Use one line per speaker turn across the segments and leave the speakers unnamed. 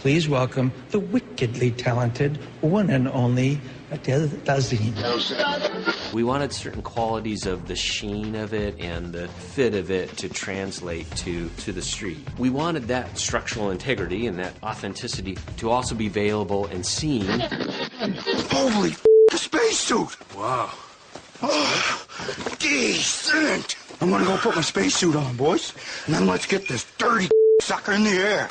please welcome the wickedly talented one and only Adele Dazeem.
We wanted certain qualities of the sheen of it and the fit of it to translate to the street. We wanted that structural integrity and that authenticity to also be available and seen.
Holy the spacesuit! Wow. Oh, decent! I'm gonna go put my spacesuit on, boys, and then let's get this dirty sucker in the air.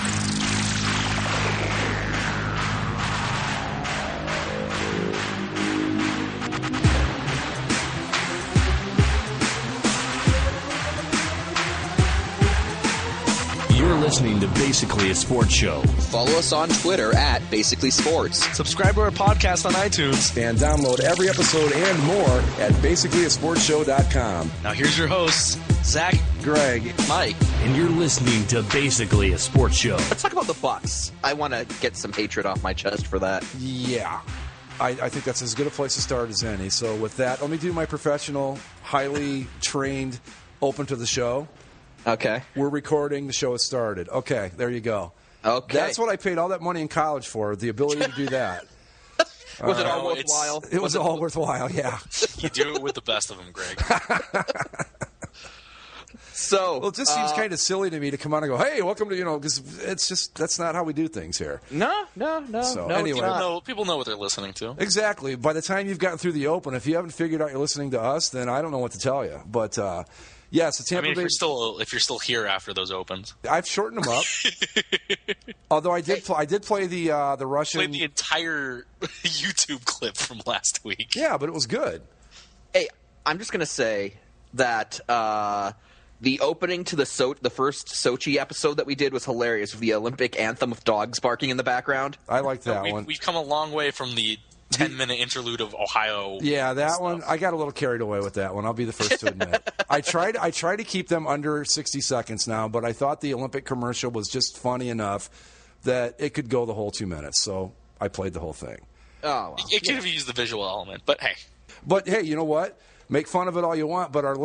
You're listening to Basically a Sports Show.
Follow us on Twitter at Basically Sports.
Subscribe to our podcast on iTunes.
And download every episode and more at basicallyasportshow.com.
Now here's your hosts, Zach,
Greg,
Mike.
And you're listening to Basically a Sports Show.
Let's talk about the Bucs. I want to get some hatred off my chest for that.
Yeah. I think that's as good a place to start as any. So with that, let me do my professional, highly trained, open to the show.
Okay.
We're recording. The show has started. Okay, there you go.
Okay.
That's what I paid all that money in college for, the ability to do that.
Was it all worthwhile?
It was all worthwhile, yeah.
You do it with the best of them, Greg.
So,
well, it just seems kind of silly to me to come on and go, hey, welcome to, because it's just, that's not how we do things here.
No.
So, anyway.
People know what they're listening to.
Exactly. By the time you've gotten through the open, if you haven't figured out you're listening to us, then I don't know what to tell you. But, yes, the Tampa Bay.
If you're still here after those opens,
I've shortened them up. Although I did play the Russian.
Played the entire YouTube clip from last week.
Yeah, but it was good.
Hey, I'm just gonna say that the opening to the first Sochi episode that we did was hilarious with the Olympic anthem with dogs barking in the background.
I liked that one.
We've come a long way from the 10-minute interlude of Ohio.
Yeah, that one. I got a little carried away with that one. I'll be the first to admit. I try to keep them under 60 seconds now, but I thought the Olympic commercial was just funny enough that it could go the whole 2 minutes. So I played the whole thing.
Oh, well.
It could have used the visual element, but hey.
But hey, you know what? Make fun of it all you want, but our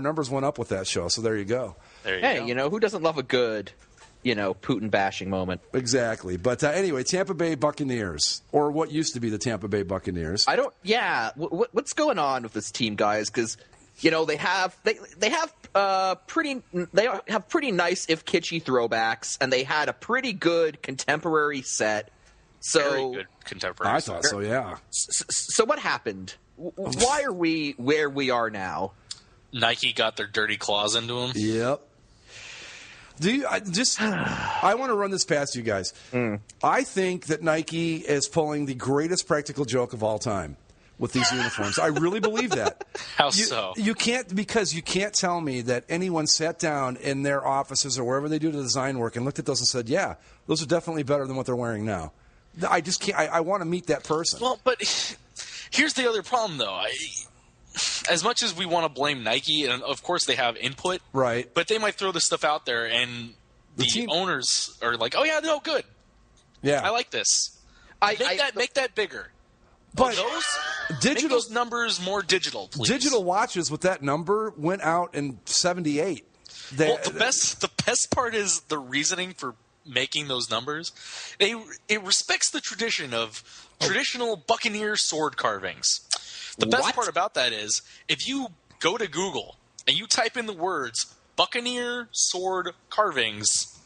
numbers went up with that show. So there you go.
Hey, who doesn't love a good Putin bashing moment?
Exactly. But anyway, Tampa Bay Buccaneers, or what used to be the Tampa Bay Buccaneers.
What's going on with this team, guys? Because they have pretty nice if kitschy throwbacks, and they had a pretty good contemporary set. So
very good contemporary.
I thought so. Yeah.
So what happened? Why are we where we are now?
Nike got their dirty claws into them.
Yep. I want to run this past you guys. I think that Nike is pulling the greatest practical joke of all time with these uniforms. I really believe that.
How so?
You can't tell me that anyone sat down in their offices or wherever they do the design work and looked at those and said, yeah, those are definitely better than what they're wearing now. I just can't. I want to meet that person.
Well, but here's the other problem, though. As much as we want to blame Nike, and of course they have input,
right?
But they might throw this stuff out there, and the owners are like, "Oh yeah, no, good.
Yeah,
I like this. Make that bigger."
But
make those numbers more digital, please.
Digital watches with that number went out in '78.
The best part is the reasoning for making those numbers. It respects the tradition of traditional Buccaneer sword carvings. The best part about that is if you go to Google and you type in the words Buccaneer sword carvings,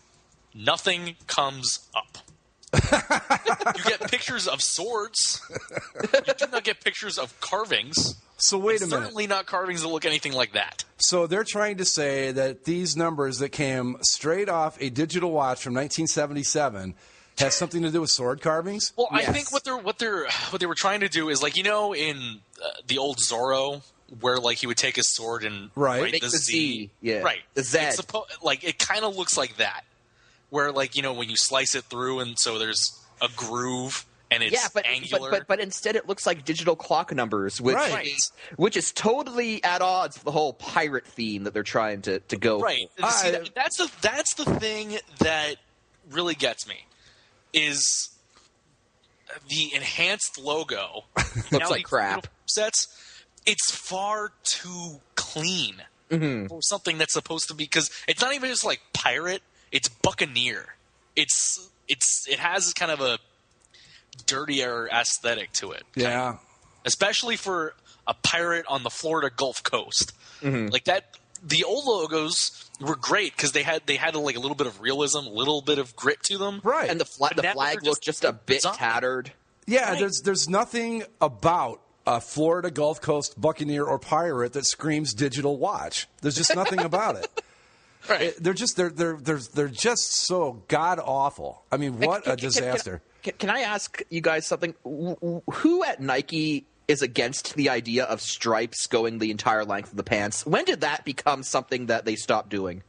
nothing comes up. You get pictures of swords. You do not get pictures of carvings.
So wait a minute.
Certainly not carvings that look anything like that.
So they're trying to say that these numbers that came straight off a digital watch from 1977 has something to do with sword carvings?
Well, yes. I think what they were trying to do is, like, in the old Zorro, where like he would take his sword and write the Z.
Yeah.
Right.
The Z.
It kind of looks like that, where like when you slice it through, and so there's a groove. And it's angular.
But instead it looks like digital clock numbers, which is totally at odds with the whole pirate theme that they're trying to go.
Right. See, that's the thing that really gets me is the enhanced logo.
Looks like crap.
Sets. It's far too clean for something that's supposed to be, because it's not even just like pirate. It's Buccaneer. It's it has kind of a dirtier aesthetic to it.
Yeah.
Especially for a pirate on the Florida Gulf Coast.
Mm-hmm.
Like that, the old logos were great because they had like a little bit of realism, a little bit of grit to them.
Right.
And the flag looked just a bit tattered.
Yeah,
Right.
there's nothing about a Florida Gulf Coast Buccaneer or pirate that screams digital watch. There's just nothing about it.
Right.
They're just so god awful. I mean, what a disaster.
Can I ask you guys something? Who at Nike is against the idea of stripes going the entire length of the pants? When did that become something that they stopped doing?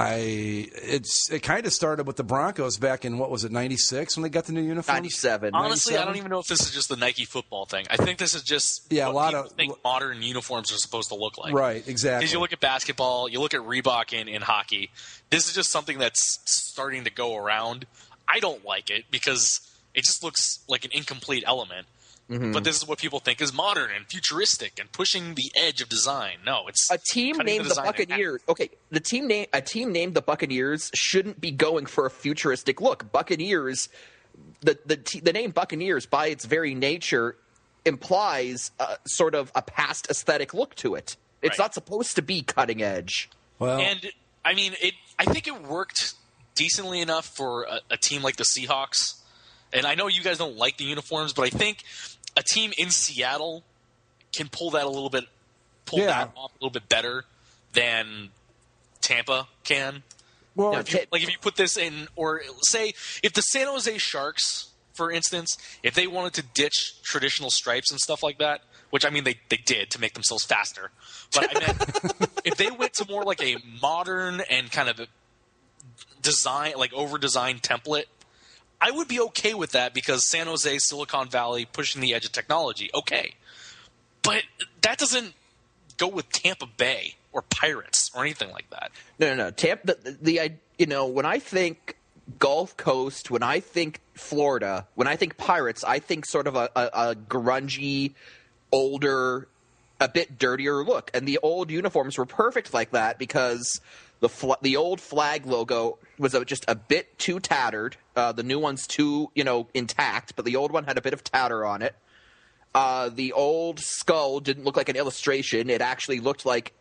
It kind of started with the Broncos back in, what was it, 96 when they got the new uniforms?
97.
Honestly,
97?
I don't even know if this is just the Nike football thing. I think this is just
a lot
people
of
think modern uniforms are supposed to look like.
Right, exactly.
Because you look at basketball, you look at Reebok in hockey. This is just something that's starting to go around. I don't like it because it just looks like an incomplete element. Mm-hmm. But this is what people think is modern and futuristic and pushing the edge of design. No, it's
a team named the Buccaneers. Okay, a team named the Buccaneers shouldn't be going for a futuristic look. Buccaneers, the name Buccaneers by its very nature implies sort of a past aesthetic look to it. It's not supposed to be cutting edge.
Well,
and I mean, I think it worked decently enough for a team like the Seahawks. And I know you guys don't like the uniforms, but I think a team in Seattle can pull that that off a little bit better than Tampa can.
Well,
if you put this in, or say if the San Jose Sharks, for instance, if they wanted to ditch traditional stripes and stuff like that, which I mean they did to make themselves faster, but I meant if they went to more like a modern and kind of a design, like over-designed template, I would be okay with that because San Jose, Silicon Valley, pushing the edge of technology. Okay. But that doesn't go with Tampa Bay or Pirates or anything like that.
No. Tampa, when I think Gulf Coast, when I think Florida, when I think Pirates, I think sort of a grungy, older, a bit dirtier look. And the old uniforms were perfect like that because the old flag logo was just a bit too tattered. The new one's too, intact, but the old one had a bit of tatter on it. The old skull didn't look like an illustration. It actually looked like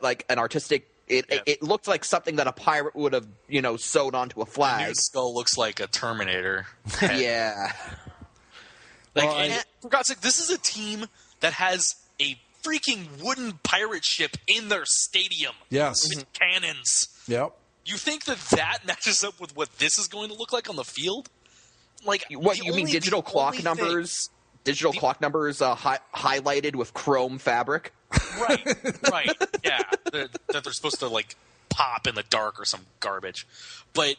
like an artistic. It looked like something that a pirate would have, sewed onto a flag.
The new skull looks like a Terminator.
Yeah.
For God's sake, this is a team that has a freaking wooden pirate ship in their stadium.
Yes.
With cannons.
Yep.
You think that matches up with what this is going to look like on the field? Like,
what you mean? Digital clock numbers? Digital clock numbers highlighted with chrome fabric.
Right. Yeah, that they're supposed to like pop in the dark or some garbage. But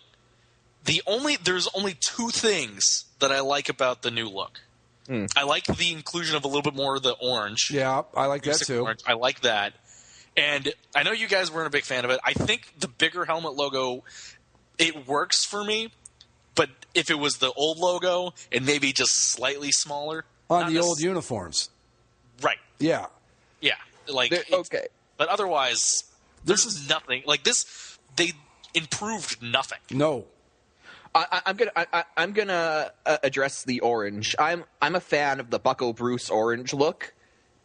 there's only two things that I like about the new look. I like the inclusion of a little bit more of the orange.
Yeah, I like that too.
Orange. I like that. And I know you guys weren't a big fan of it. I think the bigger helmet logo, it works for me. But if it was the old logo and maybe just slightly smaller.
On the old uniforms.
Right.
Yeah.
Yeah. Okay. But otherwise, there's nothing. Like this, they improved nothing.
No.
I'm gonna address the orange. I'm a fan of the Bucco Bruce orange look,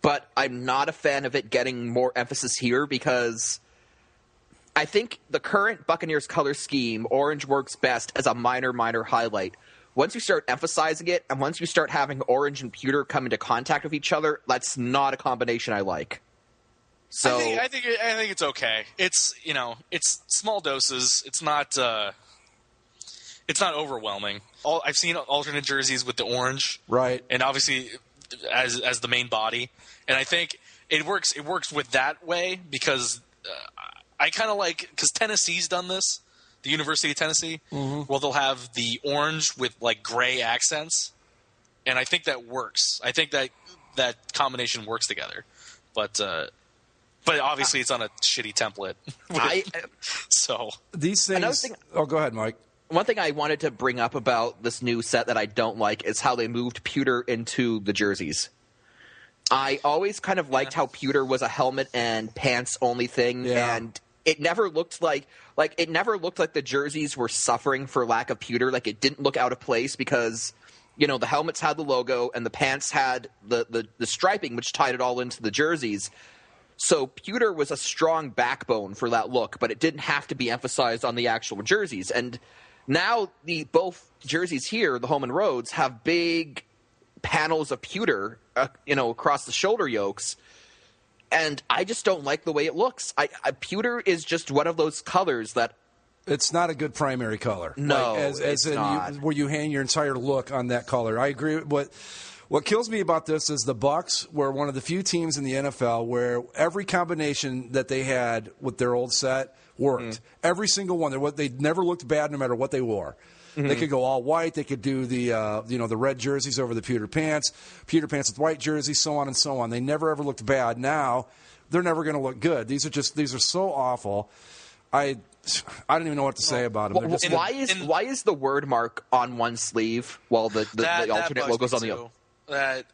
but I'm not a fan of it getting more emphasis here because I think the current Buccaneers color scheme, orange works best as a minor highlight. Once you start emphasizing it, and once you start having orange and pewter come into contact with each other, that's not a combination I like. So
I think it's okay. It's it's small doses. It's not overwhelming. I've seen alternate jerseys with the orange,
right,
and obviously as the main body, and I think it works. It works with that way because I kind of like because Tennessee's done this. The University of Tennessee, well, they'll have the orange with like gray accents, and I think that works. I think that combination works together, but obviously it's on a shitty template. So
these things. Go ahead, Mike.
One thing I wanted to bring up about this new set that I don't like is how they moved pewter into the jerseys. I always kind of liked how pewter was a helmet and pants only thing, and it never looked like the jerseys were suffering for lack of pewter. Like, it didn't look out of place because, the helmets had the logo and the pants had the striping, which tied it all into the jerseys. So pewter was a strong backbone for that look, but it didn't have to be emphasized on the actual jerseys. And now both jerseys here, the home and roads, have big panels of pewter, across the shoulder yokes. And I just don't like the way it looks. Pewter is just one of those colors that...
It's not a good primary color.
No,
it's not. Where you hang your entire look on that color. I agree. What kills me about this is the Bucs were one of the few teams in the NFL where every combination that they had with their old set worked. Every single one. They never looked bad no matter what they wore. They could go all white. They could do the red jerseys over the pewter pants with white jerseys, so on and so on. They never ever looked bad. Now they're never going to look good. These are so awful. I don't even know what to say about them.
Why is the word mark on one sleeve while the alternate logo's on the other?
That,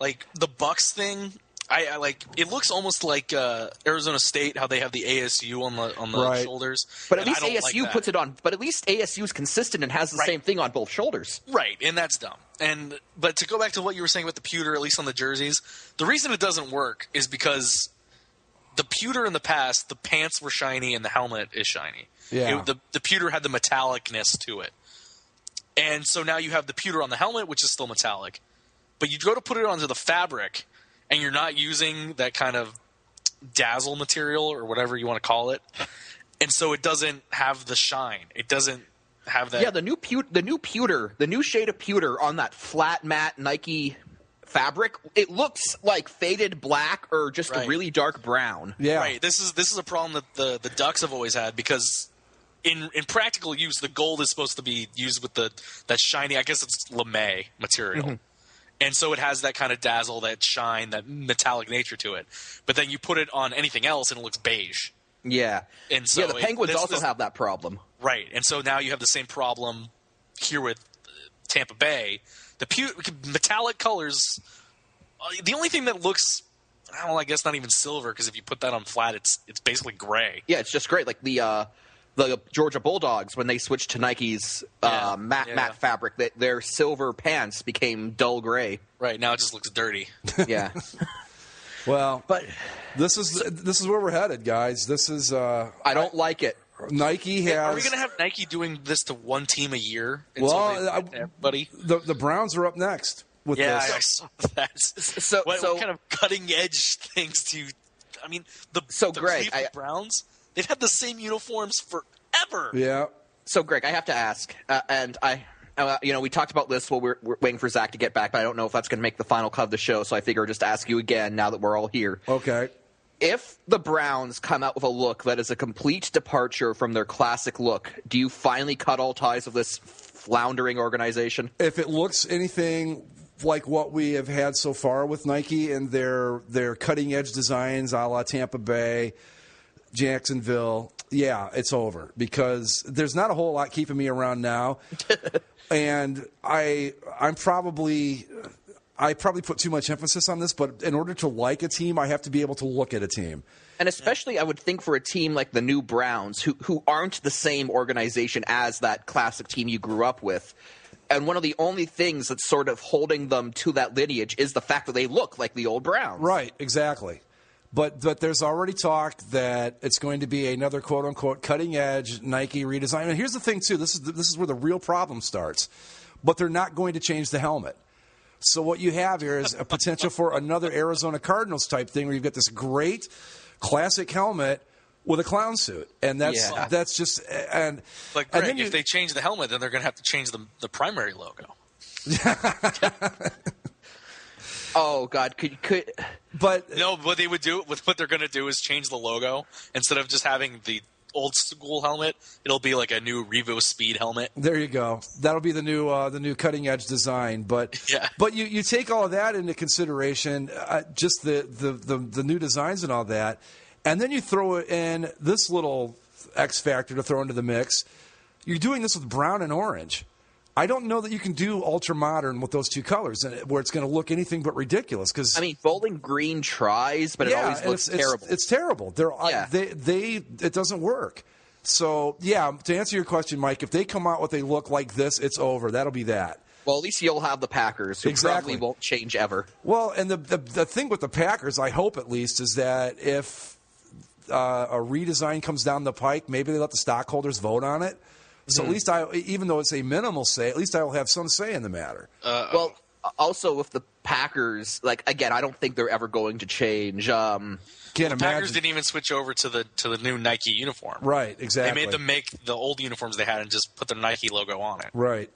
like, the Bucs thing, I like. It looks almost like Arizona State, how they have the ASU on the shoulders.
But at least ASU puts it on. But at least ASU is consistent and has the same thing on both shoulders.
Right, and that's dumb. But to go back to what you were saying about the pewter, at least on the jerseys, the reason it doesn't work is because the pewter in the past, the pants were shiny and the helmet is shiny.
Yeah.
The pewter had the metallicness to it. And so now you have the pewter on the helmet, which is still metallic. But you go to put it onto the fabric, and you're not using that kind of dazzle material or whatever you want to call it. And so it doesn't have the shine. It doesn't have that.
Yeah, the new shade of pewter on that flat matte Nike fabric, it looks like faded black or just a really dark brown.
Yeah.
Right. This is a problem that the Ducks have always had because in practical use, the gold is supposed to be used with that shiny, I guess it's lame material. Mm-hmm. And so it has that kind of dazzle, that shine, that metallic nature to it. But then you put it on anything else and it looks beige.
Yeah.
And so
the Penguins also have that problem.
Right. And so now you have the same problem here with Tampa Bay. The metallic colors, the only thing that looks, I guess not even silver, because if you put that on flat, it's basically gray.
Yeah, it's just great. Like the Georgia Bulldogs, when they switched to Nike's matte fabric, their silver pants became dull gray.
Right, now it just looks dirty.
Yeah.
Well, but this is where we're headed, guys. This is
I don't like it.
Nike has.
Are we going to have Nike doing this to one team a year?
Everybody. The Browns are up next with this.
Yeah, I saw that. So what kind of cutting edge things do you? I mean, the
Greg,
Cleveland Browns, they've had the same uniforms forever.
Yeah.
So Greg, I have to ask, and we talked about this while we're waiting for Zach to get back, but I don't know if that's going to make the final cut of the show. So I figure I'll just ask you again now that we're all here.
Okay.
If the Browns come out with a look that is a complete departure from their classic look, do you finally cut all ties with this floundering organization?
If it looks anything like what we have had so far with Nike and their cutting-edge designs a la Tampa Bay, Jacksonville, yeah, it's over because there's not a whole lot keeping me around now. And I probably put too much emphasis on this, but in order to like a team, I have to be able to look at a team.
And especially, I would think for a team like the new Browns, who aren't the same organization as that classic team you grew up with. And one of the only things that's sort of holding them to that lineage is the fact that they look like the old Browns.
Right, exactly. But there's already talk that it's going to be another quote-unquote cutting-edge Nike redesign. And here's the thing, too. This is where the real problem starts. But they're not going to change the helmet. So what you have here is a potential for another Arizona Cardinals type thing where you've got this great classic helmet with a clown suit, and that's just and.
But Greg, if they change the helmet, then they're going to have to change the primary logo.
Oh God, could
but
no, what they would do with what they're going to do is change the logo instead of just having the old school helmet. It'll be like a new Revo Speed helmet.
There you go. That'll be the new cutting edge design. But but you take all of that into consideration, just the new designs and all that, and then you throw in this little X factor to throw into the mix. You're doing this with brown and orange. I don't know that you can do ultra modern with those two colors, where it's going to look anything but ridiculous. Because
I mean, Bowling Green tries, but it always looks terrible.
It's terrible. It doesn't work. So yeah, to answer your question, Mike, if they come out with a look like this, it's over. That'll be that.
Well, at least you'll have the Packers, who probably won't change ever.
Well, and the thing with the Packers, I hope at least, is that if a redesign comes down the pike, maybe they let the stockholders vote on it. So at least even though it's a minimal say, at least I will have some say in the matter.
Well, also with the Packers, again, I don't think they're ever going to change.
The Packers didn't even switch over to the new Nike uniform.
Right, exactly.
They made them make the old uniforms they had and just put the Nike logo on it.
Right.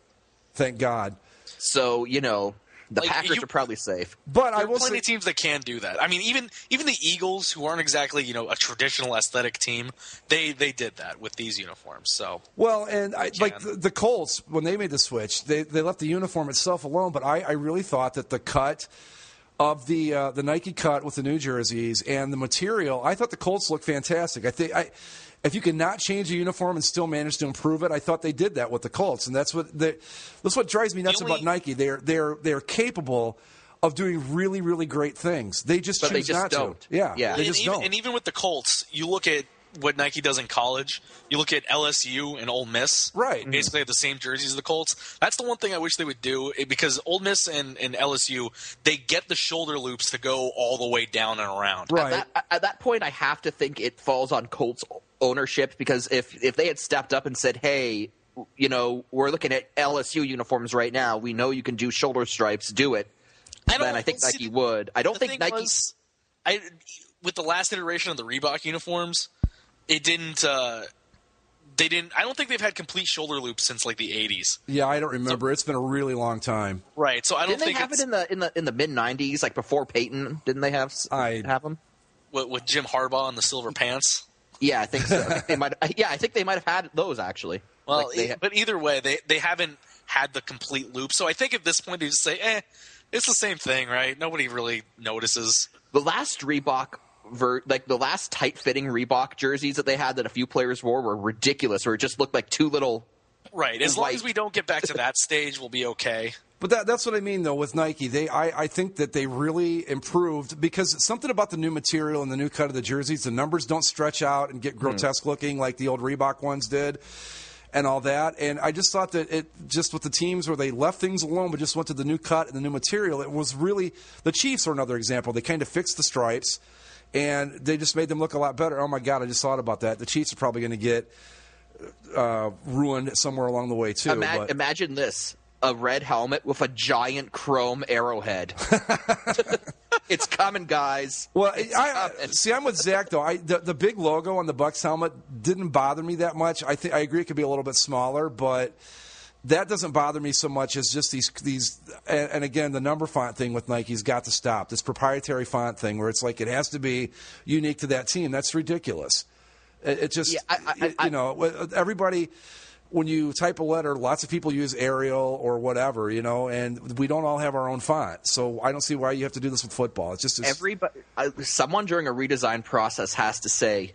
Thank God.
So, the Packers are probably safe.
But
there are plenty of teams that can do that. I mean, even the Eagles, who aren't exactly a traditional aesthetic team, they did that with these uniforms. So
well, and the Colts, when they made the switch, they left the uniform itself alone. But I really thought that the cut of the Nike cut with the new jerseys and the material, I thought the Colts looked fantastic. I think if you can not change a uniform and still manage to improve it, I thought they did that with the Colts, and that's what drives me nuts about Nike. They're capable of doing really, really great things. They just choose not
don't.
to. Yeah. They just don't.
And even with the Colts, you look at what Nike does in college. You look at LSU and Ole Miss.
Right.
Basically have the same jerseys as the Colts. That's the one thing I wish they would do, because Ole Miss and LSU, they get the shoulder loops to go all the way down and around.
Right.
At that point, I have to think it falls on Colts ownership, because if they had stepped up and said, hey, we're looking at LSU uniforms right now, we know you can do shoulder stripes, do it, then I think Nike would. I don't think Nike...
with the last iteration of the Reebok uniforms, it didn't. They didn't. I don't think they've had complete shoulder loops since the 80s.
Yeah, I don't remember. It's been a really long time.
Right. So I don't think
they have it in the mid 90s, before Peyton. Didn't they have them?
With Jim Harbaugh and the silver pants.
Yeah, I think so. I think they might have had those actually.
Well, but either way, they haven't had the complete loop. So I think at this point they just say, it's the same thing, right? Nobody really notices.
The last Reebok. The last tight-fitting Reebok jerseys that they had that a few players wore were ridiculous, or it just looked like too little.
Right. As long as we don't get back to that stage, we'll be okay.
But that's what I mean, though, with Nike. I think that they really improved, because something about the new material and the new cut of the jerseys, the numbers don't stretch out and get grotesque looking like the old Reebok ones did and all that. And I just thought that it just with the teams where they left things alone but just went to the new cut and the new material, it was really – the Chiefs are another example. They kind of fixed the stripes. And they just made them look a lot better. Oh, my God, I just thought about that. The Chiefs are probably going to get ruined somewhere along the way, too.
Imagine this, a red helmet with a giant chrome arrowhead. It's coming, guys.
Well, I'm with Zach, though. The big logo on the Bucs helmet didn't bother me that much. I agree it could be a little bit smaller, but that doesn't bother me so much as just these and again, the number font thing with Nike's got to stop. This proprietary font thing where it's it has to be unique to that team. That's ridiculous. It just, everybody, when you type a letter, lots of people use Arial or whatever, and we don't all have our own font. So I don't see why you have to do this with football. It's just
someone during a redesign process has to say,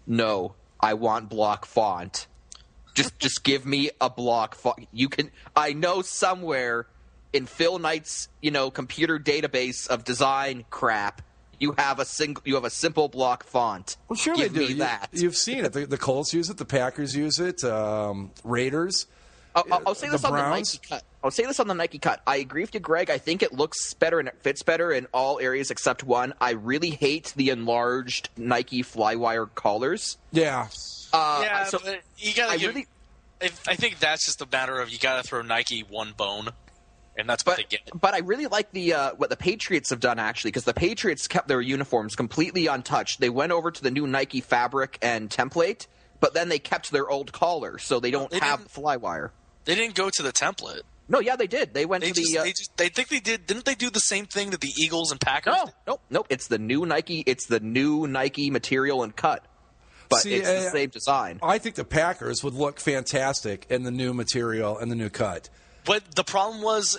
no, I want block font. Just give me a block font. I know somewhere in Phil Knight's, computer database of design crap, you have a simple block font.
Well, sure
give
they do.
Me that.
You've seen it. The Colts use it. The Packers use it. Raiders.
I'll say this on the Nike cut. I'll say this on the Nike cut. I agree with you, Greg. I think it looks better and it fits better in all areas except one. I really hate the enlarged Nike Flywire collars.
Yeah.
So you gotta I think that's just a matter of you got to throw Nike one bone, and that's what they get.
But I really like what the Patriots have done, actually, because the Patriots kept their uniforms completely untouched. They went over to the new Nike fabric and template, but then they kept their old collar, so they don't have Flywire.
They didn't go to the template.
No, yeah, they did. They went to the.
They think they did. Didn't they do the same thing that the Eagles and Packers did?
Nope. It's the new Nike. It's the new Nike material and cut. But it's the same design.
I think the Packers would look fantastic in the new material and the new cut.
But the problem was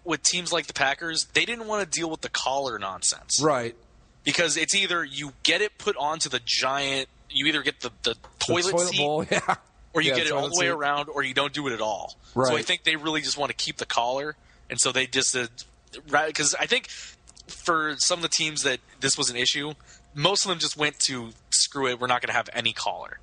with teams like the Packers, they didn't want to deal with the collar nonsense.
Right.
Because it's either you get it put onto the giant – you either get the toilet seat
bowl, yeah.
or you
Yeah,
get it all the way
toilet seat.
around, or you don't do it at all.
Right.
So I think they really just want to keep the collar, and so they just because I think for some of the teams that this was an issue, most of them just went to screw it. We're not going to have any collar.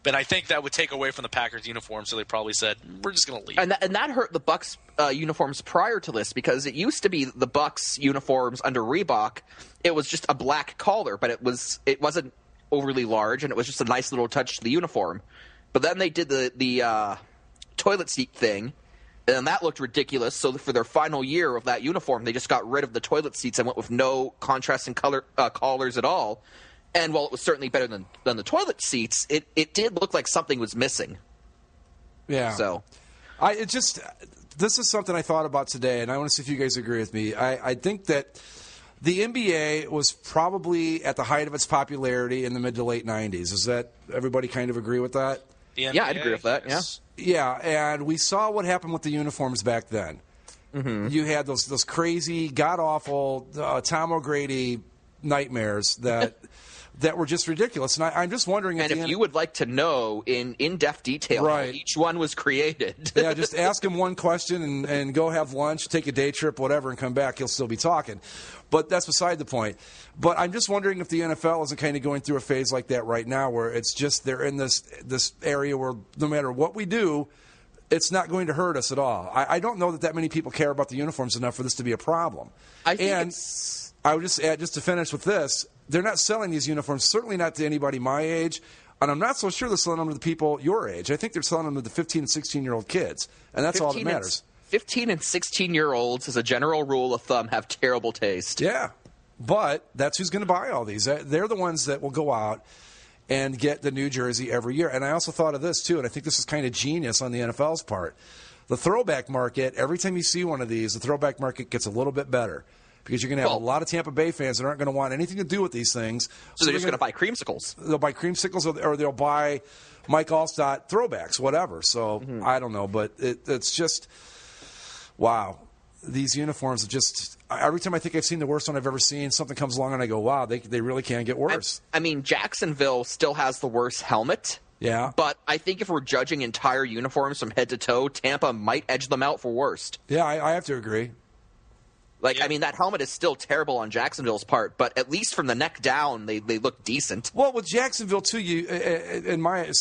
But I think that would take away from the Packers uniform, so they probably said, we're just going to leave.
And that hurt the Bucs uniforms prior to this, because it used to be the Bucs uniforms under Reebok. It was just a black collar, but it wasn't overly large, and it was just a nice little touch to the uniform. But then they did the toilet seat thing, and that looked ridiculous. So for their final year of that uniform, they just got rid of the toilet seats and went with no contrasting color collars at all. And while it was certainly better than the toilet seats, it did look like something was missing.
Yeah.
So,
this is something I thought about today, and I want to see if you guys agree with me. I think that the NBA was probably at the height of its popularity in the mid to late 90s. Is that everybody kind of agree with that?
Yeah, I'd agree with that.
Yes.
Yeah, and we saw what happened with the uniforms back then. Mm-hmm. You had those crazy, god-awful Tom O'Grady nightmares that were just ridiculous. And I'm just wondering
if you would like to know in in-depth detail how each one was created.
Yeah, just ask him one question and go have lunch, take a day trip, whatever, and come back. He'll still be talking. But that's beside the point. But I'm just wondering if the NFL isn't kind of going through a phase like that right now, where it's just they're in this area where no matter what we do, it's not going to hurt us at all. I don't know that many people care about the uniforms enough for this to be a problem.
I think
I would just add, just to finish with this, they're not selling these uniforms, certainly not to anybody my age, and I'm not so sure they're selling them to the people your age. I think they're selling them to the 15 and 16-year-old kids, and that's all that matters.
15 and 16-year-olds, as a general rule of thumb, have terrible taste.
Yeah, but that's who's going to buy all these. They're the ones that will go out and get the new jersey every year. And I also thought of this, too, and I think this is kind of genius on the NFL's part. The throwback market, every time you see one of these, the throwback market gets a little bit better. Because you're going to have a lot of Tampa Bay fans that aren't going to want anything to do with these things.
So they're just going to buy creamsicles.
They'll buy creamsicles, or they'll buy Mike Allstott throwbacks, whatever. So I don't know, but it's just, wow. These uniforms are just, every time I think I've seen the worst one I've ever seen, something comes along and I go, wow, they really can get worse.
I mean, Jacksonville still has the worst helmet.
Yeah.
But I think if we're judging entire uniforms from head to toe, Tampa might edge them out for worst.
Yeah, I have to agree.
I mean, that helmet is still terrible on Jacksonville's part, but at least from the neck down, they look decent.
Well, with Jacksonville, too,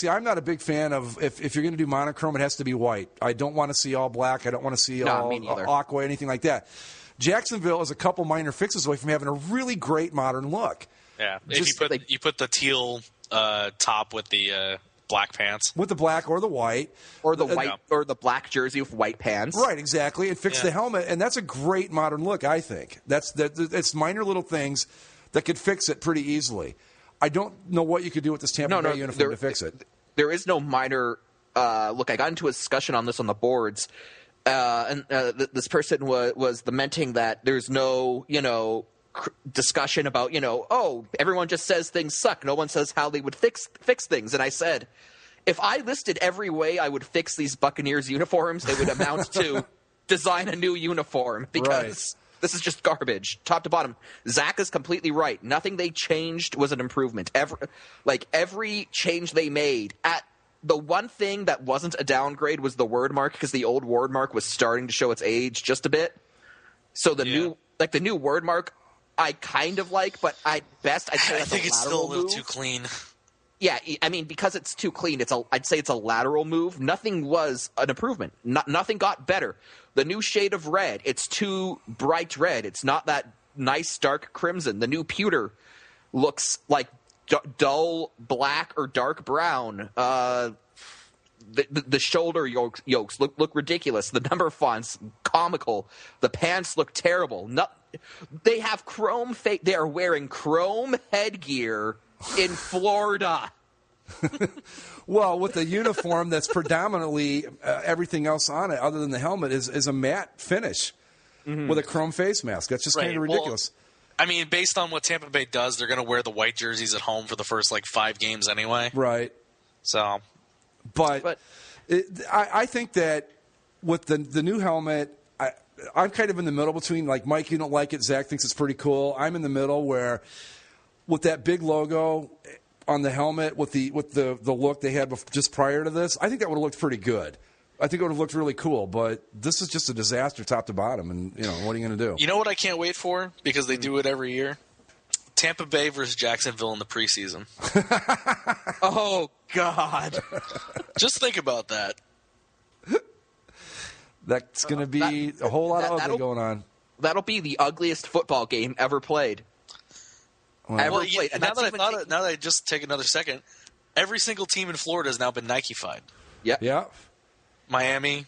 I'm not a big fan of, if you're going to do monochrome, it has to be white. I don't want to see all black. I don't want to see all aqua, anything like that. Jacksonville is a couple minor fixes away from having a really great modern look.
Yeah, if you put the teal top with the black pants,
with the black or the white,
or the white or the black jersey with white pants,
right? Exactly, and fix the helmet, and that's a great modern look. I think it's minor little things that could fix it pretty easily. I don't know what you could do with this Tampa Bay uniform to fix it.
There is no minor look. I got into a discussion on this on the boards, and this person was lamenting that there's no discussion about everyone just says things suck. No one says how they would fix things. And I said, if I listed every way I would fix these Buccaneers uniforms, it would amount to design a new uniform, because this is just garbage, top to bottom. Zach is completely right. Nothing they changed was an improvement. Every change they made, the one thing that wasn't a downgrade was the word mark, because the old word mark was starting to show its age just a bit. So the new word mark, I kind of like, but I'd say
I think it's still a little too clean.
Yeah, I mean, because it's too clean, I'd say it's a lateral move. Nothing was an improvement. Nothing got better. The new shade of red, it's too bright red. It's not that nice dark crimson. The new pewter looks like dull black or dark brown. The shoulder yokes look ridiculous. The number fonts, comical. The pants look terrible. They have chrome they are wearing chrome headgear in Florida.
Well, with a uniform that's predominantly everything else on it, other than the helmet, is a matte finish with a chrome face mask. That's just kind of ridiculous.
Well, I mean, based on what Tampa Bay does, they're going to wear the white jerseys at home for the first 5 games anyway.
Right.
So,
but I think that with the new helmet, I'm kind of in the middle between, Mike, you don't like it, Zach thinks it's pretty cool. I'm in the middle where, with that big logo, on the helmet with the look they had just prior to this, I think that would have looked pretty good. I think it would have looked really cool, but this is just a disaster top to bottom, and what are you going to do?
You know what I can't wait for, because they do it every year? Tampa Bay versus Jacksonville in the preseason.
Oh, God.
Just think about that.
That's going to be a whole lot of ugly going on.
That'll be the ugliest football game ever played.
Now that I just take another second, every single team in Florida has now been Nike-fied.
Yeah.
Miami,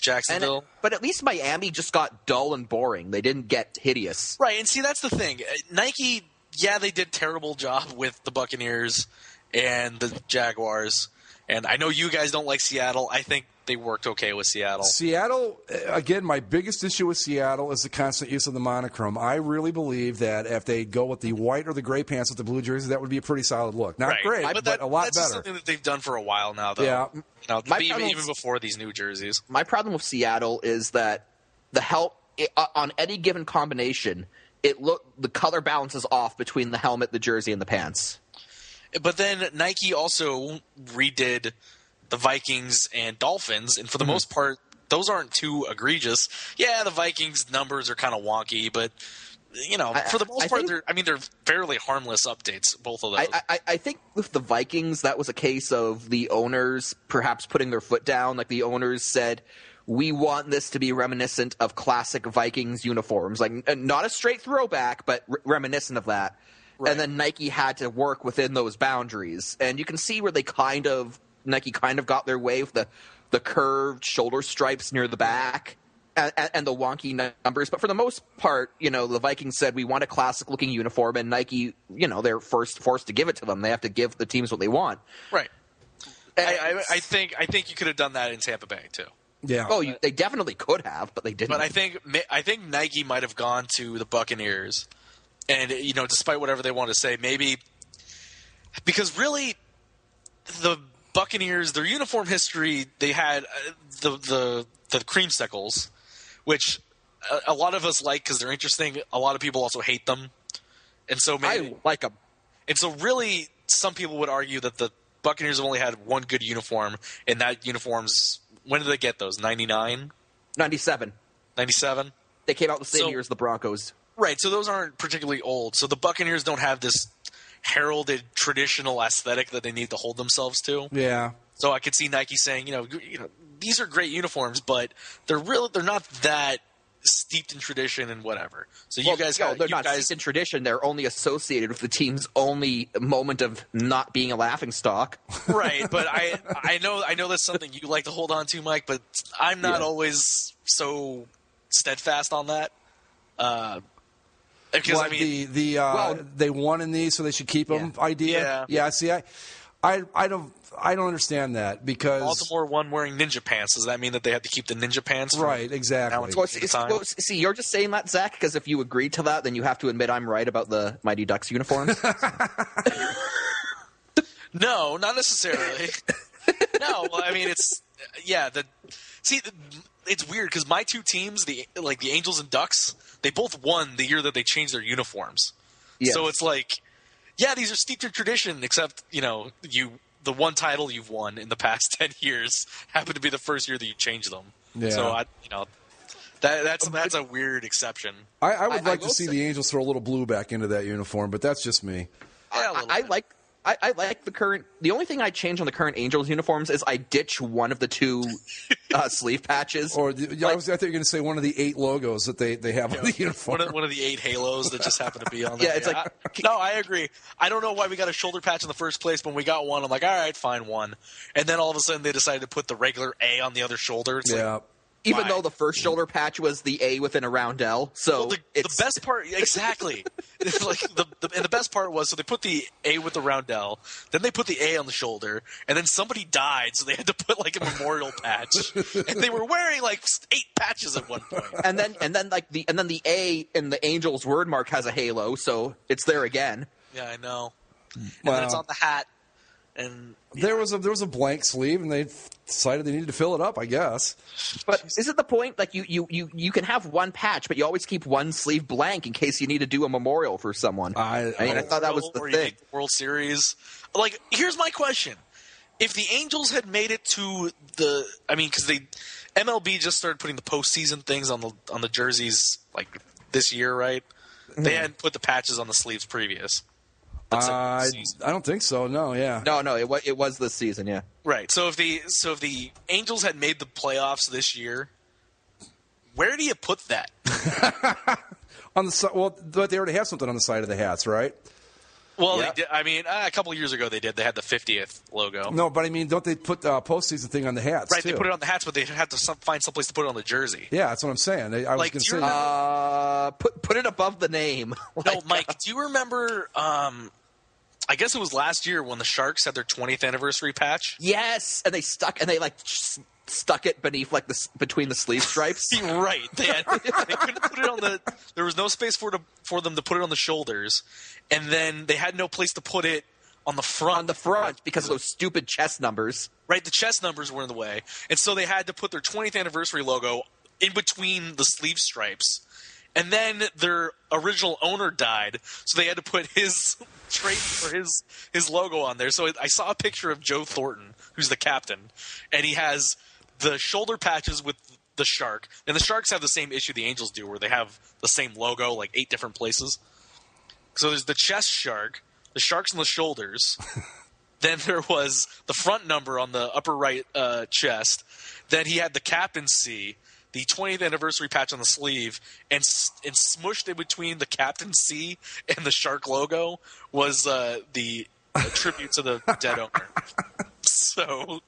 Jacksonville.
But at least Miami just got dull and boring. They didn't get hideous.
Right, and see, that's the thing. Nike, they did a terrible job with the Buccaneers and the Jaguars. And I know you guys don't like Seattle. I think they worked okay with Seattle.
Seattle, again, my biggest issue with Seattle is the constant use of the monochrome. I really believe that if they go with the white or the gray pants with the blue jersey, that would be a pretty solid look. Not great, but a lot
that's
better.
Something that they've done for a while now, though.
Yeah.
Even before these new jerseys.
My problem with Seattle is that on any given combination, the color balance is off between the helmet, the jersey, and the pants.
But then Nike also redid the Vikings and Dolphins, and for the most part, those aren't too egregious. Yeah, the Vikings numbers are kind of wonky, but for the most part, they're fairly harmless updates. Both of those.
I think with the Vikings, that was a case of the owners perhaps putting their foot down. Like the owners said, we want this to be reminiscent of classic Vikings uniforms, like not a straight throwback, but reminiscent of that. Right. And then Nike had to work within those boundaries, and you can see where Nike kind of got their way with the curved shoulder stripes near the back and the wonky numbers. But for the most part, the Vikings said, we want a classic-looking uniform, and Nike, they're forced to give it to them. They have to give the teams what they want.
Right. I think you could have done that in Tampa Bay, too.
Yeah.
Oh, they definitely could have, but they didn't.
But I think Nike might have gone to the Buccaneers, and, despite whatever they want to say, maybe – because really the – Buccaneers, their uniform history, they had the creamsicles, which a lot of us like because they're interesting. A lot of people also hate them, and so
I like them.
And so, really, some people would argue that the Buccaneers have only had one good uniform, and that uniform's when did they get those? 99?
97.
97?
They came out the same year as the Broncos.
Right. So those aren't particularly old. So the Buccaneers don't have this heralded traditional aesthetic that they need to hold themselves to.
Yeah.
So I could see Nike saying, these are great uniforms, but they're not that steeped in tradition and whatever. So
they're not steeped in tradition. They're only associated with the team's only moment of not being a laughingstock.
Right. But I know that's something you like to hold on to, Mike. But I'm not always so steadfast on that. Because
they won in these, so they should keep them. Idea. Yeah. See, I don't understand that because
Baltimore won wearing ninja pants. Does that mean that they have to keep the ninja pants?
Right. Exactly.
See, you're just saying that, Zach, because if you agreed to that, then you have to admit I'm right about the Mighty Ducks uniforms.
No, not necessarily. No, well, I mean it's it's weird because my two teams, the Angels and Ducks, they both won the year that they changed their uniforms. Yes. So it's like, these are steeped in tradition, except the one title you've won in the past 10 years happened to be the first year that you changed them. Yeah. So that's a weird exception.
I would like to see the Angels throw a little blue back into that uniform, but that's just me.
I like the current. The only thing I change on the current Angels uniforms is I ditch one of the two sleeve patches.
Or I thought you were going to say one of the 8 logos that they have on the uniform.
One of the 8 halos that just happen to be on there. No, I agree. I don't know why we got a shoulder patch in the first place, but when we got one, I'm like, all right, fine, one. And then all of a sudden they decided to put the regular A on the other shoulder. It's
even though the first shoulder patch was the A with an around L. So
the best part, exactly. It's like the best part was, so they put the A with the round L, then they put the A on the shoulder, and then somebody died, so they had to put like a memorial patch, and they were wearing like 8 patches at one point.
And then the A in the Angels word mark has a halo, so it's there again.
Yeah, I know. And then it's on the hat. And
there was a blank sleeve, and they decided they needed to fill it up, I guess.
But isn't the point like you can have one patch, but you always keep one sleeve blank in case you need to do a memorial for someone? I thought that was the thing.
The World Series. Like, here's my question: if the Angels had made it to because MLB just started putting the postseason things on the jerseys like this year, right? Mm-hmm. They hadn't put the patches on the sleeves previous.
I don't think so. No, yeah.
No. It was this season, yeah.
Right. So if the Angels had made the playoffs this year, where do you put that?
On the well, but they already have something on the side of the hats, right?
Well, yeah. They did, a couple of years ago they did. They had the 50th logo.
No, but I mean, don't they put the postseason thing on the hats?
Right,
too?
They put it on the hats, but they had to find someplace to put it on the jersey.
Yeah, that's what I'm saying. I was going to say
put it above the name.
No, Mike, do you remember? I guess it was last year when the Sharks had their 20th anniversary patch.
Yes, and they stuck it beneath between the sleeve stripes.
Right, they couldn't put it on the. There was no space for them to put it on the shoulders, and then they had no place to put it on the front.
On the front because of those stupid chest numbers.
Right, the chest numbers were in the way, and so they had to put their 20th anniversary logo in between the sleeve stripes. And then their original owner died, so they had to put his trait or his logo on there. So I saw a picture of Joe Thornton, who's the captain, and he has the shoulder patches with the shark. And the Sharks have the same issue the Angels do, where they have the same logo, like 8 different places. So there's the chest shark, the sharks on the shoulders. Then there was the front number on the upper right chest. Then he had the captaincy, the 20th anniversary patch on the sleeve, and smushed in between the Captain C and the shark logo was the tribute to the dead owner. So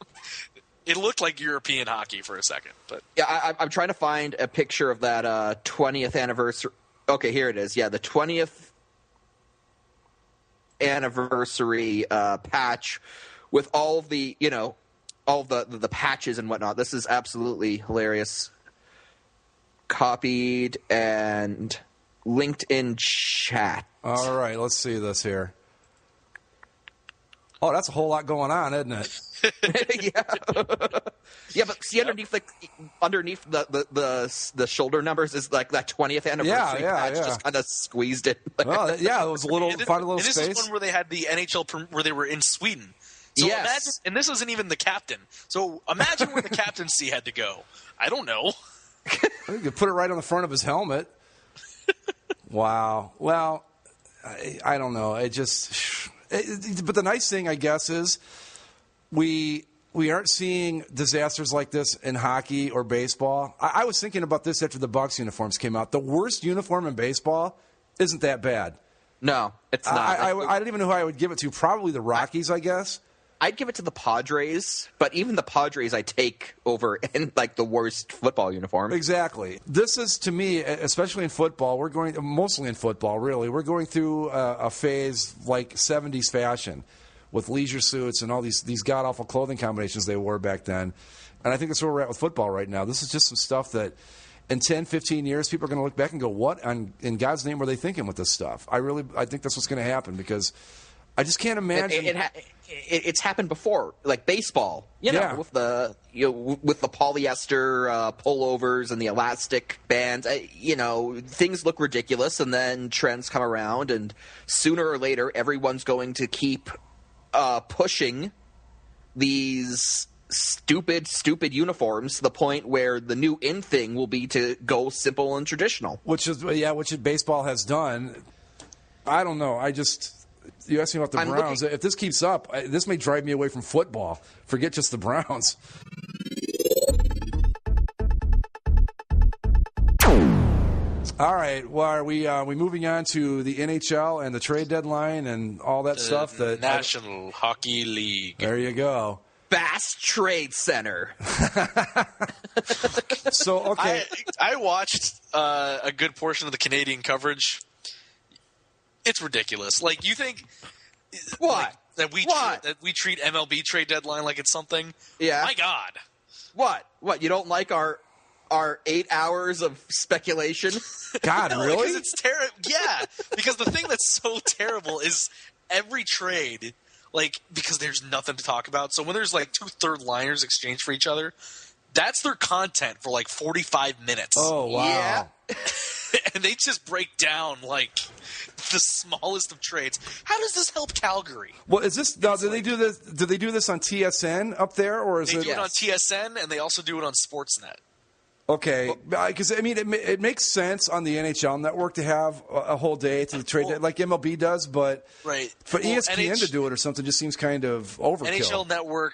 it looked like European hockey for a second. But
yeah, I'm trying to find a picture of that 20th anniversary. Okay, here it is. Yeah, the 20th anniversary patch with all of the, all the patches and whatnot. This is absolutely hilarious. Copied and linked in chat.
All right, let's see this here. Oh, that's a whole lot going on, isn't it?
Yeah, but see underneath the shoulder numbers is like that 20th anniversary patch just kind of squeezed in.
Well, yeah, it was a little space.
This is one where they had the NHL where they were in Sweden. So imagine, and this isn't even the captain. So imagine where the captaincy had to go. I don't know.
You could put it right on the front of his helmet. Wow. Well, I don't know. But the nice thing, I guess, is we aren't seeing disasters like this in hockey or baseball. I was thinking about this after the Bucs uniforms came out. The worst uniform in baseball isn't that bad.
No, it's not.
I don't even know who I would give it to. Probably the Rockies, I guess.
I'd give it to the Padres, but even the Padres I take over in like the worst football uniform.
Exactly. This is, to me, especially in football, mostly in football, really, we're going through a phase like 70s fashion with leisure suits and all these god-awful clothing combinations they wore back then. And I think that's where we're at with football right now. This is just some stuff that in 10, 15 years, people are going to look back and go, what in God's name were they thinking with this stuff? I think that's what's going to happen because I just can't imagine.
It's happened before, like baseball, with the polyester pullovers and the elastic bands. Things look ridiculous, and then trends come around, and sooner or later, everyone's going to keep pushing these stupid uniforms to the point where the new in thing will be to go simple and traditional.
Which baseball has done. I don't know. You asked me about the Browns. If this keeps up, this may drive me away from football. Forget just the Browns. All right. Well, are we moving on to the NHL and the trade deadline and all that stuff? The
National Hockey League.
There you go.
Bass Trade Center.
So, okay.
I watched a good portion of the Canadian coverage. It's ridiculous. Like, you think
what?
That we treat MLB trade deadline like it's something?
Yeah.
My God.
What? You don't like our 8 hours of speculation?
God,
no,
really?
Because it's terrible. Yeah, because the thing that's so terrible is every trade, because there's nothing to talk about. So when there's like 2 third-liners exchanged for each other, that's their content for like 45 minutes.
Oh, wow.
Yeah.
And they just break down like the smallest of trades. How does this help Calgary?
Well, is this now? Do they do this? Do they do this on TSN up there, or is
They
it?
do it on TSN, and they also do it on Sportsnet.
Okay, because I mean, it makes sense on the NHL network to have a whole day to the trade, like MLB does, but
Right.
for ESPN to do it or something just seems kind of overkill.
NHL Network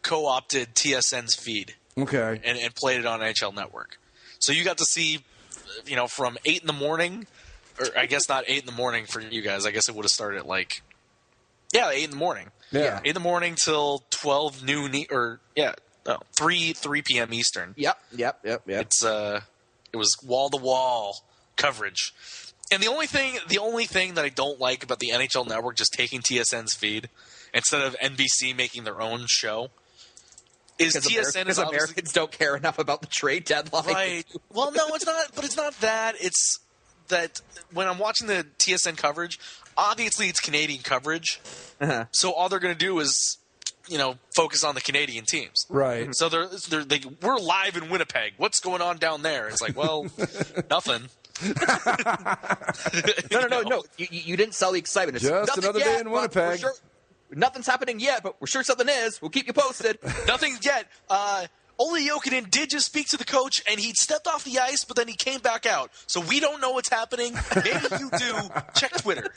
co-opted TSN's feed.
Okay.
And played it on NHL Network. So you got to see, from 8 in the morning, or I guess not 8 in the morning for you guys. I guess it would have started at 8 in the morning.
Yeah.
8 in the morning till 12 noon, 3 p.m. Eastern.
Yep.
It's it was wall-to-wall coverage. And the only thing that I don't like about the NHL Network just taking TSN's feed instead of NBC making their own show is TSN is obviously
Americans don't care enough about the trade deadline.
right. Well, no, it's not. But it's not that. It's that when I'm watching the TSN coverage, obviously it's Canadian coverage.
Uh-huh.
So all they're going to do is, focus on the Canadian teams.
Right.
So we're live in Winnipeg. What's going on down there? It's like, well, nothing.
No. You didn't sell the excitement. It's
Just
nothing
another
yet,
day in
but we're
Winnipeg.
sure- nothing's happening yet, but we're sure something is. We'll keep you posted.
Nothing yet. Ole Jokinen did just speak to the coach, and he stepped off the ice, but then he came back out. So we don't know what's happening. Maybe you do. Check Twitter.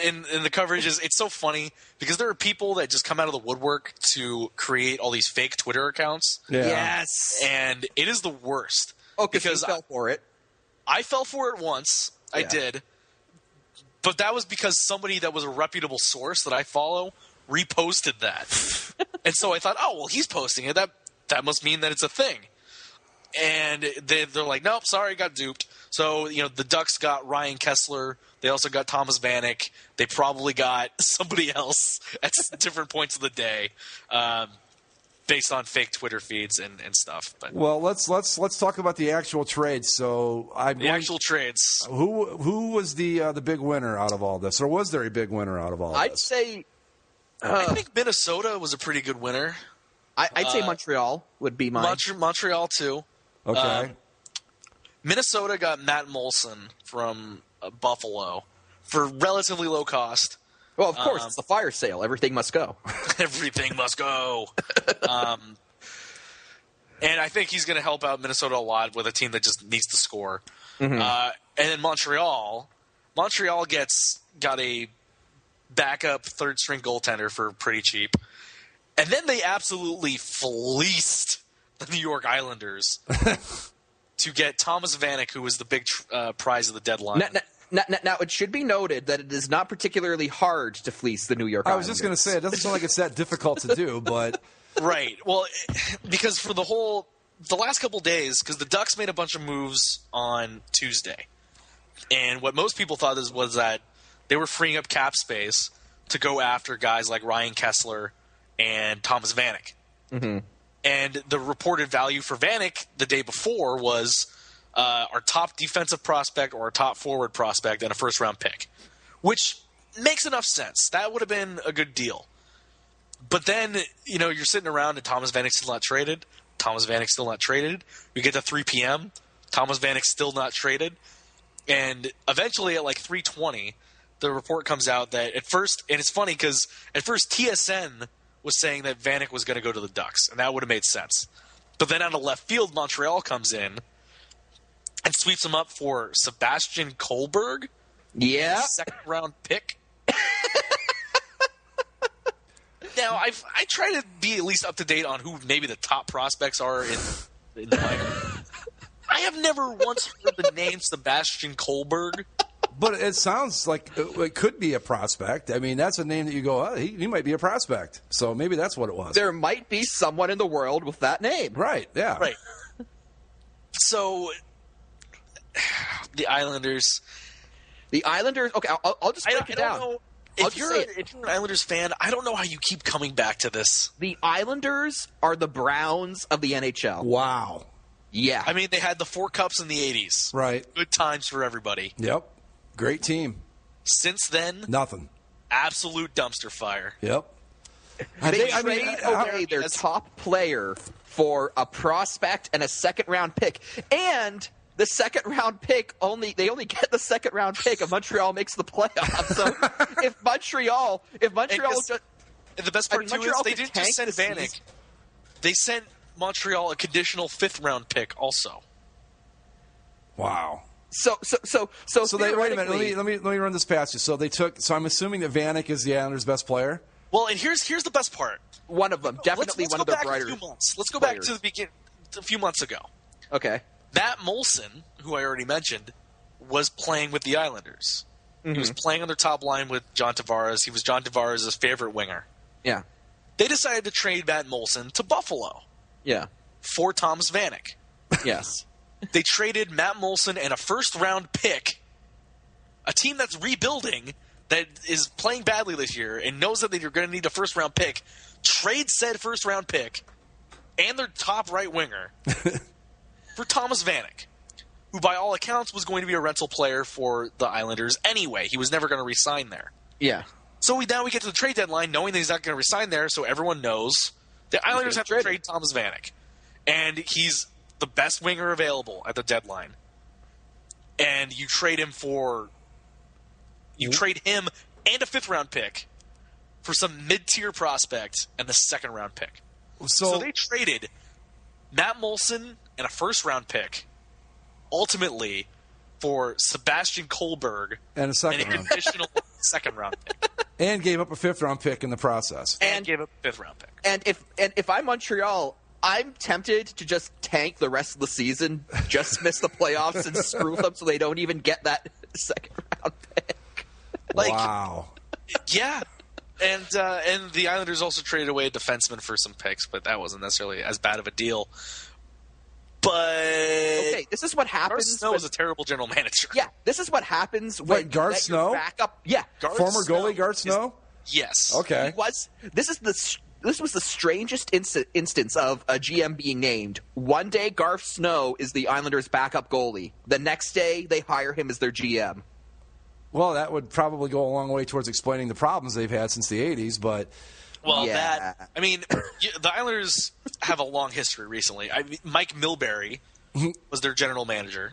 And the coverage it's so funny because there are people that just come out of the woodwork to create all these fake Twitter accounts.
Yeah.
Yes.
And it is the worst.
Oh,
because
you fell for it.
I fell for it once. I did. But that was because somebody that was a reputable source that I follow reposted that. And so I thought, oh, well, he's posting it. That must mean that it's a thing. And they're like, nope, sorry, got duped. So, the Ducks got Ryan Kessler. They also got Thomas Vanek. They probably got somebody else at different points of the day based on fake Twitter feeds and stuff. But
Well, let's talk about the actual trades. So
actual trades.
Who was the big winner out of all this, or was there a big winner out of all
I'd
this?
say
I think Minnesota was a pretty good winner.
I'd say Montreal would be mine.
Montreal, too.
Okay.
Minnesota got Matt Molson from Buffalo for relatively low cost.
Well, of course, it's the fire sale. Everything must go.
Everything must go. And I think he's going to help out Minnesota a lot with a team that just needs to score.
Mm-hmm.
And then Montreal got a backup third-string goaltender for pretty cheap. And then they absolutely fleeced the New York Islanders to get Thomas Vanek, who was the big prize of the deadline.
Now, it should be noted that it is not particularly hard to fleece the New York Islanders.
I was just going to say, it doesn't sound like it's that difficult to do, but...
Right. Well, because for the last couple days, because the Ducks made a bunch of moves on Tuesday. And what most people thought was that they were freeing up cap space to go after guys like Ryan Kessler and Thomas Vanek.
Mm-hmm.
And the reported value for Vanek the day before was our top defensive prospect or our top forward prospect and a first-round pick, which makes enough sense. That would have been a good deal. But then, you're sitting around and Thomas Vanek's still not traded. Thomas Vanek's still not traded. We get to 3 p.m. Thomas Vanek's still not traded. And eventually at 3:20, the report comes out that at first, and it's funny because at first TSN was saying that Vanek was going to go to the Ducks, and that would have made sense. But then out of left field, Montreal comes in and sweeps him up for Sebastian Kohlberg.
Yeah.
Second-round pick. Now, I try to be at least up to date on who maybe the top prospects are in the minor. I have never once heard the name Sebastian Kohlberg.
But it sounds like it could be a prospect. I mean, that's a name that you go, oh, he might be a prospect. So maybe that's what it was.
There might be someone in the world with that name.
Right, yeah.
Right. So, the Islanders.
Okay, I'll just break it down.
I don't know. If you're an Islanders fan, I don't know how you keep coming back to this.
The Islanders are the Browns of the NHL.
Wow.
Yeah.
I mean, they had the 4 cups in the 80s.
Right.
Good times for everybody.
Yep. Great team.
Since then,
Nothing.
absolute dumpster fire.
Yep.
They trade away their top player for a prospect and a second-round pick, and the second-round pick they only get the second-round pick if Montreal makes the playoffs. So if Montreal just,
and the best part too is they didn't just send
tank
Vanek; they sent Montreal a conditional 5th-round pick also.
Wow.
So
they, wait a minute. Let me run this past you. So I'm assuming that Vanek is the Islanders' best player.
Well, and here's the best part.
One of them, definitely
let's
one of
go
the
back
brighter.
A few months. Let's go back to the beginning, a few months ago.
Okay.
Matt Molson, who I already mentioned, was playing with the Islanders.
Mm-hmm.
He was playing on their top line with John Tavares. He was John Tavares' favorite winger.
Yeah.
They decided to trade Matt Molson to Buffalo.
Yeah.
For Thomas Vanek.
Yes.
They traded Matt Molson and a first-round pick, a team that's rebuilding, that is playing badly this year and knows that they're going to need a first-round pick, trade said first-round pick and their top right winger for Thomas Vanek, who by all accounts was going to be a rental player for the Islanders anyway. He was never going to re-sign there.
Yeah.
So now we get to the trade deadline knowing that he's not going to re-sign there, so everyone knows the Islanders have to trade Thomas Vanek. And he's the best winger available at the deadline. And you trade him and a 5th-round pick for some mid-tier prospect and the 2nd-round pick. So they traded Matt Molson and a 1st-round pick ultimately for Sebastian Kohlberg
and a
conditional 2nd-round pick.
And gave up a 5th-round pick in the process.
And gave up a 5th-round pick.
And if I'm Montreal, I'm tempted to just tank the rest of the season, just miss the playoffs, and screw them so they don't even get that 2nd-round pick.
Wow.
Yeah. And the Islanders also traded away a defenseman for some picks, but that wasn't necessarily as bad of a deal. But
okay, this is what happens.
Garth Snow is a terrible general manager.
Yeah, this is what happens when
Garth Snow?
backup. Yeah,
Former goalie Garth Snow?
Yes.
Okay.
This was the strangest instance of a GM being named. One day, Garth Snow is the Islanders' backup goalie. The next day, they hire him as their GM.
Well, that would probably go a long way towards explaining the problems they've had since the 80s, but...
Well, the Islanders have a long history recently. Mike Milbury was their general manager.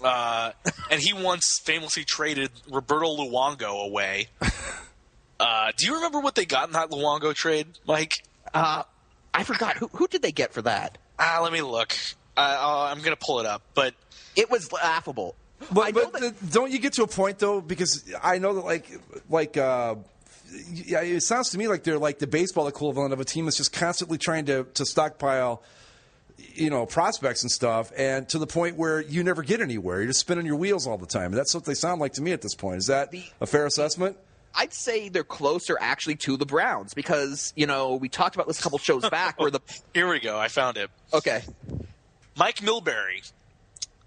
And he once famously traded Roberto Luongo away. Do you remember what they got in that Luongo trade, Mike?
I forgot. Who did they get for that?
Let me look. I'm going to pull it up. But
it was laughable.
But don't you get to a point, though, because I know that, yeah, it sounds to me like they're like the baseball equivalent of a team that's just constantly trying to stockpile, prospects and stuff, and to the point where you never get anywhere. You're just spinning your wheels all the time. That's what they sound like to me at this point. Is that a fair assessment?
I'd say they're closer actually to the Browns because, we talked about this a couple shows back where the...
Here we go. I found it.
Okay.
Mike Milbury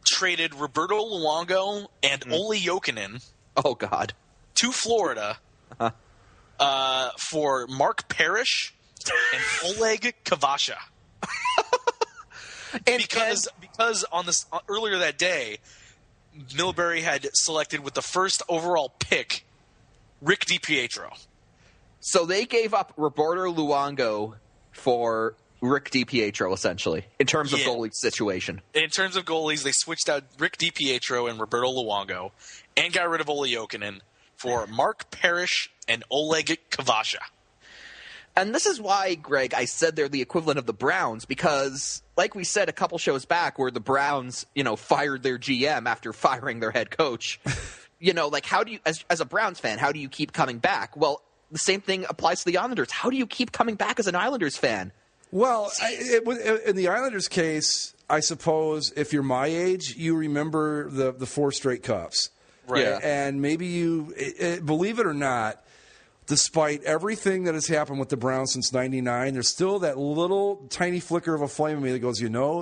traded Roberto Luongo and Olli Jokinen.
Oh, God.
To Florida for Mark Parrish and Oleg Kavasha. Because on this earlier that day, Milbury had selected with the first overall pick Rick DiPietro.
So they gave up Roberto Luongo for Rick DiPietro, essentially, in terms of goalie situation.
In terms of goalies, they switched out Rick DiPietro and Roberto Luongo and got rid of Olli Jokinen for Mark Parrish and Oleg Kavasha.
And this is why, Greg, I said they're the equivalent of the Browns, because, like we said a couple shows back, where the Browns, fired their GM after firing their head coach. How do you, as a Browns fan, how do you keep coming back? Well, the same thing applies to the Islanders. How do you keep coming back as an Islanders fan?
Well, in the Islanders' case, I suppose if you're my age, you remember the 4 straight cups.
Right.
Yeah. And maybe you, believe it or not, despite everything that has happened with the Browns since '99, there's still that little tiny flicker of a flame in me that goes,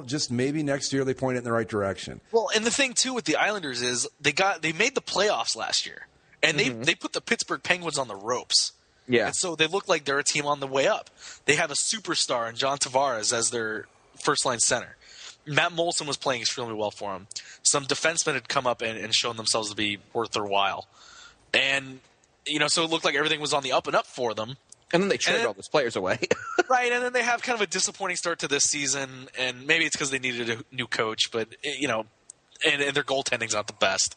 just maybe next year they point it in the right direction.
Well, and the thing, too, with the Islanders is they made the playoffs last year, and they put the Pittsburgh Penguins on the ropes.
Yeah.
And so they look like they're a team on the way up. They have a superstar in John Tavares as their first-line center. Matt Molson was playing extremely well for them. Some defensemen had come up and shown themselves to be worth their while. And, so it looked like everything was on the up and up for them.
And then they traded all those players away.
Right, and then they have kind of a disappointing start to this season, and maybe it's because they needed a new coach, but, and their goaltending's not the best.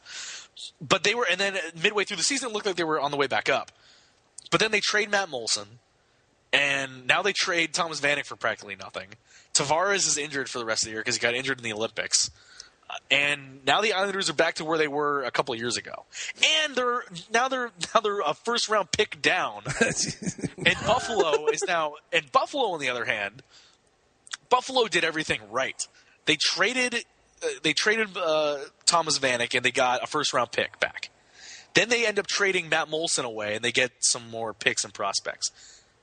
But they were, and then midway through the season, it looked like they were on the way back up. But then they trade Matt Molson, and now they trade Thomas Vanek for practically nothing. Tavares is injured for the rest of the year because he got injured in the Olympics. And now the Islanders are back to where they were a couple of years ago, and they're a first round pick down. And Buffalo is now. And Buffalo, on the other hand, Buffalo did everything right. They traded Thomas Vanek, and they got a first round pick back. Then they end up trading Matt Molson away, and they get some more picks and prospects.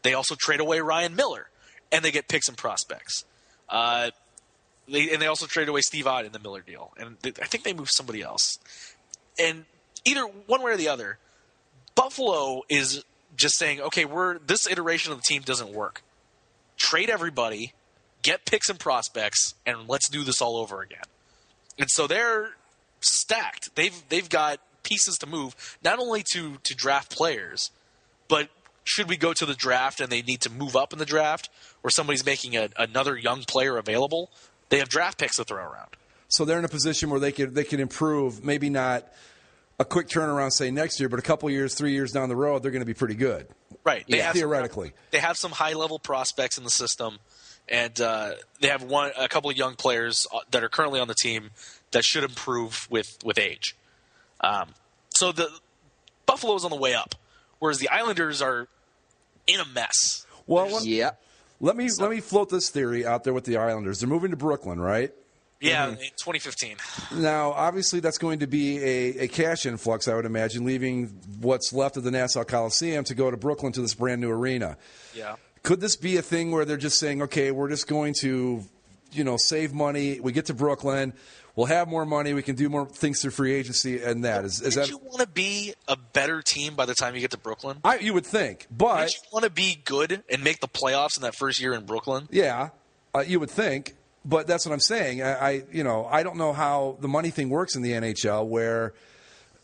They also trade away Ryan Miller, and they get picks and prospects. They also traded away Steve Ott in the Miller deal. And I think they moved somebody else. And either one way or the other, Buffalo is just saying, okay, this iteration of the team doesn't work. Trade everybody, get picks and prospects, and let's do this all over again. And so they're stacked. They've got pieces to move, not only to draft players, but should we go to the draft and they need to move up in the draft, or somebody's making another young player available, they have draft picks to throw around.
So they're in a position where they can improve, maybe not a quick turnaround, say, next year, but a couple years, 3 years down the road, they're going to be pretty good.
Right.
Theoretically.
They have some high-level prospects in the system, and they have a couple of young players that are currently on the team that should improve with age. So the Buffalo's on the way up, whereas the Islanders are in a mess.
Well,
yeah.
Let me float this theory out there with the Islanders. They're moving to Brooklyn, right?
Yeah, in 2015.
Now, obviously, that's going to be a cash influx, I would imagine, leaving what's left of the Nassau Coliseum to go to Brooklyn to this brand new arena.
Yeah.
Could this be a thing where they're just saying, okay, we're just going to, save money. We get to Brooklyn. We'll have more money. We can do more things through free agency, and that is that.
You want to be a better team by the time you get to Brooklyn?
You would think, but
don't you want to be good and make the playoffs in that first year in Brooklyn?
Yeah, you would think, but that's what I'm saying. I don't know how the money thing works in the NHL, where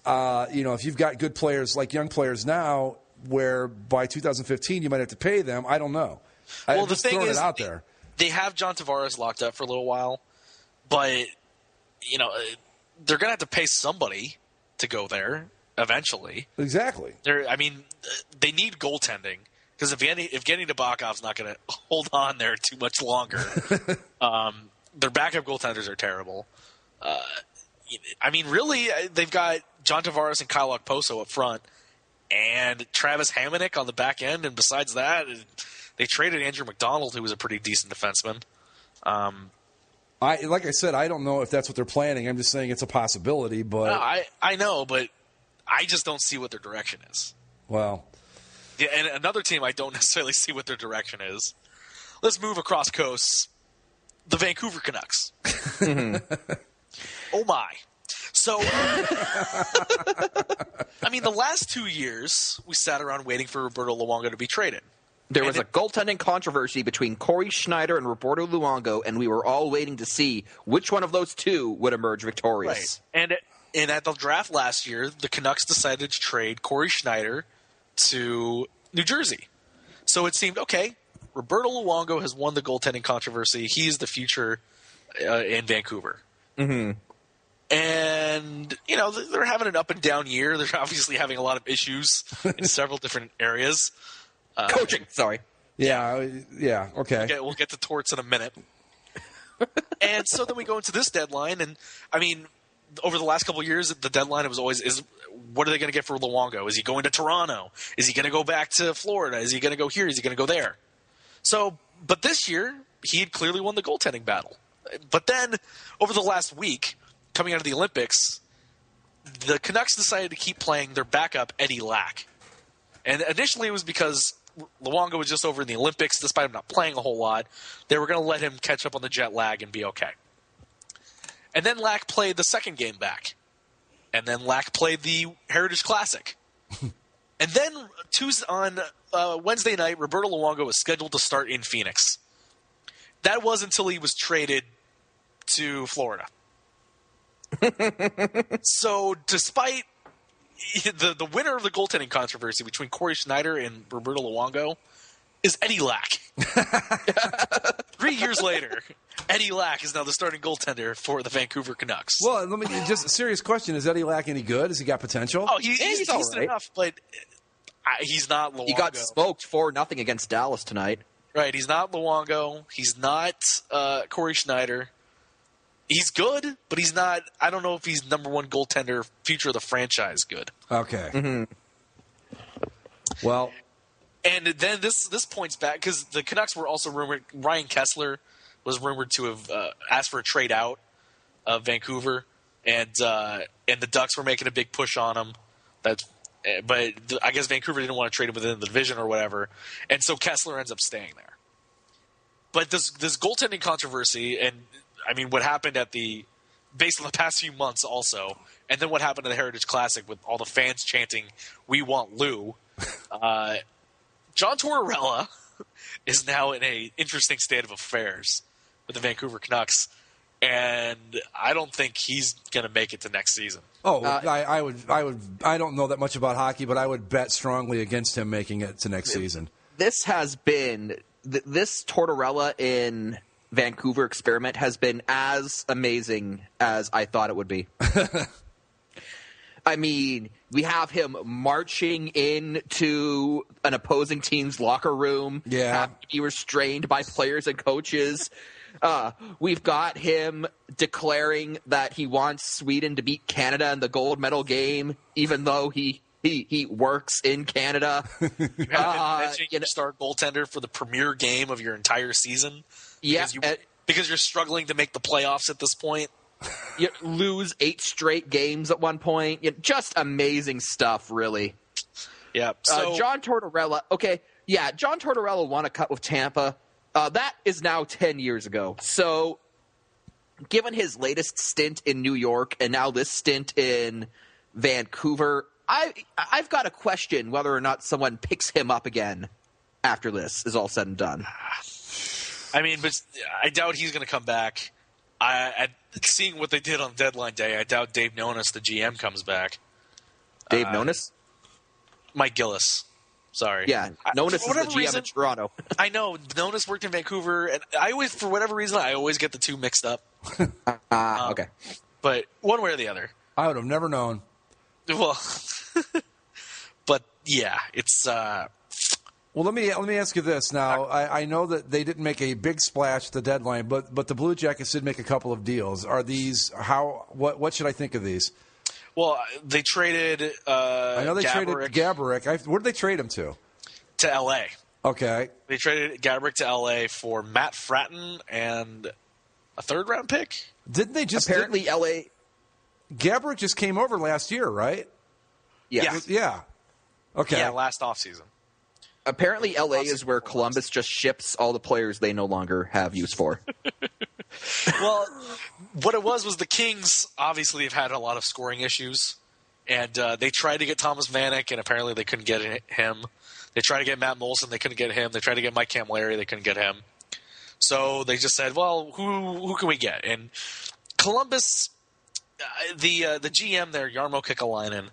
if you've got good players like young players now, where by 2015 you might have to pay them. I don't know.
Well, the thing is,
out there.
They have John Tavares locked up for a little while, but they're going to have to pay somebody to go there eventually.
Exactly.
They need goaltending, because if Evgeny Nabokov's not going to hold on there too much longer, their backup goaltenders are terrible. Really, they've got John Tavares and Kyle Okposo up front, and Travis Hamonic on the back end, and besides that, they traded Andrew McDonald, who was a pretty decent defenseman.
Like I said, I don't know if that's what they're planning. I'm just saying it's a possibility. But
I know, but I just don't see what their direction is.
Well,
yeah, and another team I don't necessarily see what their direction is. Let's move across coasts. The Vancouver Canucks. Oh my! So, the last 2 years we sat around waiting for Roberto Luongo to be traded.
There was a goaltending controversy between Corey Schneider and Roberto Luongo, and we were all waiting to see which one of those two would emerge victorious.
Right. And at the draft last year, the Canucks decided to trade Corey Schneider to New Jersey. So it seemed, okay, Roberto Luongo has won the goaltending controversy. He's the future in Vancouver.
Mm-hmm.
And, they're having an up and down year. They're obviously having a lot of issues in several different areas.
Coaching, sorry.
Yeah, okay.
We'll get to Torts in a minute. And so then we go into this deadline, and, over the last couple of years, the deadline was always, what are they going to get for Luongo? Is he going to Toronto? Is he going to go back to Florida? Is he going to go here? Is he going to go there? So, but this year, he had clearly won the goaltending battle. But then, over the last week, coming out of the Olympics, the Canucks decided to keep playing their backup, Eddie Lack. And initially it was because Luongo was just over in the Olympics, despite him not playing a whole lot. They were going to let him catch up on the jet lag and be okay. And then Lack played the second game back. And then Lack played the Heritage Classic. And then on Wednesday night, Roberto Luongo was scheduled to start in Phoenix. That was until he was traded to Florida. So despite the winner of the goaltending controversy between Corey Schneider and Roberto Luongo is Eddie Lack. 3 years later, Eddie Lack is now the starting goaltender for the Vancouver Canucks.
Well, just a serious question: is Eddie Lack any good? Has he got potential?
Oh, he's decent
all right.
enough, but he's not Luongo.
He got smoked 4-0 against Dallas tonight.
Right, he's not Luongo. He's not Corey Schneider. He's good, but he's not. I don't know if he's number one goaltender, future of the franchise good.
Okay.
Mm-hmm.
Well,
and then this points back because the Canucks were also rumored. Ryan Kessler was rumored to have asked for a trade out of Vancouver, and the Ducks were making a big push on him. But I guess Vancouver didn't want to trade him within the division or whatever, and so Kessler ends up staying there. But this goaltending controversy, and I mean what happened based on the past few months also, and then what happened at the Heritage Classic with all the fans chanting, "We want Lou." John Tortorella is now in an interesting state of affairs with the Vancouver Canucks, and I don't think he's going to make it to next season.
I don't know that much about hockey, but I would bet strongly against him making it to next season.
This has been this Tortorella in Vancouver experiment has been as amazing as I thought it would be. I mean, we have him marching into an opposing team's locker room, having to be restrained by players and coaches. We've got him declaring that he wants Sweden to beat Canada in the gold medal game, even though he works in Canada.
You have him benching star goaltender for the premier game of your entire season. Because you're struggling to make the playoffs at this point.
You lose 8 straight games at one point. Just amazing stuff, really.
Yeah. So
John Tortorella. Okay, yeah, John Tortorella won a cup with Tampa. That is now 10 years ago. So, given his latest stint in New York and now this stint in Vancouver, I've got to question whether or not someone picks him up again after this is all said and done.
I mean, but I doubt he's going to come back. Seeing what they did on deadline day, I doubt Dave Nonis, the GM, comes back.
Dave Nonis?
Mike Gillis. Sorry.
Yeah, Nonis is the GM in Toronto.
I know. Nonis worked in Vancouver, and I always, for whatever reason, I always get the two mixed up.
Okay.
But one way or the other.
I would have never known.
Well, but yeah, it's...
Well, let me ask you this now. I know that they didn't make a big splash at the deadline, but the Blue Jackets did make a couple of deals. Are these what should I think of these?
Well, they traded.
I know they traded Gaborik. Where did they trade him to?
To L.A.
Okay.
They traded Gaborik to L.A. for Matt Fratton and a third-round pick.
Didn't they just
apparently L.A.
Gaborik just came over last year, right?
Yes.
Yeah. Okay.
Yeah, last offseason.
Apparently, L.A. is where Columbus just ships all the players they no longer have use for.
Well, what it was the Kings obviously have had a lot of scoring issues, and they tried to get Thomas Vanek, and apparently they couldn't get him. They tried to get Matt Molson, they couldn't get him. They tried to get Mike Camilleri, they couldn't get him. So they just said, well, who can we get? And Columbus, the GM there, Jarmo Kekalainen,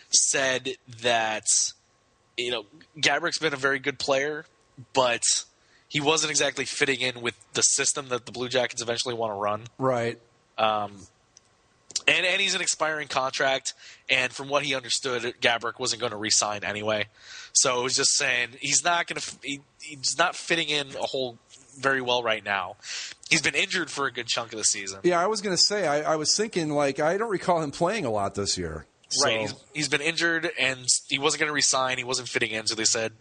said that Gaborik's been a very good player, but he wasn't exactly fitting in with the system that the Blue Jackets eventually want to run.
Right.
And he's an expiring contract, and from what he understood, Gaborik wasn't going to re-sign anyway. So it was just saying he's not fitting in a whole very well right now. He's been injured for a good chunk of the season.
Yeah, I was going to say, I was thinking, I don't recall him playing a lot this year.
Right, he's been injured, and he wasn't going to resign. He wasn't fitting in, so they said,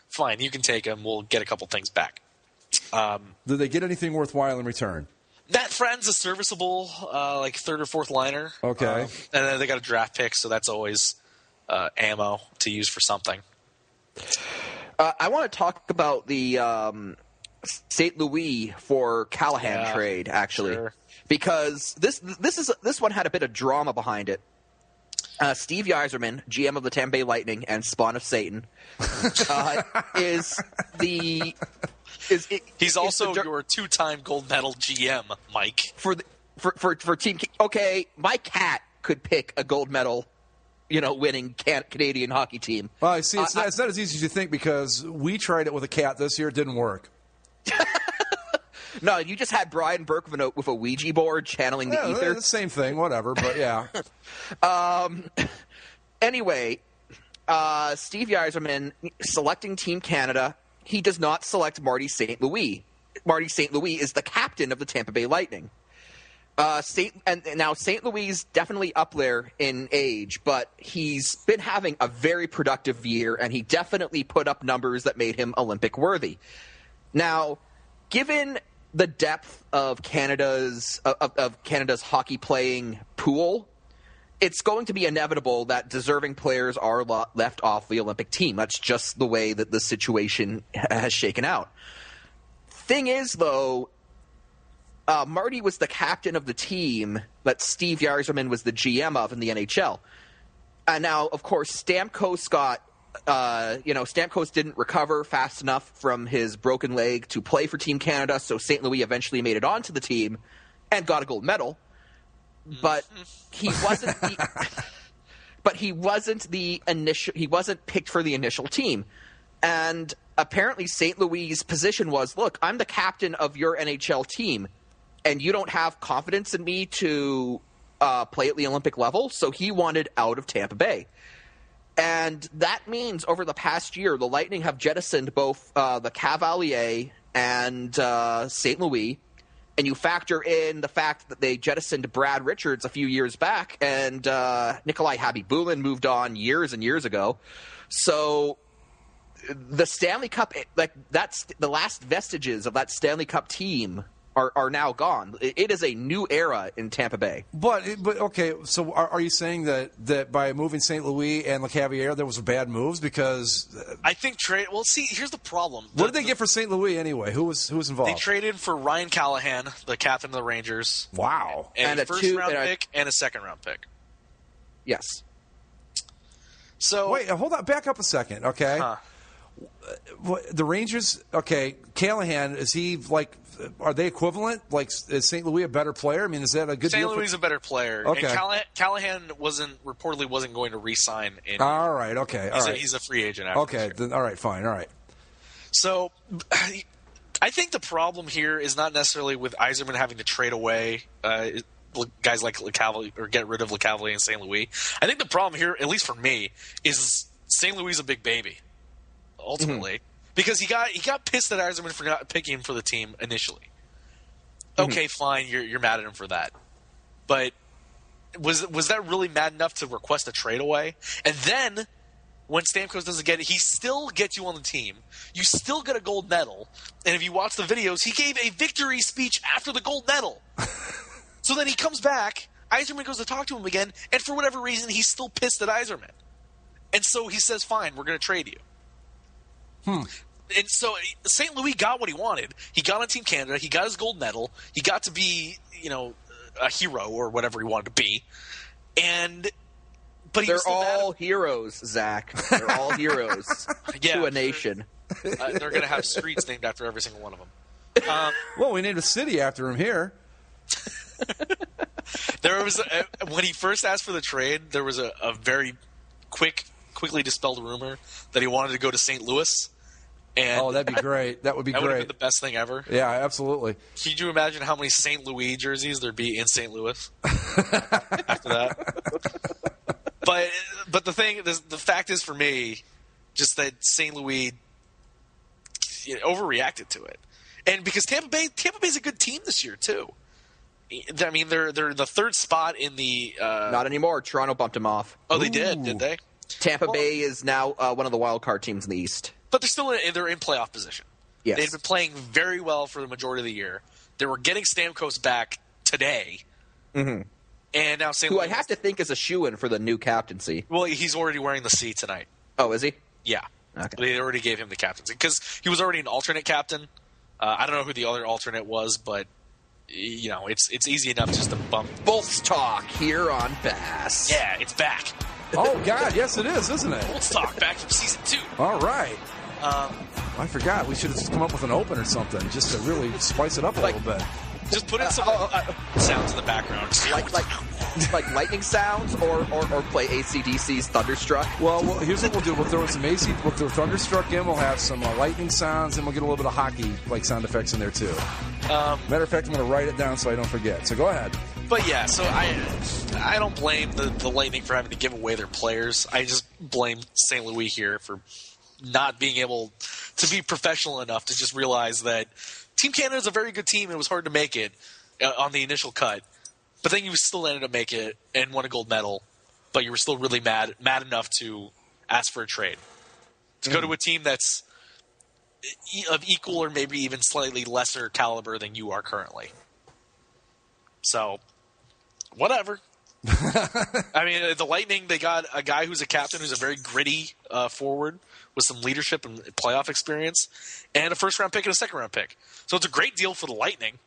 fine, you can take him. We'll get a couple things back.
Did they get anything worthwhile in return?
That Friend's a serviceable, third or fourth liner.
Okay.
And then they got a draft pick, so that's always ammo to use for something.
I want to talk about the St. Louis for Callahan trade, actually, because this one had a bit of drama behind it. Steve Yzerman, GM of the Tampa Bay Lightning and spawn of Satan,
He's also your 2-time gold medal GM, Mike.
For Team. Okay, my cat could pick a gold medal winning Canadian hockey team.
Well, I see, it's not as easy as you think because we tried it with a cat this year. It didn't work.
No, you just had Brian Burke with a Ouija board channeling the ether.
The same thing, whatever, but yeah.
Anyway, Steve Yzerman selecting Team Canada. He does not select Marty St. Louis. Marty St. Louis is the captain of the Tampa Bay Lightning. Now St. Louis is definitely up there in age, but he's been having a very productive year, and he definitely put up numbers that made him Olympic worthy. Now, given the depth of Canada's hockey playing pool, it's going to be inevitable that deserving players are left off the Olympic team. That's just the way that the situation has shaken out. Thing is, though, Marty was the captain of the team that Steve Yzerman was the GM of in the NHL. And now, of course, Stamkos Stamkos didn't recover fast enough from his broken leg to play for Team Canada, so St. Louis eventually made it onto the team and got a gold medal. But he wasn't he wasn't picked for the initial team. And apparently St. Louis' position was, look, I'm the captain of your NHL team, and you don't have confidence in me to play at the Olympic level, so he wanted out of Tampa Bay. And that means over the past year, the Lightning have jettisoned both the Cavalier and St. Louis, and you factor in the fact that they jettisoned Brad Richards a few years back, and Nikolai Khabibulin moved on years and years ago. So the Stanley Cup, that's the last vestiges of that Stanley Cup team are now gone. It is a new era in Tampa Bay.
But okay, so are you saying that by moving St. Louis and LeCavalier, there was bad moves? Because
I think well, see, here's the problem.
What did they get for St. Louis anyway? Who was involved?
They traded for Ryan Callahan, the captain of the Rangers.
Wow.
And a first-round pick and a second-round pick.
Yes.
So wait, hold on. Back up a second, okay?
Huh.
The Rangers, okay, Callahan, is he like, are they equivalent? Like, is St. Louis a better player? I mean, is that a good deal?
St. Louis is a better player.
Okay.
And Callahan reportedly wasn't going to re-sign.
All right, okay.
He's a free agent after
Okay, then, all right, fine, all right.
So I think the problem here is not necessarily with Yzerman having to trade away guys like LeCavalier or get rid of LeCavalier and St. Louis. I think the problem here, at least for me, is St. Louis is a big baby. Ultimately, because he got pissed at Yzerman for not picking him for the team initially. Okay, fine, you're mad at him for that, but was that really mad enough to request a trade away? And then when Stamkos doesn't get it, he still gets you on the team. You still get a gold medal, and if you watch the videos, he gave a victory speech after the gold medal. So then he comes back, Yzerman goes to talk to him again, and for whatever reason, he's still pissed at Yzerman, and so he says, "Fine, we're going to trade you." And so St. Louis got what he wanted. He got on Team Canada. He got his gold medal. He got to be, a hero or whatever he wanted to be. But
they're all heroes, Zach. They're all heroes to a nation.
They're going to have streets named after every single one of them.
Well, we named a city after him here.
There was when he first asked for the trade, there was a very quickly dispelled rumor that he wanted to go to St. Louis. And
that'd be great. That would be great.
That would have been the best thing ever.
Yeah, absolutely.
Can you imagine how many St. Louis jerseys there'd be in St. Louis after that? But the fact is for me, just that St. Louis overreacted to it, and because Tampa Bay's a good team this year too. I mean, they're in the third spot in the.
Not anymore. Toronto bumped them off.
Oh, they did they?
Tampa Bay is now one of the wild card teams in the East.
But they're in playoff position.
Yes.
They've been playing very well for the majority of the year. They were getting Stamkos back today. Mm-hmm. And now St. Louis.
Who I have to think is a shoo-in for the new captaincy.
Well, he's already wearing the C tonight.
Oh, is he?
Yeah.
Okay.
They already gave him the captaincy because he was already an alternate captain. I don't know who the other alternate was, but it's easy enough just to bump.
Bolts talk here on Bass.
Yeah, it's back.
Oh God, yes it is, isn't it?
Bolts talk back from season 2.
All right. I forgot. We should have just come up with an open or something just to really spice it up a little bit.
Just put in some sounds in the background.
Like like lightning sounds or play AC/DC's Thunderstruck?
Well, here's what we'll do. We'll throw some we'll throw Thunderstruck in. We'll have some lightning sounds, and we'll get a little bit of hockey like sound effects in there too. Matter of fact, I'm going to write it down so I don't forget. So go ahead.
But yeah, so I don't blame the Lightning for having to give away their players. I just blame St. Louis here for not being able to be professional enough to just realize that Team Canada is a very good team and it was hard to make it on the initial cut. But then you still ended up making it and won a gold medal, but you were still really mad enough to ask for a trade. To go to a team that's of equal or maybe even slightly lesser caliber than you are currently. So, whatever. I mean, the Lightning, they got a guy who's a captain who's a very gritty forward with some leadership and playoff experience, and a first-round pick and a second-round pick. So it's a great deal for the Lightning.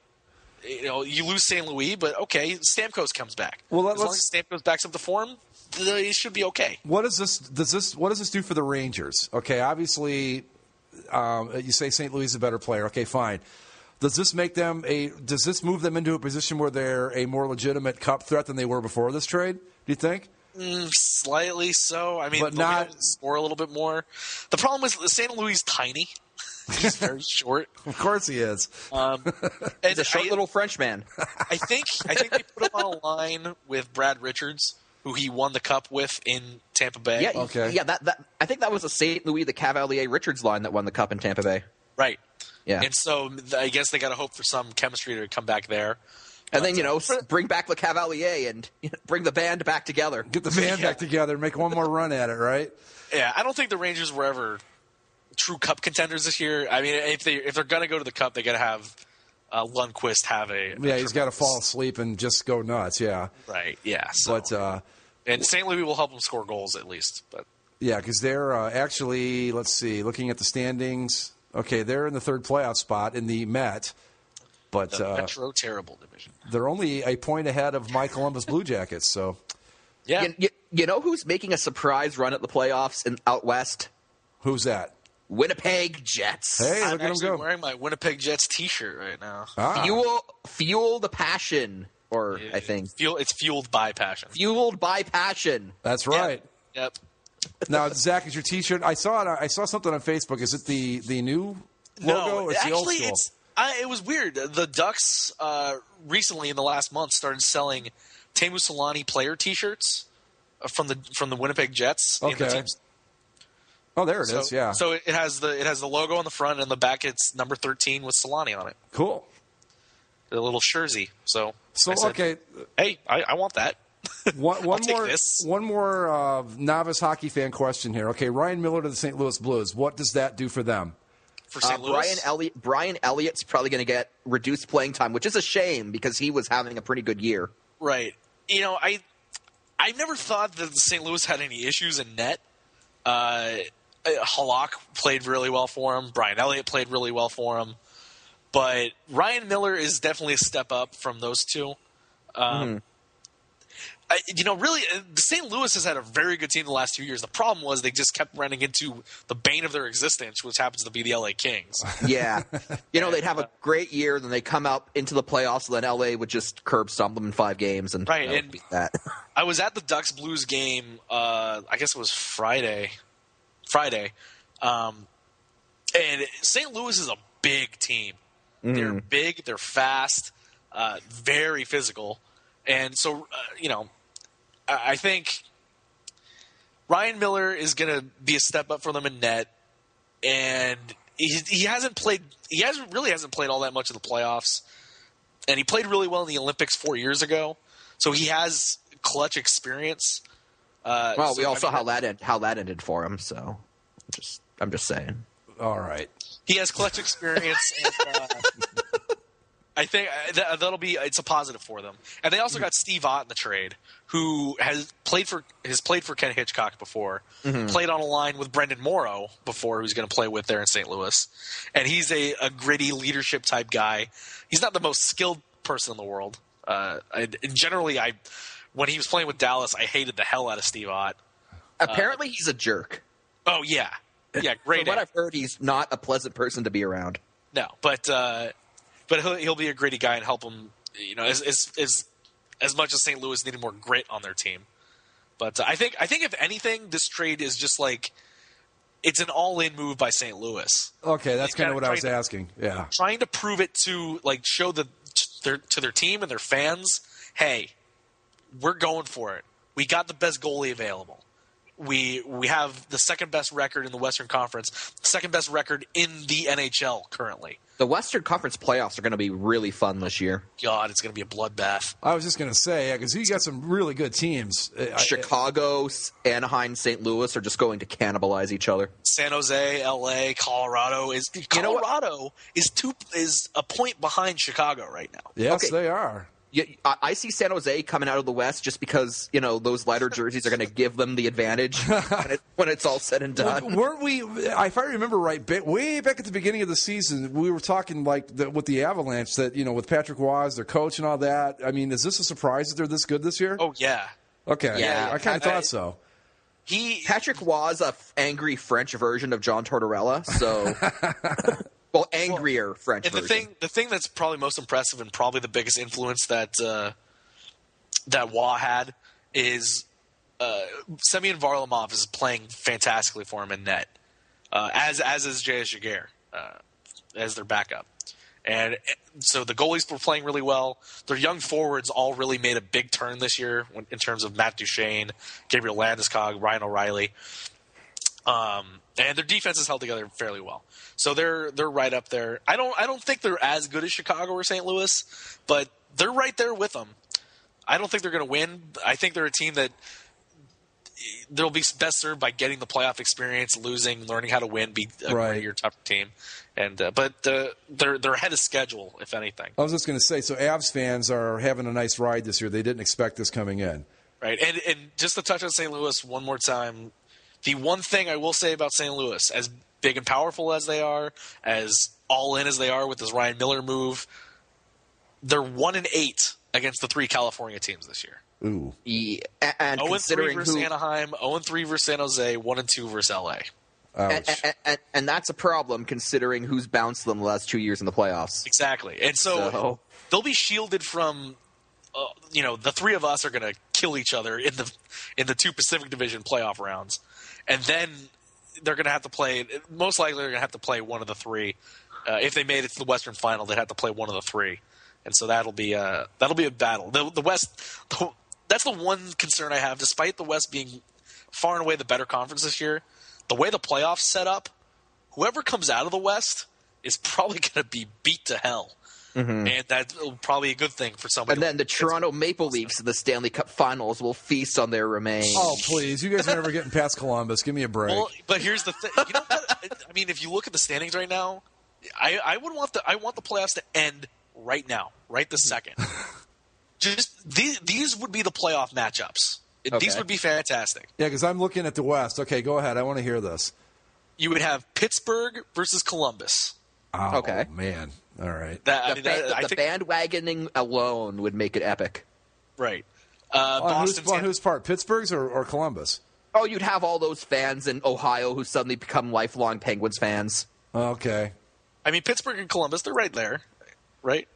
You know, you lose St. Louis, but okay, Stamkos comes back. Well, as long as Stamkos backs up the form, it should be okay.
What does this do for the Rangers? Okay, obviously, you say St. Louis is a better player. Okay, fine. Does this make them does this move them into a position where they're a more legitimate cup threat than they were before this trade? Do you think?
Slightly so. I mean, but they'll be able to score a little bit more. The problem is St. Louis is tiny. He's very short.
Of course he is.
He's a short little Frenchman.
I think they put him on a line with Brad Richards, who he won the cup with in Tampa Bay.
Yeah, okay. Yeah. That I think that was a St. Louis the Cavalier Richards line that won the cup in Tampa Bay.
Right.
Yeah.
And so I guess they got to hope for some chemistry to come back there.
And then, bring back Le Cavalier and bring the band back together.
Get the band back together and make one more run at it, right?
Yeah, I don't think the Rangers were ever true cup contenders this year. I mean, if they're going to go to the cup, they got to have Lundqvist have a
he's got to fall asleep and just go nuts, yeah.
Right, yeah. So,
but
and St. Louis will help them score goals at least. But
yeah, because they're actually, let's see, looking at the standings, okay, they're in the third playoff spot in the Met. But
the Metro Terrible division.
They're only a point ahead of my Columbus Blue Jackets. So,
yeah, you know who's making a surprise run at the playoffs out west?
Who's that?
Winnipeg Jets.
Hey,
I'm
look at them go!
I'm wearing my Winnipeg Jets T-shirt right now.
Fuel the passion, I think
it's fueled by passion.
Fueled by passion.
That's right.
Yep.
Now, Zach, is your T-shirt? I saw it. I saw something on Facebook. Is it the new logo?
No,
or it's the old school?
It was weird. The Ducks recently, in the last month, started selling Teemu Selanne player T-shirts from the Winnipeg Jets.
Okay. Oh, there it is. Yeah.
So it has the logo on the front, and the back it's number 13 with Selanne on it.
Cool.
A little jersey. So I said,
okay.
Hey, I want that.
One more novice hockey fan question here. Okay, Ryan Miller to the St. Louis Blues. What does that do for them?
For St. Louis?
Brian Elliott's probably going to get reduced playing time, which is a shame because he was having a pretty good year.
Right. I never thought that St. Louis had any issues in net. Halak played really well for him. Brian Elliott played really well for him. But Ryan Miller is definitely a step up from those two. Really, St. Louis has had a very good team the last 2 years. The problem was they just kept running into the bane of their existence, which happens to be the LA Kings.
Yeah. They'd have a great year, then they come out into the playoffs, and then LA would just curb stomp them in 5 games. And
right, and
beat that.
I was at the Ducks Blues game, I guess it was Friday. And St. Louis is a big team. They're big, they're fast, very physical. And so, I think Ryan Miller is going to be a step up for them in net, and he hasn't really played all that much in the playoffs, and he played really well in the Olympics 4 years ago, so he has clutch experience.
We all saw how that ended for him, so I'm just saying.
All right,
he has clutch experience, and I think it's a positive for them. And they also got Steve Ott in the trade, who has played for Ken Hitchcock before, played on a line with Brendan Morrow before, who's going to play with there in St. Louis. And he's a gritty leadership type guy. He's not the most skilled person in the world. Generally, when he was playing with Dallas, I hated the hell out of Steve Ott.
Apparently, he's a jerk.
Oh yeah, great.
From what I've heard, he's not a pleasant person to be around.
No, but he'll be a gritty guy and help him. As as much as St. Louis needed more grit on their team. But I think if anything, this trade is just like it's an all-in move by St. Louis.
Okay, that's kind of what I was asking. Yeah,
trying to prove it to show to their team and their fans, hey, we're going for it. We got the best goalie available. We have the second best record in the Western Conference, second best record in the NHL currently.
The Western Conference playoffs are going to be really fun this year.
God, it's going to be a bloodbath.
I was just going to say, because you got some really good teams.
Chicago, Anaheim, St. Louis are just going to cannibalize each other.
San Jose, LA, Colorado is a point behind Chicago right now.
Yes, they are.
Yeah, I see San Jose coming out of the West just because, those lighter jerseys are going to give them the advantage when it's all said and done.
Weren't we, if I remember right, way back at the beginning of the season, we were talking with the Avalanche that, with Patrick Roy, their coach and all that. I mean, is this a surprise that they're this good this year?
Oh, yeah.
Okay.
Yeah.
I kind of thought so.
Patrick Roy's a angry French version of John Tortorella, so... Well, angrier French version.
The thing that's probably most impressive and probably the biggest influence that Waugh had is Semyon Varlamov is playing fantastically for him in net, as is J.S. Jaguar as their backup. And so the goalies were playing really well. Their young forwards all really made a big turn this year in terms of Matt Duchene, Gabriel Landeskog, Ryan O'Reilly. And their defense is held together fairly well. So they're right up there. I don't think they're as good as Chicago or St. Louis, but they're right there with them. I don't think they're going to win. I think they're a team that they'll be best served by getting the playoff experience, losing, learning how to win, be a greater, tougher team. And but they're ahead of schedule, if anything.
I was just going to say, so Avs fans are having a nice ride this year. They didn't expect this coming in.
Right, and just to touch on St. Louis one more time, the one thing I will say about St. Louis, as big and powerful as they are, as all in as they are with this Ryan Miller move, they're 1-8 against the three California teams this year.
Ooh.
Yeah, and
0-3 versus Anaheim, 0-3 versus San Jose, 1-2 versus LA.
And that's a problem considering who's bounced them the last 2 years in the playoffs.
Exactly. And so they'll be shielded from the three of us are going to kill each other in the two Pacific Division playoff rounds. And then they're going to have to play – most likely they're going to have to play one of the three. If they made it to the Western Final, they'd have to play one of the three. And so that'll be a battle. The West that's the one concern I have. Despite the West being far and away the better conference this year, the way the playoffs set up, whoever comes out of the West is probably going to be beat to hell. Mm-hmm. And that's probably a good thing for somebody.
And then the Toronto Maple Leafs in the Stanley Cup Finals will feast on their remains.
Oh, please. You guys are never getting past Columbus. Give me a break.
Well, but here's the thing. You know what? I mean, if you look at the standings right now, I want the playoffs to end right now, right this second. Just these would be the playoff matchups. Okay. These would be fantastic.
Yeah, because I'm looking at the West. Okay, go ahead. I want to hear this.
You would have Pittsburgh versus Columbus.
Oh, okay. Man. All right.
The bandwagoning alone would make it epic.
Right.
On whose part? Pittsburgh's or Columbus?
Oh, you'd have all those fans in Ohio who suddenly become lifelong Penguins fans.
Okay.
I mean, Pittsburgh and Columbus, they're right there, right?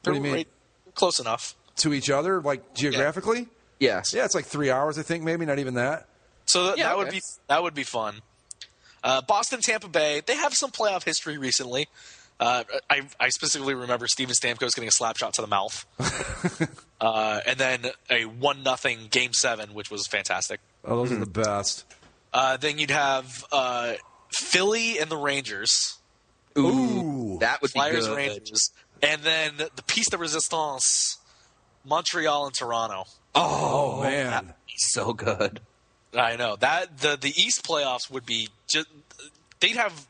What do you mean?
Right, close enough.
To each other, like geographically?
Yeah. Yes.
Yeah, it's like 3 hours, I think, maybe, not even that.
So that would be fun. Boston, Tampa Bay, they have some playoff history recently. I specifically remember Steven Stamkos getting a slap shot to the mouth. And then a 1-0 Game 7, which was fantastic.
Oh, those are the best.
Then you'd have Philly and the Rangers.
Ooh, that would be
Flyers,
good.
Rangers. And then the Piece de Resistance, Montreal and Toronto.
Oh man.
That would be so good.
I know. That the East playoffs would be just they'd have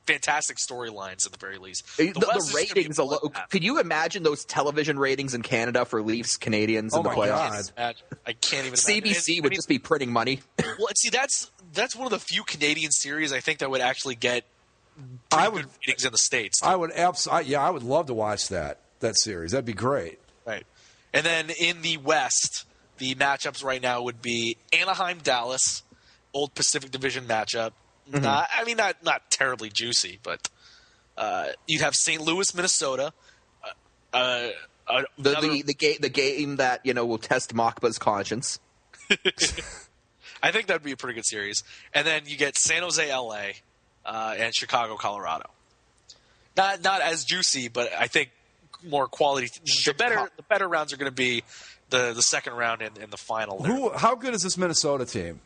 fantastic storylines at the very least.
The ratings alone. Could you imagine those television ratings in Canada for Leafs Canadians in the playoffs?
God. I can't even imagine.
CBC would just be printing money.
Well, see, that's one of the few Canadian series I think that would actually get good ratings in the States.
I would I would love to watch that series. That'd be great.
Right. And then in the West, the matchups right now would be Anaheim-Dallas, old Pacific Division matchup. Mm-hmm. Not terribly juicy, but you'd have St. Louis, Minnesota, a
The game that will test Mokba's conscience.
I think that'd be a pretty good series. And then you get San Jose, LA, and Chicago, Colorado. Not as juicy, but I think more quality. The better rounds are going to be the second round and the final.
How good is this Minnesota team?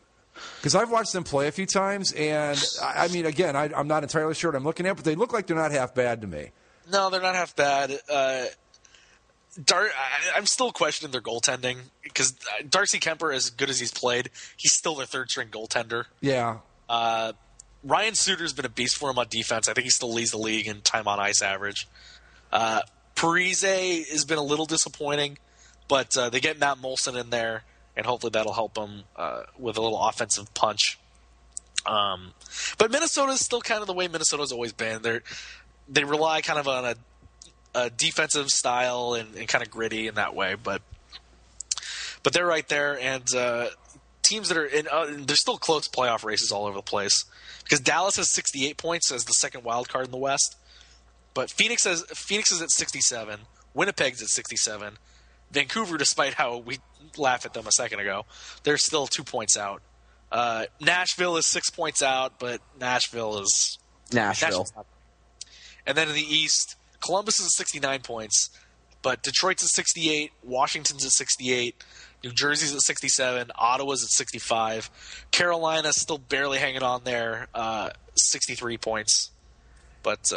Because I've watched them play a few times, and I mean, again, I'm not entirely sure what I'm looking at, but they look like they're not half bad to me.
No, they're not half bad. I'm still questioning their goaltending because Darcy Kemper, as good as he's played, he's still their third-string goaltender.
Yeah.
Ryan Suter's been a beast for him on defense. I think he still leads the league in time on ice average. Parise has been a little disappointing, but they get Matt Molson in there, and hopefully that'll help them with a little offensive punch. But Minnesota's still kind of the way Minnesota's always been. They rely kind of on a defensive style and kind of gritty in that way, but they're right there, and teams that are in there's still close playoff races all over the place because Dallas has 68 points as the second wild card in the West, but Phoenix is at 67, Winnipeg's at 67, Vancouver, despite how we laughed at them a second ago, they're still 2 points out. Nashville is 6 points out, but Nashville. And then in the East, Columbus is at 69 points, but Detroit's at 68, Washington's at 68, New Jersey's at 67, Ottawa's at 65, Carolina's still barely hanging on there, 63 points. But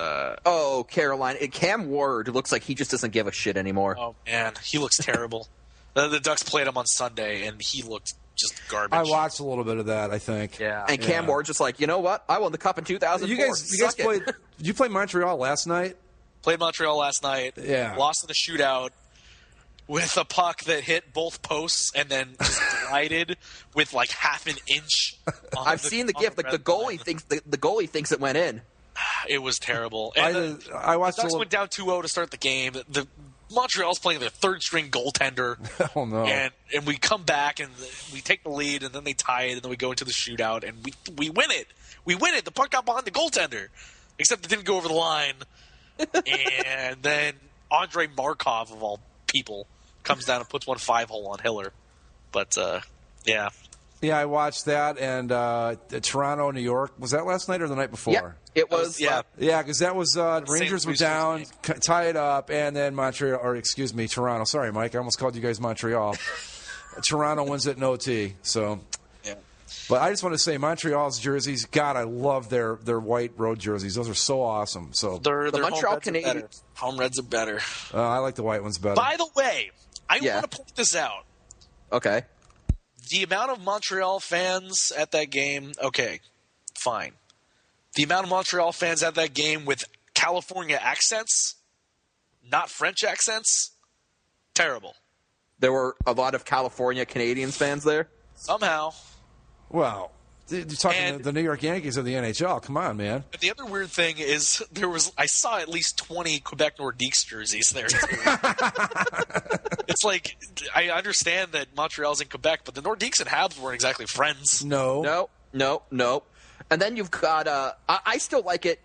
Carolina, Cam Ward looks like he just doesn't give a shit anymore.
Oh man, he looks terrible. The Ducks played him on Sunday, and he looked just garbage.
I watched a little bit of that, I think.
Yeah.
And Cam Ward's just like, you know what? I won the Cup in 2004.
You guys played. Did you play Montreal last night?
Played Montreal last night.
Yeah.
Lost in the shootout with a puck that hit both posts and then just glided with like half an inch.
I've seen the GIF. Like the goalie thinks it went in.
It was terrible. And
I watched.
The Ducks went down 2-0 to start the game. The Montreal's playing their third-string goaltender.
Oh no!
And we come back and we take the lead, and then they tie it, and then we go into the shootout, and we win it. We win it. The puck got behind the goaltender, except it didn't go over the line. And then Andrei Markov, of all people, comes down and puts 1 5-hole on Hiller. But yeah.
Yeah, I watched that, and Toronto, New York. Was that last night or the night before?
Yeah, it was.
Yeah,
because that was Rangers were down, tie it up, and then Toronto. Sorry, Mike, I almost called you guys Montreal. Toronto wins it in OT. So,
yeah.
But I just want to say, Montreal's jerseys. God, I love their white road jerseys. Those are so awesome. So
the
Montreal Canadiens
home reds are better.
I like the white ones better.
By the way, I want to point this out.
Okay.
The amount of Montreal fans at that game, okay, fine. The amount of Montreal fans at that game with California accents, not French accents, terrible.
There were a lot of California Canadiens fans there?
Somehow.
Well, you're talking the New York Yankees of the NHL. Come on, man.
But the other weird thing is I saw at least 20 Quebec Nordiques jerseys there, too. It's like, I understand that Montreal's in Quebec, but the Nordiques and Habs weren't exactly friends.
No. And then you've got, I still like it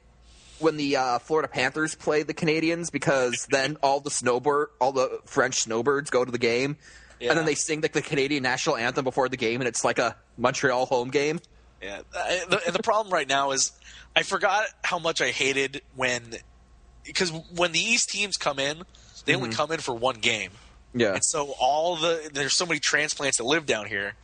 when the Florida Panthers play the Canadiens because then all the French snowbirds go to the game. Yeah. And then they sing the Canadian national anthem before the game, and it's like a Montreal home game.
Yeah, and the problem right now is I forgot how much I hated because when the East teams come in, they only come in for one game.
Yeah,
and so there's so many transplants that live down here.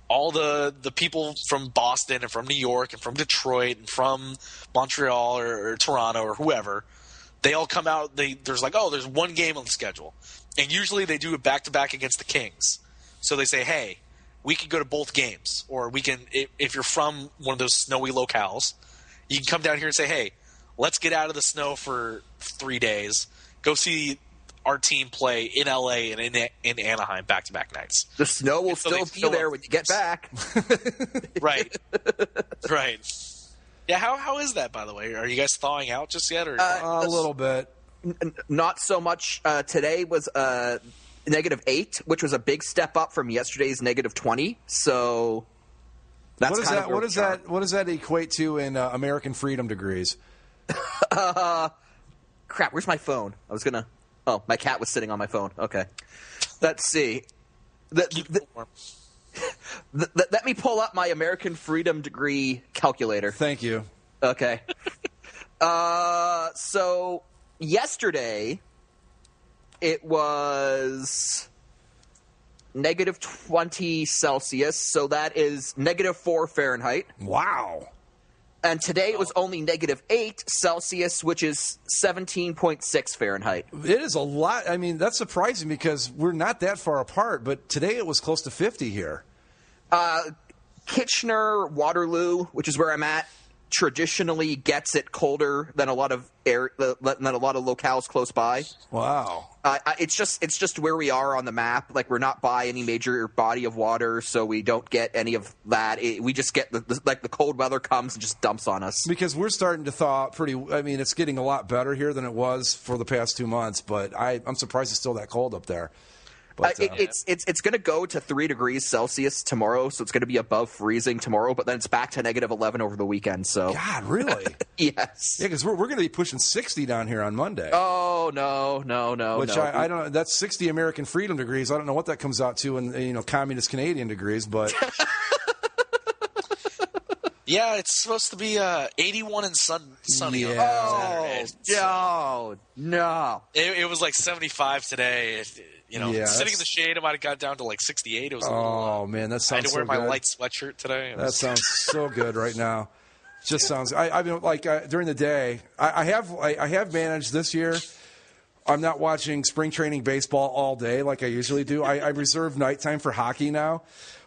All the people from Boston and from New York and from Detroit and from Montreal or Toronto or whoever, they all come out. There's one game on the schedule, and usually they do it back-to-back against the Kings. So they say, hey, we can go to both games, or we can, if you're from one of those snowy locales, you can come down here and say, hey, let's get out of the snow for 3 days, go see our team play in LA and in Anaheim back-to-back nights.
The snow will still be there when you get back.
Right. Yeah, how is that, by the way? Are you guys thawing out just yet? Or
a little bit.
Not so much. Today was -8, which was a big step up from yesterday's -20. So that's
what does that equate to in American freedom degrees?
Crap, where's my phone? I was gonna. Oh, my cat was sitting on my phone. Okay. Let's see. Let me pull up my American Freedom Degree calculator.
Thank you.
Okay. So yesterday it was negative 20 Celsius, so that is negative 4 Fahrenheit.
Wow.
And today it was only negative 8 Celsius, which is 17.6 Fahrenheit.
It is a lot. I mean, that's surprising because we're not that far apart, but today it was close to 50 here.
Kitchener, Waterloo, which is where I'm at, traditionally gets it colder than a lot of locales close by.
Wow.
It's just where we are on the map. Like, we're not by any major body of water, so we don't get any of that. We just get the cold weather comes and just dumps on us. Because
we're starting to thaw pretty. I mean, it's getting a lot better here than it was for the past 2 months. But I'm surprised it's still that cold up there. But,
it's going to go to 3 degrees Celsius tomorrow, so it's going to be above freezing tomorrow. But then it's back to negative 11 over the weekend. So
God, really?
Yes.
Yeah, because we're going to be pushing 60 down here on Monday.
Oh no!
Which I don't know. That's 60 American freedom degrees. I don't know what that comes out to in communist Canadian degrees, but.
Yeah, it's supposed to be 81 and sunny on
Saturday. No.
It was like 75 today. Sitting in the shade, it might have got down to like 68. It was.
Man, that sounds.
I had to wear
so
my
good.
light sweatshirt today.
That sounds so good right now. Just sounds. I mean, like during the day, I have managed this year. I'm not watching spring training baseball all day like I usually do. I reserve nighttime for hockey now.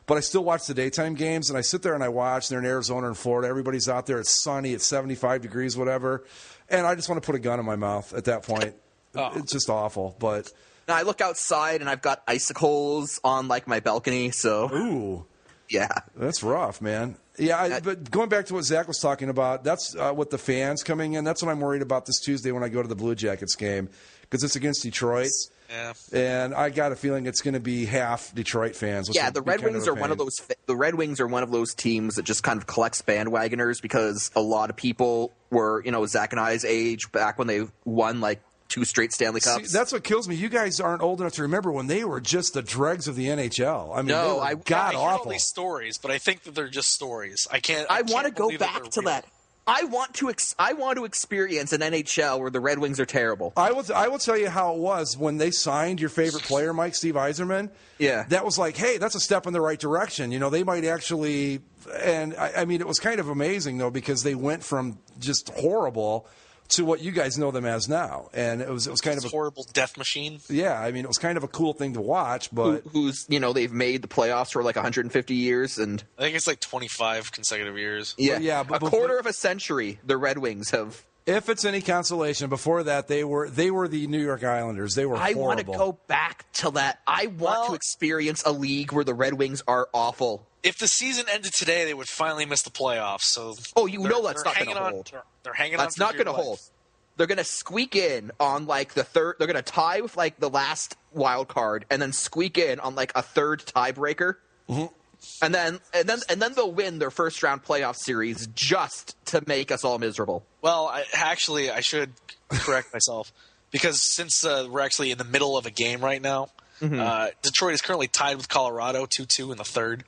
But I still watch the daytime games, and I sit there and I watch. They're in Arizona and Florida. Everybody's out there. It's sunny. It's 75 degrees, whatever. And I just want to put a gun in my mouth at that point. It's just awful. But
now I look outside, and I've got icicles on, like, my balcony. So
ooh.
Yeah.
That's rough, man. Yeah, but going back to what Zach was talking about, that's with the fans coming in. That's what I'm worried about this Tuesday when I go to the Blue Jackets game because it's against Detroit.
Yeah.
And I got a feeling it's going to be half Detroit fans.
Yeah, the Red Wings are one of those. The Red Wings are one of those teams that just kind of collects bandwagoners because a lot of people were, Zach and I's age back when they won like 2 straight Stanley Cups.
See, that's what kills me. You guys aren't old enough to remember when they were just the dregs of the NHL. I mean,
no,
I
hear all these stories, but I think that they're just stories. I want
to go back to that. I want to experience an NHL where the Red Wings are terrible.
I will tell you how it was when they signed your favorite player, Steve Yzerman.
Yeah,
that was like, hey, that's a step in the right direction. They might actually, and I mean, it was kind of amazing though because they went from just horrible to what you guys know them as now, and it was kind of a
horrible death machine.
Yeah, I mean, it was kind of a cool thing to watch, but
they've made the playoffs for like 150 years, and
I think it's like 25 consecutive years.
Yeah, but a quarter of a century. The Red Wings have.
If it's any consolation, before that they were the New York Islanders. They were horrible.
I want to go back to that. I want to experience a league where the Red Wings are awful.
If the season ended today, they would finally miss the playoffs. So
that's not going to hold.
They're hanging on.
That's not going to hold. They're going to squeak in on like the third. They're going to tie with like the last wild card, and then squeak in on like a third tiebreaker, and then they'll win their first round playoff series just to make us all miserable.
Well, I should correct myself because since we're actually in the middle of a game right now, Detroit is currently tied with Colorado 2-2 in the third.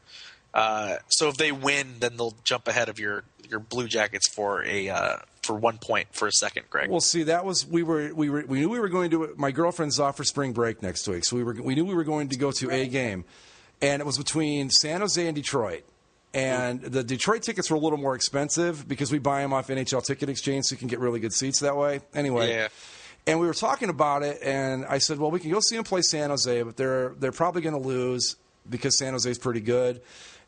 So if they win, then they'll jump ahead of your Blue Jackets for 1 point for a second, Greg.
Well, see, that was we knew we were going to. My girlfriend's off for spring break next week, so we knew we were going to go to a game, and it was between San Jose and Detroit. And the Detroit tickets were a little more expensive because we buy them off NHL Ticket Exchange, so you can get really good seats that way. Anyway.
Yeah.
And we were talking about it, and I said, well, we can go see them play San Jose, but they're probably going to lose because San Jose is pretty good.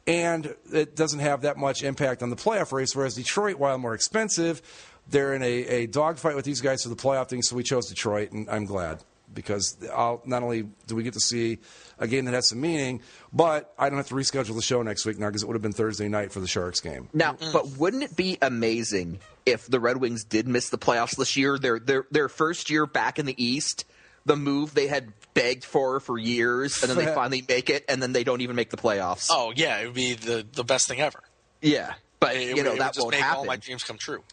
And it doesn't have that much impact on the playoff race, whereas Detroit, while more expensive, they're in a dogfight with these guys for the playoff thing, so we chose Detroit, and I'm glad because not only do we get to see a game that has some meaning, but I don't have to reschedule the show next week now because it would have been Thursday night for the Sharks game.
Now, but wouldn't it be amazing if the Red Wings did miss the playoffs this year? Their first year back in the East, the move they had begged for years, and then they finally make it, and then they don't even make the playoffs.
Oh, yeah, it would be the best thing ever.
Yeah, but
that
won't
make
happen.
all my dreams come true.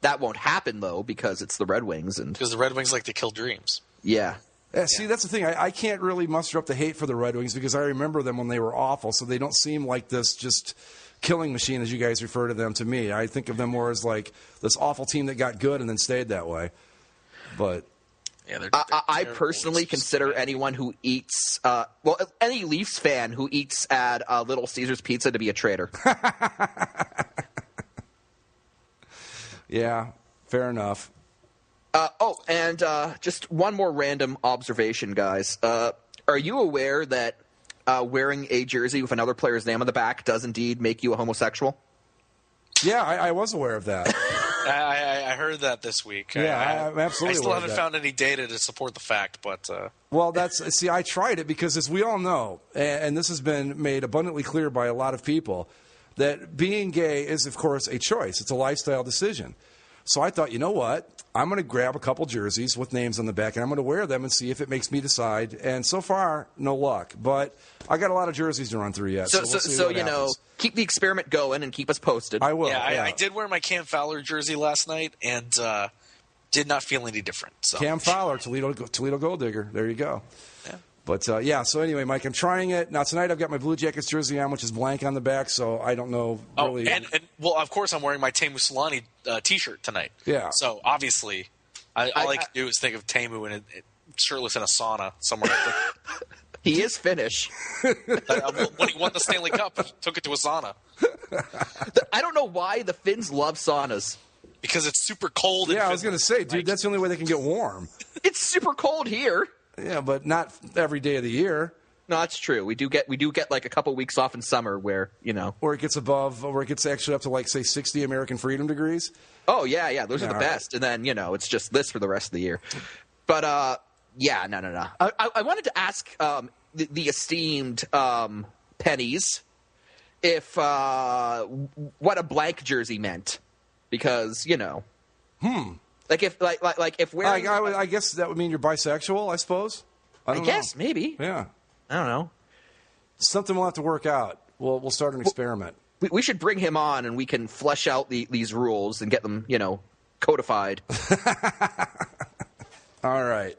That won't happen, though, because it's the Red Wings.
Because the Red Wings like to kill dreams.
Yeah.
See, that's the thing. I can't really muster up the hate for the Red Wings because I remember them when they were awful, so they don't seem like this just killing machine, as you guys refer to them to me. I think of them more as like this awful team that got good and then stayed that way. But
Yeah,
I personally consider anyone who eats, any Leafs fan who eats at Little Caesars Pizza to be a traitor.
Yeah, fair enough.
And just one more random observation, guys. Are you aware that wearing a jersey with another player's name on the back does indeed make you a homosexual?
Yeah, I was aware of that.
I heard that this week.
Yeah, I'm absolutely
I still
aware of
haven't
that.
found any data to support the fact, but
Well, see, I tried it because, as we all know, and this has been made abundantly clear by a lot of people, that being gay is, of course, a choice. It's a lifestyle decision. So I thought, you know what? I'm going to grab a couple jerseys with names on the back, and I'm going to wear them and see if it makes me decide. And so far, no luck. But I got a lot of jerseys to run through yet. So, we'll see what happens.
Keep the experiment going and keep us posted.
I will.
yeah, I did wear my Cam Fowler jersey last night and did not feel any different. So.
Cam Fowler, Toledo Gold Digger. There you go.
Yeah.
But, so anyway, Mike, I'm trying it. Now, tonight I've got my Blue Jackets jersey on, which is blank on the back, so I don't know really.
And well, of course, I'm wearing my Teemu Solani T-shirt tonight.
Yeah.
So, obviously, all I can do is think of Teemu in shirtless in a sauna somewhere.
He is Finnish.
When he won the Stanley Cup, he took it to a sauna.
I don't know why the Finns love saunas.
Because it's super cold.
Yeah, I was going to say, dude, that's the only way they can get warm.
It's super cold here.
Yeah, but not every day of the year.
No, that's true. We do get like a couple weeks off in summer where,
Or it gets actually up to like, say, 60 American freedom degrees.
Oh, yeah. Those are the best. And then, it's just this for the rest of the year. But, no. I wanted to ask the esteemed Pennies if what a blank jersey meant. Because, Like if wearing,
I guess that would mean you're bisexual, I suppose. I
guess maybe.
Yeah.
I don't know.
Something we'll have to work out. We'll start an experiment.
We should bring him on and we can flesh out these rules and get them, codified.
All right.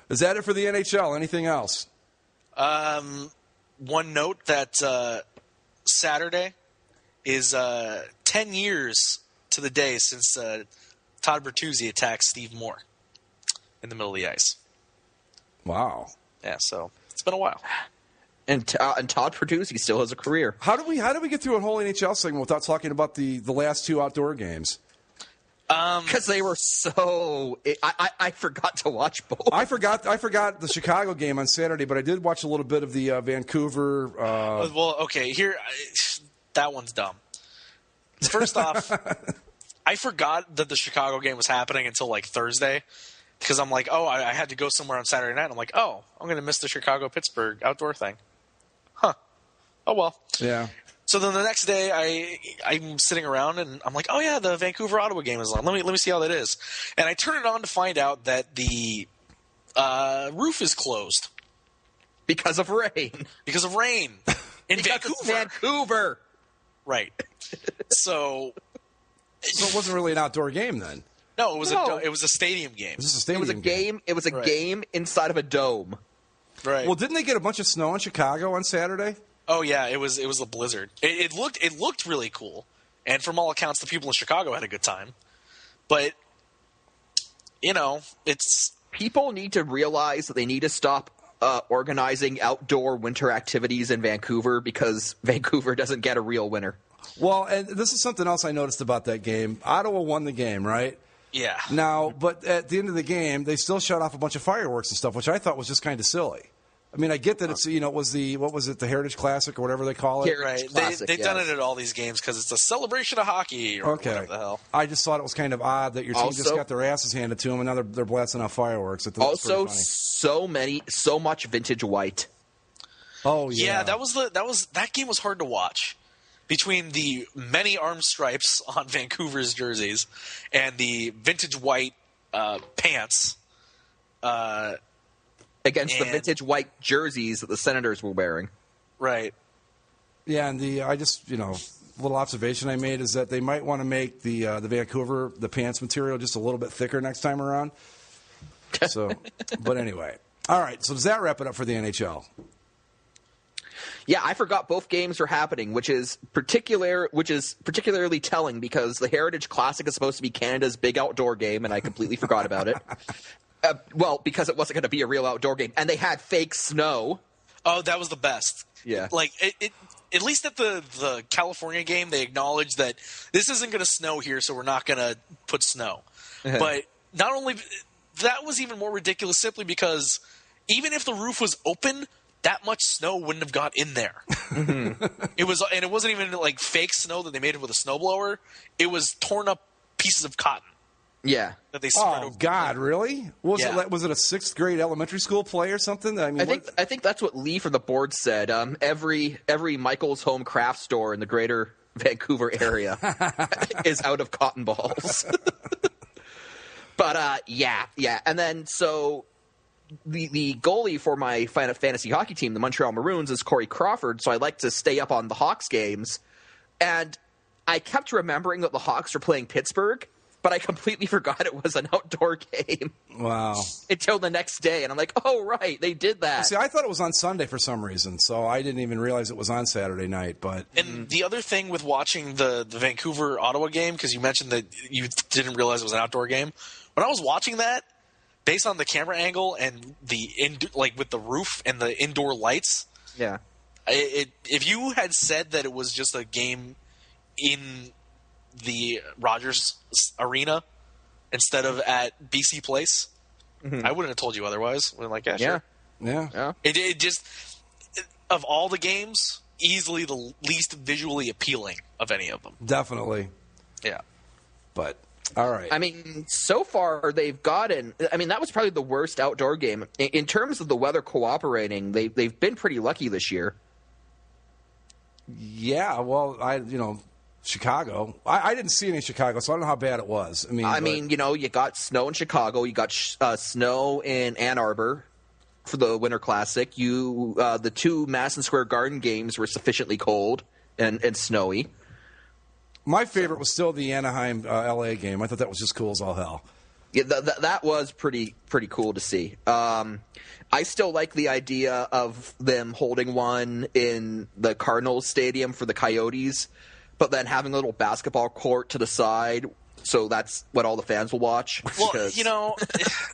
Is that it for the NHL? Anything else?
One note that Saturday is 10 years to the day since Todd Bertuzzi attacked Steve Moore in the middle of the ice.
Wow.
Yeah, so it's been a while.
And Todd Bertuzzi still has a career.
How do we get through a whole NHL segment without talking about the last two outdoor games?
Because they were so. I forgot to watch both.
I forgot the Chicago game on Saturday, but I did watch a little bit of the Vancouver.
Well, okay, that one's dumb. First off, I forgot that the Chicago game was happening until like Thursday because I'm like, I had to go somewhere on Saturday night. I'm like, I'm going to miss the Chicago-Pittsburgh outdoor thing. Huh. Oh, well.
Yeah.
So then the next day, I'm sitting around and I'm like, the Vancouver-Ottawa game is on. Let me see how that is. And I turn it on to find out that the roof is closed.
Because of rain.
Because of rain. In
Vancouver.
Right. So
it wasn't really an outdoor game then.
No, it was a stadium game.
It was a stadium
game. It was a game inside of a dome.
Right.
Well, didn't they get a bunch of snow in Chicago on Saturday?
Oh yeah, it was a blizzard. It looked really cool, and from all accounts, the people in Chicago had a good time. But it's
people need to realize that they need to stop organizing outdoor winter activities in Vancouver because Vancouver doesn't get a real winter.
Well, and this is something else I noticed about that game. Ottawa won the game, right?
Yeah.
Now, but at the end of the game, they still shut off a bunch of fireworks and stuff, which I thought was just kind of silly. I mean, I get that it's, it was the Heritage Classic or whatever they call it.
Right. They've done it at all these games because it's a celebration of hockey or whatever the hell.
I just thought it was kind of odd that your team just got their asses handed to them and now they're blasting off fireworks.
Also, so much vintage white.
Oh, yeah.
Yeah, that game was hard to watch. Between the many arm stripes on Vancouver's jerseys and the vintage white pants.
Against the vintage white jerseys that the Senators were wearing.
Right.
Yeah, and little observation I made is that they might want to make the Vancouver, the pants material just a little bit thicker next time around. So, but anyway. All right, so does that wrap it up for the NHL?
Yeah, I forgot both games were happening, which is particularly telling because the Heritage Classic is supposed to be Canada's big outdoor game, and I completely forgot about it. Well, because it wasn't going to be a real outdoor game, and they had fake snow.
Oh, that was the best.
Yeah.
Like, it at least at the California game, they acknowledged that this isn't going to snow here, so we're not going to put snow. But not only that was even more ridiculous simply because even if the roof was open, that much snow wouldn't have got in there. It wasn't even like fake snow that they made it with a snowblower. It was torn up pieces of cotton.
Yeah.
That they spread over.
Oh God, really? Was it a 6th grade elementary school play or something? I mean,
I think that's what Lee from the board said. Every Michael's Home craft store in the greater Vancouver area is out of cotton balls. But yeah, and then so the goalie for my fantasy hockey team, the Montreal Maroons, is Corey Crawford. So I like to stay up on the Hawks games, and I kept remembering that the Hawks were playing Pittsburgh. But I completely forgot it was an outdoor game.
Wow.
Until the next day. And I'm like, oh, right, they did that.
See, I thought it was on Sunday for some reason, so I didn't even realize it was on Saturday night. But
And the other thing with watching the Vancouver-Ottawa game, because you mentioned that you didn't realize it was an outdoor game, when I was watching that, based on the camera angle and with the roof and the indoor lights,
yeah,
if you had said that it was just a game in the Rogers Arena instead of at BC Place, I wouldn't have told you otherwise. We're like, yeah, sure.
Yeah.
It just, of all the games, easily the least visually appealing of any of them.
Definitely.
Yeah.
But, all right.
I mean, so far they've gotten – I mean, that was probably the worst outdoor game. In terms of the weather cooperating, they've been pretty lucky this year.
Yeah, well, Chicago. I didn't see any in Chicago, so I don't know how bad it was. I mean,
you got snow in Chicago. You got snow in Ann Arbor for the Winter Classic. The 2 Madison Square Garden games were sufficiently cold and snowy.
My favorite was still the Anaheim LA game. I thought that was just cool as all hell.
Yeah, that was pretty cool to see. I still like the idea of them holding one in the Cardinals Stadium for the Coyotes, but then having a little basketball court to the side, so that's what all the fans will watch.
Well,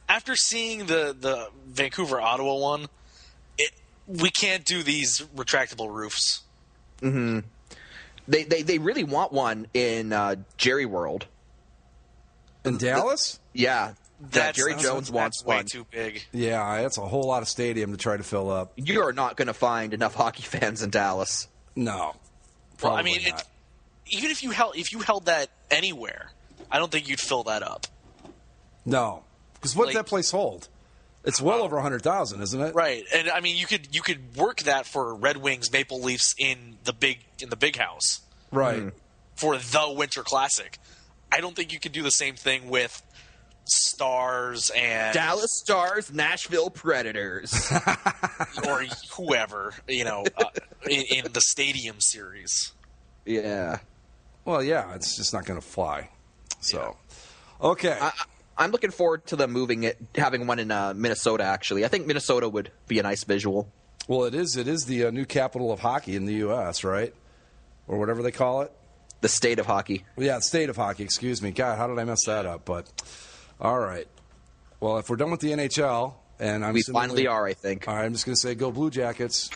after seeing the Vancouver-Ottawa one, we can't do these retractable roofs.
Mm-hmm. They really want one in Jerry World.
In Dallas?
Yeah. Jerry Jones wants
way
one.
Too big.
Yeah, that's a whole lot of stadium to try to fill up.
You are not going to find enough hockey fans in Dallas.
No.
Well, I mean,
not.
Even if you held that anywhere, I don't think you'd fill that up.
No, because what does that place hold? It's well over 100,000, isn't it?
Right, and I mean, you could work that for Red Wings, Maple Leafs in the big house,
right?
For the Winter Classic. I don't think you could do the same thing with Stars and
Dallas Stars, Nashville Predators,
or whoever in the Stadium series.
Yeah.
Well, yeah, it's just not going to fly. So, okay.
I'm looking forward to them having one in Minnesota, actually. I think Minnesota would be a nice visual.
Well, it is the new capital of hockey in the U.S., right? Or whatever they call it.
The state of hockey.
Yeah, state of hockey, excuse me. God, how did I mess that up? But, all right. Well, if we're done with the NHL, and
we finally are, I think.
All right, I'm just going to say go Blue Jackets.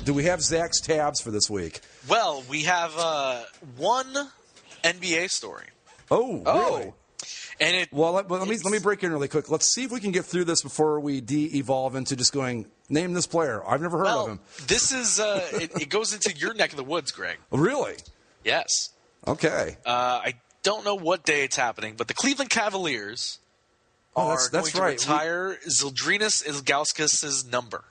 Do we have Zach's tabs for this week?
Well, we have one NBA story.
Oh, really?
And
let me break in really quick. Let's see if we can get through this before we de-evolve into just going, name this player. I've never heard of him.
This is it goes into your neck of the woods, Greg.
Really?
Yes.
Okay.
I don't know what day it's happening, but the Cleveland Cavaliers are going to retire Zildrinas Ilgauskas' number.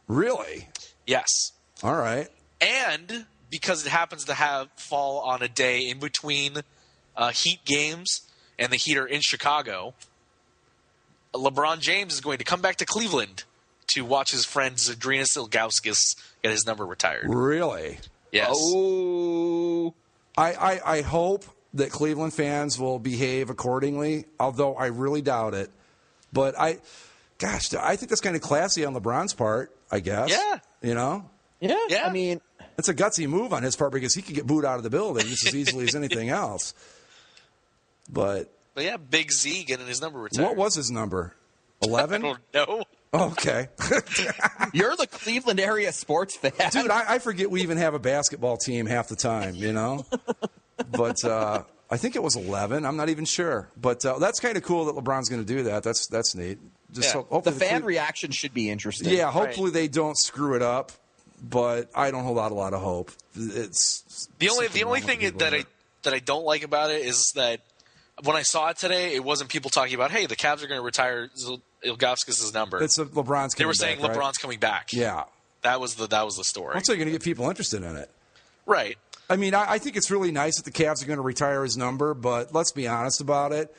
Really?
Yes.
All right.
And because it happens to fall on a day in between Heat games, and the Heat are in Chicago, LeBron James is going to come back to Cleveland to watch his friend Zydrunas Ilgauskas get his number retired.
Really?
Yes.
Oh.
I hope that Cleveland fans will behave accordingly, although I really doubt it. But I think that's kind of classy on LeBron's part, I guess.
Yeah.
You know?
Yeah. I mean,
it's a gutsy move on his part because he could get booed out of the building just as easily as anything else. But
yeah, Big Z getting his number retired.
What was his number? 11?
I don't know.
Okay.
You're the Cleveland area sports fan.
Dude, I forget we even have a basketball team half the time, you know? But I think it was 11. I'm not even sure. But that's kind of cool that LeBron's going to do that. That's neat. Just
the fan reaction should be interesting.
Yeah, hopefully they don't screw it up. But I don't hold out a lot of hope. It's
the only thing that I don't like about it is that when I saw it today, it wasn't people talking about, hey, the Cavs are going to retire Ilgauskas' number.
It's LeBron's coming back.
They were saying
right?
LeBron's coming back.
Yeah,
that was the story.
Also, you're going to get people interested in it,
right?
I mean, I think it's really nice that the Cavs are going to retire his number, but let's be honest about it.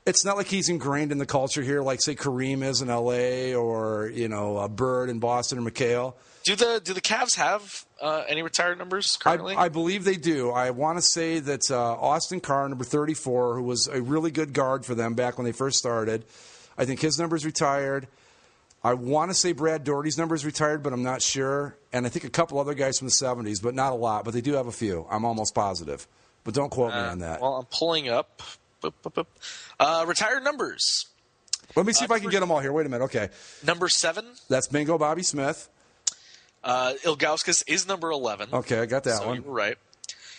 It's not like he's ingrained in the culture here, like say Kareem is in L.A. or Bird in Boston or McHale.
Do the Cavs have any retired numbers currently?
I believe they do. I want to say that Austin Carr, number 34, who was a really good guard for them back when they first started, I think his number's retired. I want to say Brad Daugherty's number's retired, but I'm not sure. And I think a couple other guys from the 70s, but not a lot. But they do have a few. I'm almost positive. But don't quote me on that.
Well, I'm pulling up retired numbers.
Let me see if I can get them all here. Wait a minute. Okay.
Number 7.
That's Bingo Bobby Smith.
Ilgauskas is number 11.
Okay, I got that one.
You were right.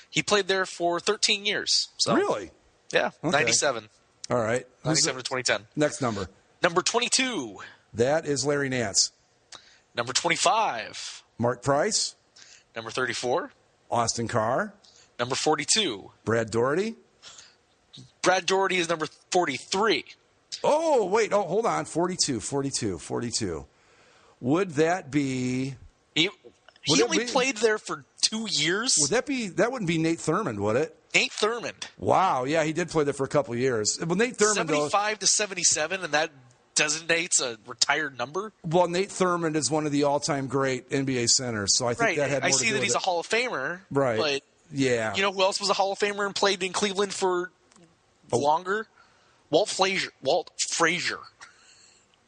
He played there for 13 years. So.
Really?
Yeah,
okay.
97.
All right.
97 to 2010.
Next number.
Number 22.
That is Larry Nance.
Number 25.
Mark Price.
Number 34.
Austin Carr.
Number 42.
Brad Daugherty.
Brad Daugherty is number 43.
Oh, wait. Oh, hold on. 42. Would that be...
He only played there for 2 years.
That wouldn't be Nate Thurmond, would it?
Nate Thurmond.
Wow, yeah, he did play there for a couple of years. Well, Nate Thurmond,
75 to 77, and that designates a retired number.
Well, Nate Thurmond is one of the all-time great NBA centers, so I think that had more to do with it.
I see that he's a Hall of Famer,
right?
But
yeah,
you know who else was a Hall of Famer and played in Cleveland for longer? Walt Frazier.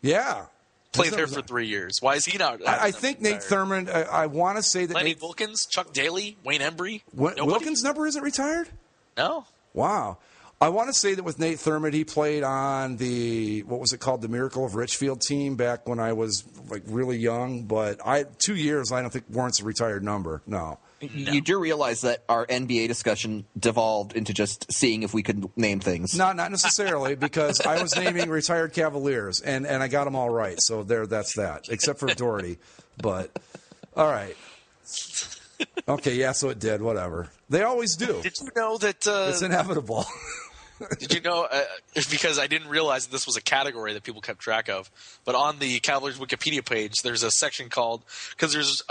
Yeah.
Played there for 3 years. Why is he not?
I think Nate Thurmond. I want to say that
Lenny Wilkins, Chuck Daly, Wayne Embry.
Wilkins' number isn't retired?
No.
Wow. I want to say that with Nate Thurmond, he played on the the Miracle of Richfield team back when I was like really young. But 2 years, I don't think warrants a retired number. No.
You do realize that our NBA discussion devolved into just seeing if we could name things.
No, not necessarily, because I was naming retired Cavaliers, and I got them all right. So that's that, except for Daugherty. But, all right. Okay, yeah, so it did. Whatever. They always do.
Did you know that...
it's inevitable.
Did you know, because I didn't realize that this was a category that people kept track of, but on the Cavaliers Wikipedia page, there's a section called... Because there's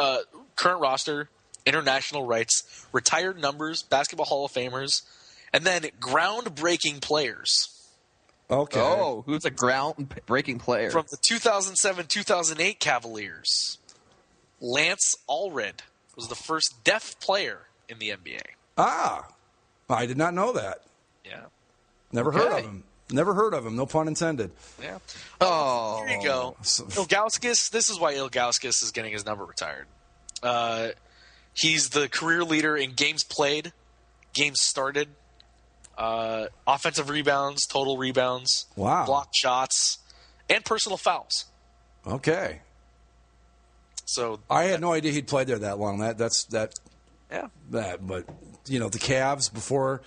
current roster... International rights, retired numbers, Basketball Hall of Famers, and then groundbreaking players.
Okay.
Oh, who's a groundbreaking player?
From the 2007-2008 Cavaliers, Lance Allred was the first deaf player in the NBA.
Ah, I did not know that.
Yeah.
Never heard of him. Never heard of him. No pun intended.
Yeah.
Oh.
Here you go. Ilgauskas, this is why Ilgauskas is getting his number retired. He's the career leader in games played, games started, offensive rebounds, total rebounds, blocked shots, and personal fouls.
Okay.
So
I had no idea he'd played there that long.
Yeah.
But the Cavs before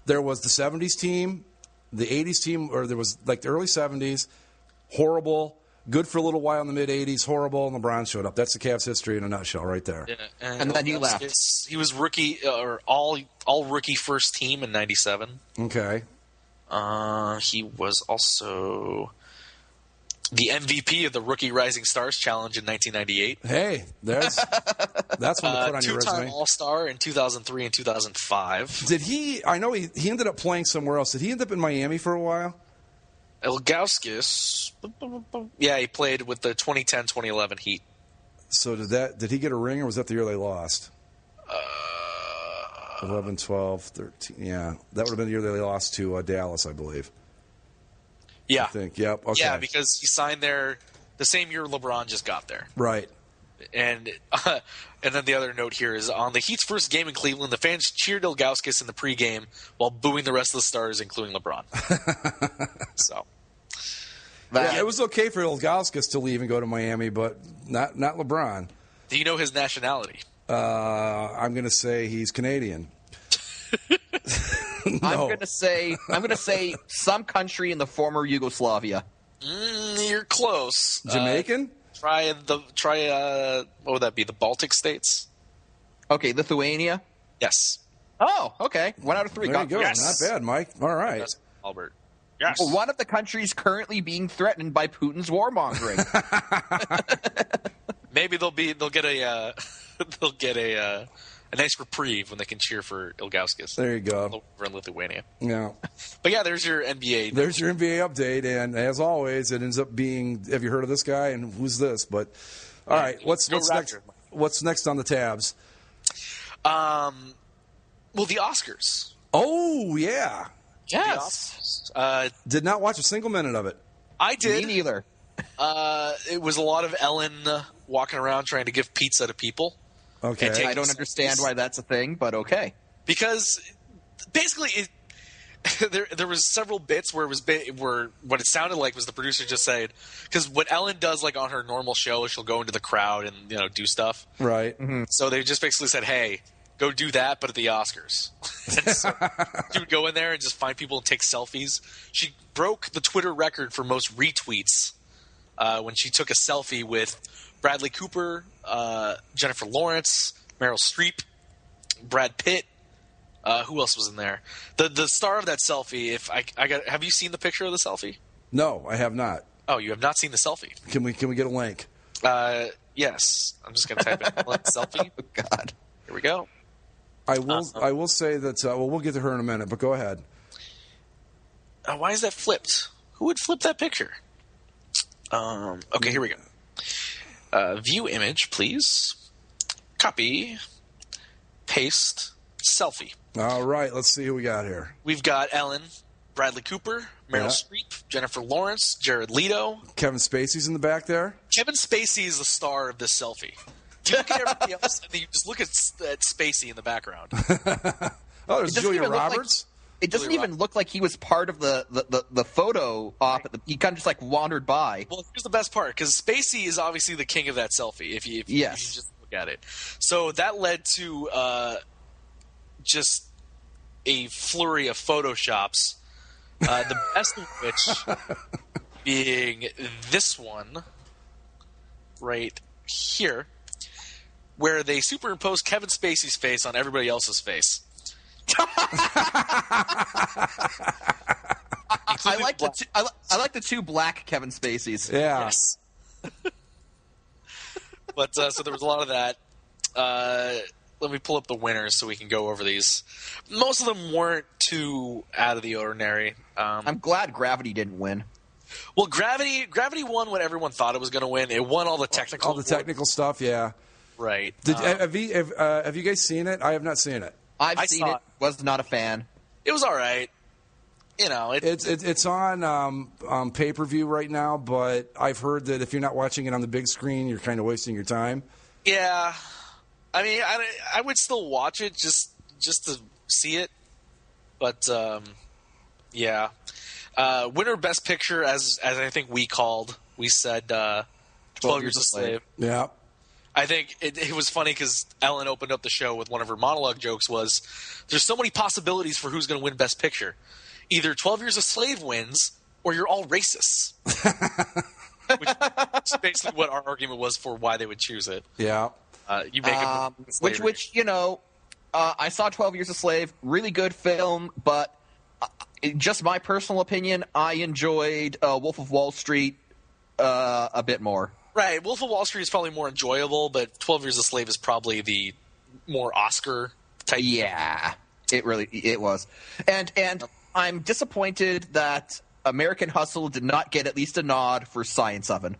there was the 70s team, the 80s team, or there was like the early 70s, horrible. Good for a little while in the mid-'80s, horrible, and LeBron showed up. That's the Cavs' history in a nutshell right there.
Yeah,
and then he left.
He was rookie or all rookie first team in 97.
Okay.
He was also the MVP of the Rookie Rising Stars Challenge in 1998.
Hey, that's one to put on your resume.
Two-time All-Star in 2003 and 2005.
Did he – I know he ended up playing somewhere else. Did he end up in Miami for a while?
Ilgauskas, yeah, he played with the 2010-2011 Heat.
So did he get a ring, or was that the year they lost? 11, 12, 13. Yeah, that would have been the year they lost to Dallas, I believe.
Yeah.
I think. Yep. Okay.
Yeah, because he signed there the same year LeBron just got there.
Right.
And then the other note here is on the Heat's first game in Cleveland, the fans cheered Ilgauskas in the pregame while booing the rest of the stars, including LeBron. So,
yeah, it was okay for Ilgauskas to leave and go to Miami, but not LeBron.
Do you know his nationality?
I'm going to say he's Canadian.
No. I'm going to say some country in the former Yugoslavia.
You're close.
Jamaican?
Try what would that be? The Baltic states?
Okay, Lithuania?
Yes.
Oh, okay. 1 out of 3.
There you go.
Yes.
Not bad, Mike. All right.
Yes, Albert. Yes.
Well, one of the countries currently being threatened by Putin's warmongering.
Maybe they'll get a nice reprieve when they can cheer for Ilgauskas.
There you go.
Over in Lithuania.
Yeah.
But yeah, there's your NBA.
There's your NBA update, and as always, it ends up being, have you heard of this guy and who's this? But all right, what's next? What's next on the tabs?
Well, the Oscars.
Oh yeah.
Yes.
Did not watch a single minute of it.
I did.
Me neither.
It was a lot of Ellen walking around trying to give pizza to people.
Okay.
I don't understand why that's a thing, but okay.
Because basically, there was several bits where where what it sounded like was the producer just said, because what Ellen does like on her normal show, she'll go into the crowd and do stuff.
Right.
Mm-hmm.
So they just basically said, "Hey, go do that, but at the Oscars." And so she would go in there and just find people and take selfies. She broke the Twitter record for most retweets when she took a selfie with Bradley Cooper, Jennifer Lawrence, Meryl Streep, Brad Pitt. Who else was in there? The star of that selfie. Have you seen the picture of the selfie?
No, I have not.
Oh, you have not seen the selfie?
Can we get a link?
Yes. I'm just going to type in selfie.
Oh, God.
Here we go.
I will say that. We'll get to her in a minute, but go ahead.
Why is that flipped? Who would flip that picture? Okay, here we go. View image, please. Copy. Paste. Selfie.
All right, let's see who we got here.
We've got Ellen, Bradley Cooper, Meryl Streep, Jennifer Lawrence, Jared Leto.
Kevin Spacey's in the back there.
Kevin Spacey is the star of this selfie. You look at everybody else, and then you just look at Spacey in the background.
Oh, there's Julia Roberts.
It doesn't even look like he was part of the photo op. He kind of just like wandered by.
Well, here's the best part, because Spacey is obviously the king of that selfie. If you just look at it, so that led to just a flurry of photoshops. The best of which being this one right here, where they superimpose Kevin Spacey's face on everybody else's face.
I like the two black Kevin Spaceys.
Yeah.
Yes. But so there was a lot of that. Let me pull up the winners so we can go over these. Most of them weren't too out of the ordinary.
I'm glad Gravity didn't win.
Well, Gravity won what everyone thought it was going to win. It won all the technical
stuff. Yeah.
Right.
Have you guys seen it? I have not seen it.
I've seen it. Was not a fan.
It was all right.
It's on pay-per-view right now, but I've heard that if you're not watching it on the big screen, you're kind of wasting your time.
Yeah. I mean, I would still watch it just to see it. But, yeah. Winner Best Picture, as I think we called, we said 12 Years a Slave.
Yeah.
I think it was funny because Ellen opened up the show with one of her monologue jokes was, there's so many possibilities for who's going to win Best Picture. Either 12 Years a Slave wins, or you're all racists. Which is basically what our argument was for why they would choose it.
Yeah.
You make it
which I saw 12 Years a Slave, really good film, but just my personal opinion, I enjoyed Wolf of Wall Street a bit more.
Right, Wolf of Wall Street is probably more enjoyable, but 12 Years a Slave is probably the more Oscar type.
Yeah, it was, and I'm disappointed that American Hustle did not get at least a nod for Science Oven.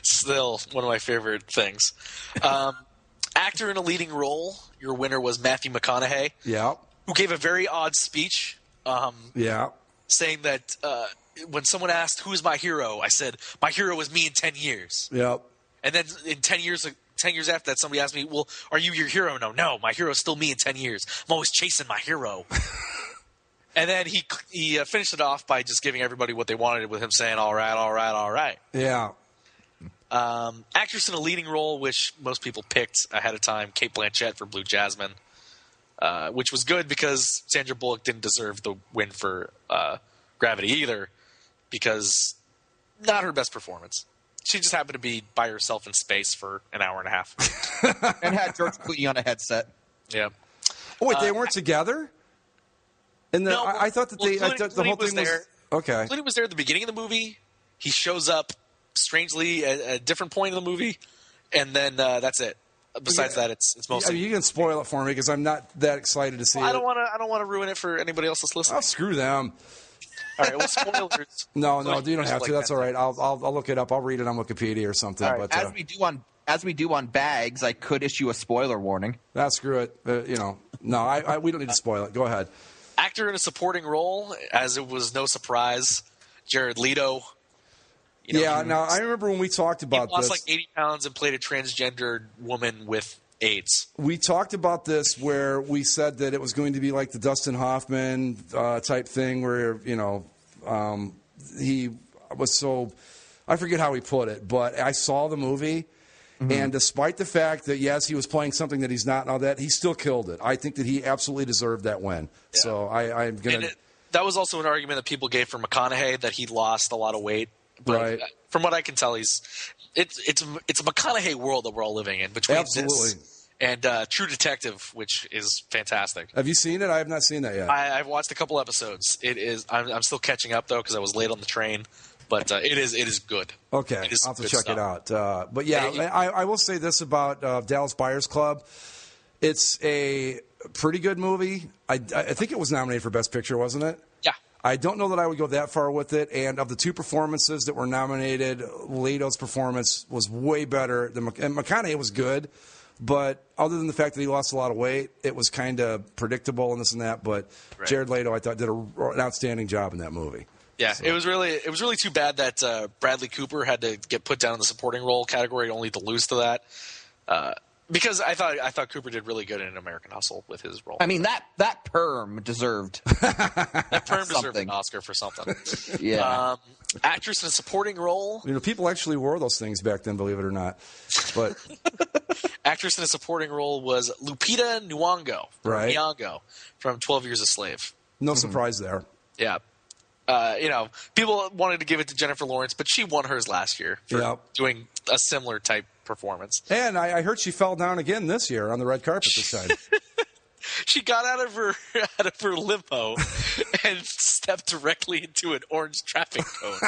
Still one of my favorite things. Actor in a leading role, your winner was Matthew McConaughey.
Yeah.
Who gave a very odd speech.
Yeah.
Saying that when someone asked, who's my hero, I said, my hero is me in 10 years.
Yep.
And then in 10 years after that, somebody asked me, well, are you your hero? No, my hero is still me in 10 years. I'm always chasing my hero. And then he finished it off by just giving everybody what they wanted with him saying, all right, all right, all right.
Yeah.
Actress in a leading role, which most people picked ahead of time, Cate Blanchett for Blue Jasmine, which was good because Sandra Bullock didn't deserve the win for Gravity either, because not her best performance. She just happened to be by herself in space for an hour and a half.
And had George Clooney on a headset.
Yeah.
Oh, wait, they weren't together?
No,
I thought that
Clooney,
I thought the whole thing was
there.
Okay.
Clooney was there at the beginning of the movie. He shows up strangely at a different point in the movie, and then that's it. Besides that, it's mostly.
I mean, you can spoil it for me because I'm not that excited to see it.
I don't want to ruin it for anybody else that's listening.
Oh, screw them.
All right, well, spoilers.
No, you don't have to. That's
that.
all right. I'll look it up. I'll read it on Wikipedia or something.
All right.
But
As we do on bags, I could issue a spoiler warning.
screw it. No, we don't need to spoil it. Go ahead.
Actor in a supporting role, as it was no surprise, Jared Leto.
Now I remember when we talked about
he lost
this.
like 80 pounds and played a transgendered woman with AIDS.
We talked about this where we said that it was going to be like the Dustin Hoffman type thing where, he was so – I forget how he put it, but I saw the movie, and despite the fact that, yes, he was playing something that he's not and all that, he still killed it. I think that he absolutely deserved that win. Yeah. So I'm going to –
that was also an argument that people gave for McConaughey, that he lost a lot of weight. But
right.
From what I can tell, it's a McConaughey world that we're all living in between
absolutely.
This and True Detective, which is fantastic.
Have you seen it? I have not seen that yet.
I've watched a couple episodes. It is. I'm still catching up though because I was late on the train, but it is good.
Okay,
I'll have
to check it out. But yeah, I will say this about Dallas Buyers Club. It's a pretty good movie. I think it was nominated for Best Picture, wasn't it?
Yeah.
I don't know that I would go that far with it. And of the two performances that were nominated, Leto's performance was way better. And McConaughey was good. But other than the fact that he lost a lot of weight, it was kind of predictable and this and that. But right. Jared Leto, I thought, did an outstanding job in that movie.
Yeah, so. It was really too bad that Bradley Cooper had to get put down in the supporting role category only to lose to that. Because I thought Cooper did really good in American Hustle with his role.
I mean that perm deserved
deserved an Oscar for something.
Yeah.
Actress in a supporting role.
People actually wore those things back then, believe it or not. But
actress in a supporting role was Lupita Nyong'o.
Right.
Nyong'o from 12 Years a Slave.
No surprise there.
Yeah. People wanted to give it to Jennifer Lawrence, but she won hers last year for doing a similar type performance.
And I heard she fell down again this year on the red carpet this time.
She got out of her limo and stepped directly into an orange traffic cone.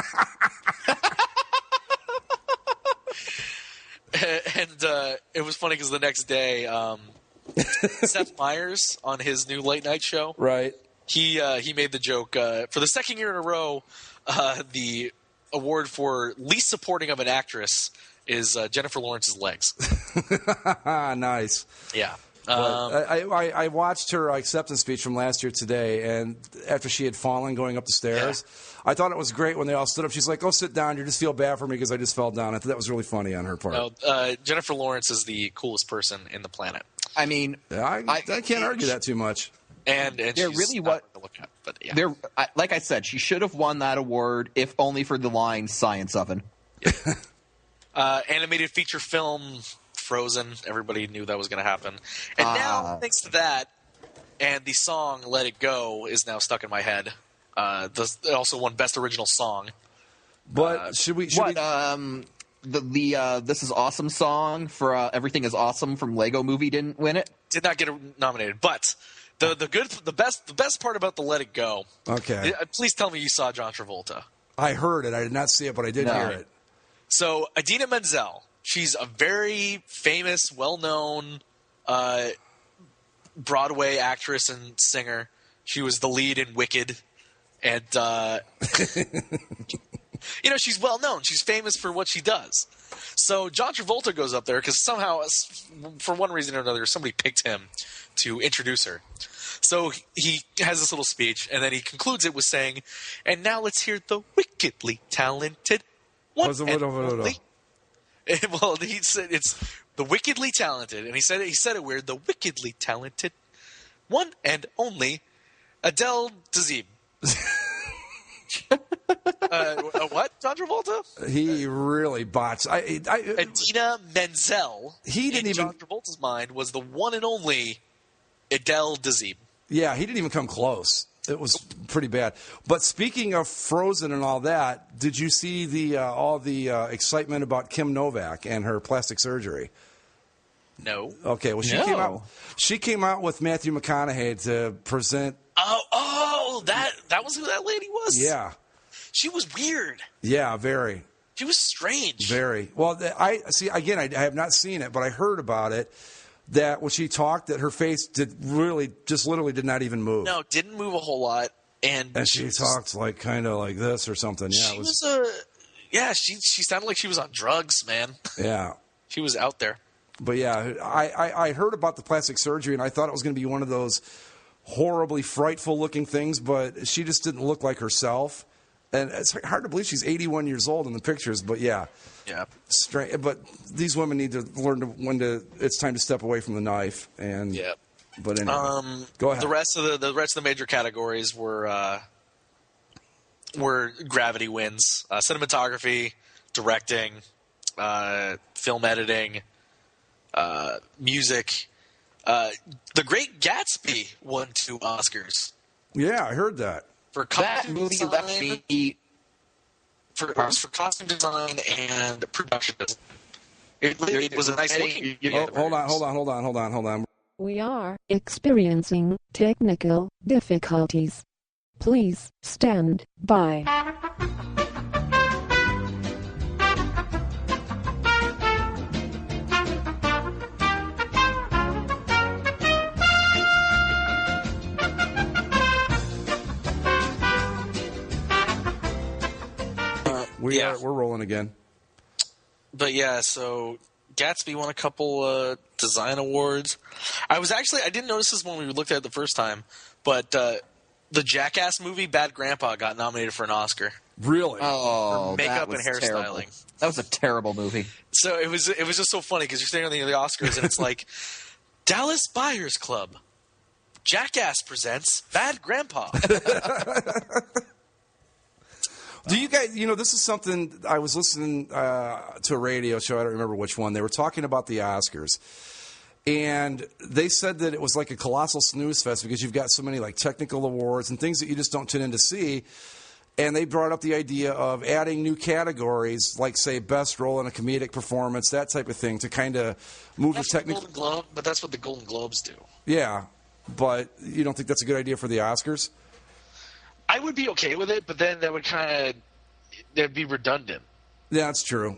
And it was funny because the next day, Seth Meyers on his new late night show,
right?
He made the joke for the second year in a row. The award for least supporting of an actress is Jennifer Lawrence's legs.
Nice.
Yeah.
I watched her acceptance speech from last year today, and after she had fallen going up the stairs, I thought it was great when they all stood up. She's like, "Go sit down. You just feel bad for me because I just fell down." I thought that was really funny on her part.
No, Jennifer Lawrence is the coolest person in the planet.
I mean,
I can't argue that too much.
And
they're
she's
really
what to look at, but yeah.
Like I said, she should have won that award if only for the line "Science Oven."
Yeah. Animated feature film Frozen. Everybody knew that was going to happen, and now thanks to that, and the song "Let It Go" is now stuck in my head. It also won Best Original Song.
But should we?
The "This Is Awesome" song for "Everything Is Awesome" from Lego Movie didn't win it.
Did not get nominated, but. The best part about the Let It Go.
Okay.
Please tell me you saw John Travolta.
I heard it. I did not see it, but I did hear it.
So Idina Menzel, she's a very famous, well-known Broadway actress and singer. She was the lead in Wicked, and she's well known. She's famous for what she does. So John Travolta goes up there because somehow, for one reason or another, somebody picked him to introduce her. So he has this little speech, and then he concludes it with saying, "And now let's hear the wickedly talented one and only." Well, he said it's the wickedly talented, and he said it weird. The wickedly talented one and only Adele Dazeem. What? John Travolta?
He really botched.
Idina Menzel.
He didn't even.
John Travolta's mind was the one and only Adele Dazeem.
Yeah, he didn't even come close. It was pretty bad. But speaking of Frozen and all that, did you see all the excitement about Kim Novak and her plastic surgery?
No.
Okay. Well, she came out with Matthew McConaughey to present.
Oh, that was who that lady was?
Yeah.
She was weird.
Yeah, very.
She was strange.
Very. Well, I see. Again, I have not seen it, but I heard about it. That when she talked, that her face literally did not even move.
No, didn't move a whole lot, and
she talked like kind of like this or something. Yeah,
she sounded like she was on drugs, man.
Yeah,
she was out there.
But yeah, I heard about the plastic surgery, and I thought it was going to be one of those horribly frightful looking things, but she just didn't look like herself. And it's hard to believe she's 81 years old in the pictures, but yeah.
Yeah.
But these women need to learn when it's time to step away from the knife. And
yeah.
But anyway, go ahead.
The rest of the major categories were Gravity wins: cinematography, directing, film editing, music. The Great Gatsby won 2 Oscars.
Yeah, I heard that.
For costume design, for
costume design and production. It was a nice looking.
Hold on.
We are experiencing technical difficulties. Please stand by.
We're rolling again.
But yeah, so Gatsby won a couple design awards. I didn't notice this when we looked at it the first time, but the Jackass movie, Bad Grandpa, got nominated for an Oscar.
Really?
Oh,
for makeup
that was
and hairstyling.
terrible. That was a terrible movie.
So it was just so funny because you're sitting on the Oscars and it's like Dallas Buyers Club, Jackass presents Bad Grandpa.
Do you guys, this is something I was listening to a radio show. I don't remember which one. They were talking about the Oscars. And they said that it was like a colossal snooze fest because you've got so many like technical awards and things that you just don't tune in to see. And they brought up the idea of adding new categories, like, say, best role in a comedic performance, that type of thing, to kind of move the technical.
But that's what the Golden Globes do.
Yeah. But you don't think that's a good idea for the Oscars?
I would be okay with it, but then that'd be redundant.
Yeah, that's true.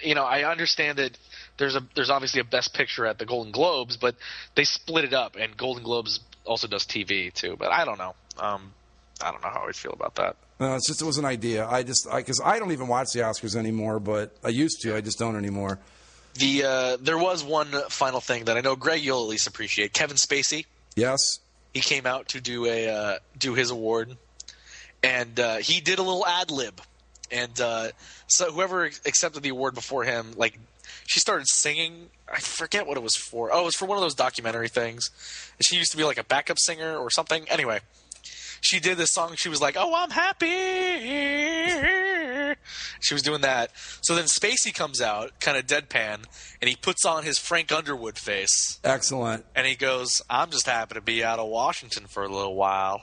I understand that there's obviously a Best Picture at the Golden Globes, but they split it up, and Golden Globes also does TV too. But I don't know. I don't know how I feel about that.
No, it was an idea. Because I don't even watch the Oscars anymore, but I used to. I just don't anymore.
There was one final thing that I know, Greg, you'll at least appreciate. Kevin Spacey.
Yes. He
came out to do his award, and he did a little ad lib, and so whoever accepted the award before him, like, she started singing. I forget what it was for. Oh, it was for one of those documentary things. She used to be like a backup singer or something. Anyway, she did this song. She was like, "Oh, I'm happy." She was doing that. So then Spacey comes out, kind of deadpan, and he puts on his Frank Underwood face.
Excellent.
And he goes, "I'm just happy to be out of Washington for a little while."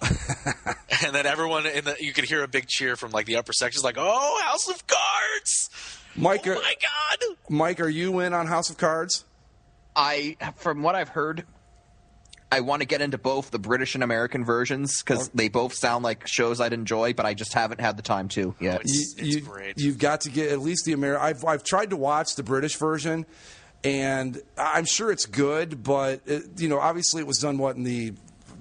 And then everyone you could hear a big cheer from like the upper sections, like, "Oh, House of Cards!"
Mike,
oh my God!
Mike, are you in on House of Cards?
From what I've heard, I want to get into both the British and American versions because they both sound like shows I'd enjoy, but I just haven't had the time to yet.
It's great.
You've got to get at least the American. I've tried to watch the British version, and I'm sure it's good, but obviously it was done in the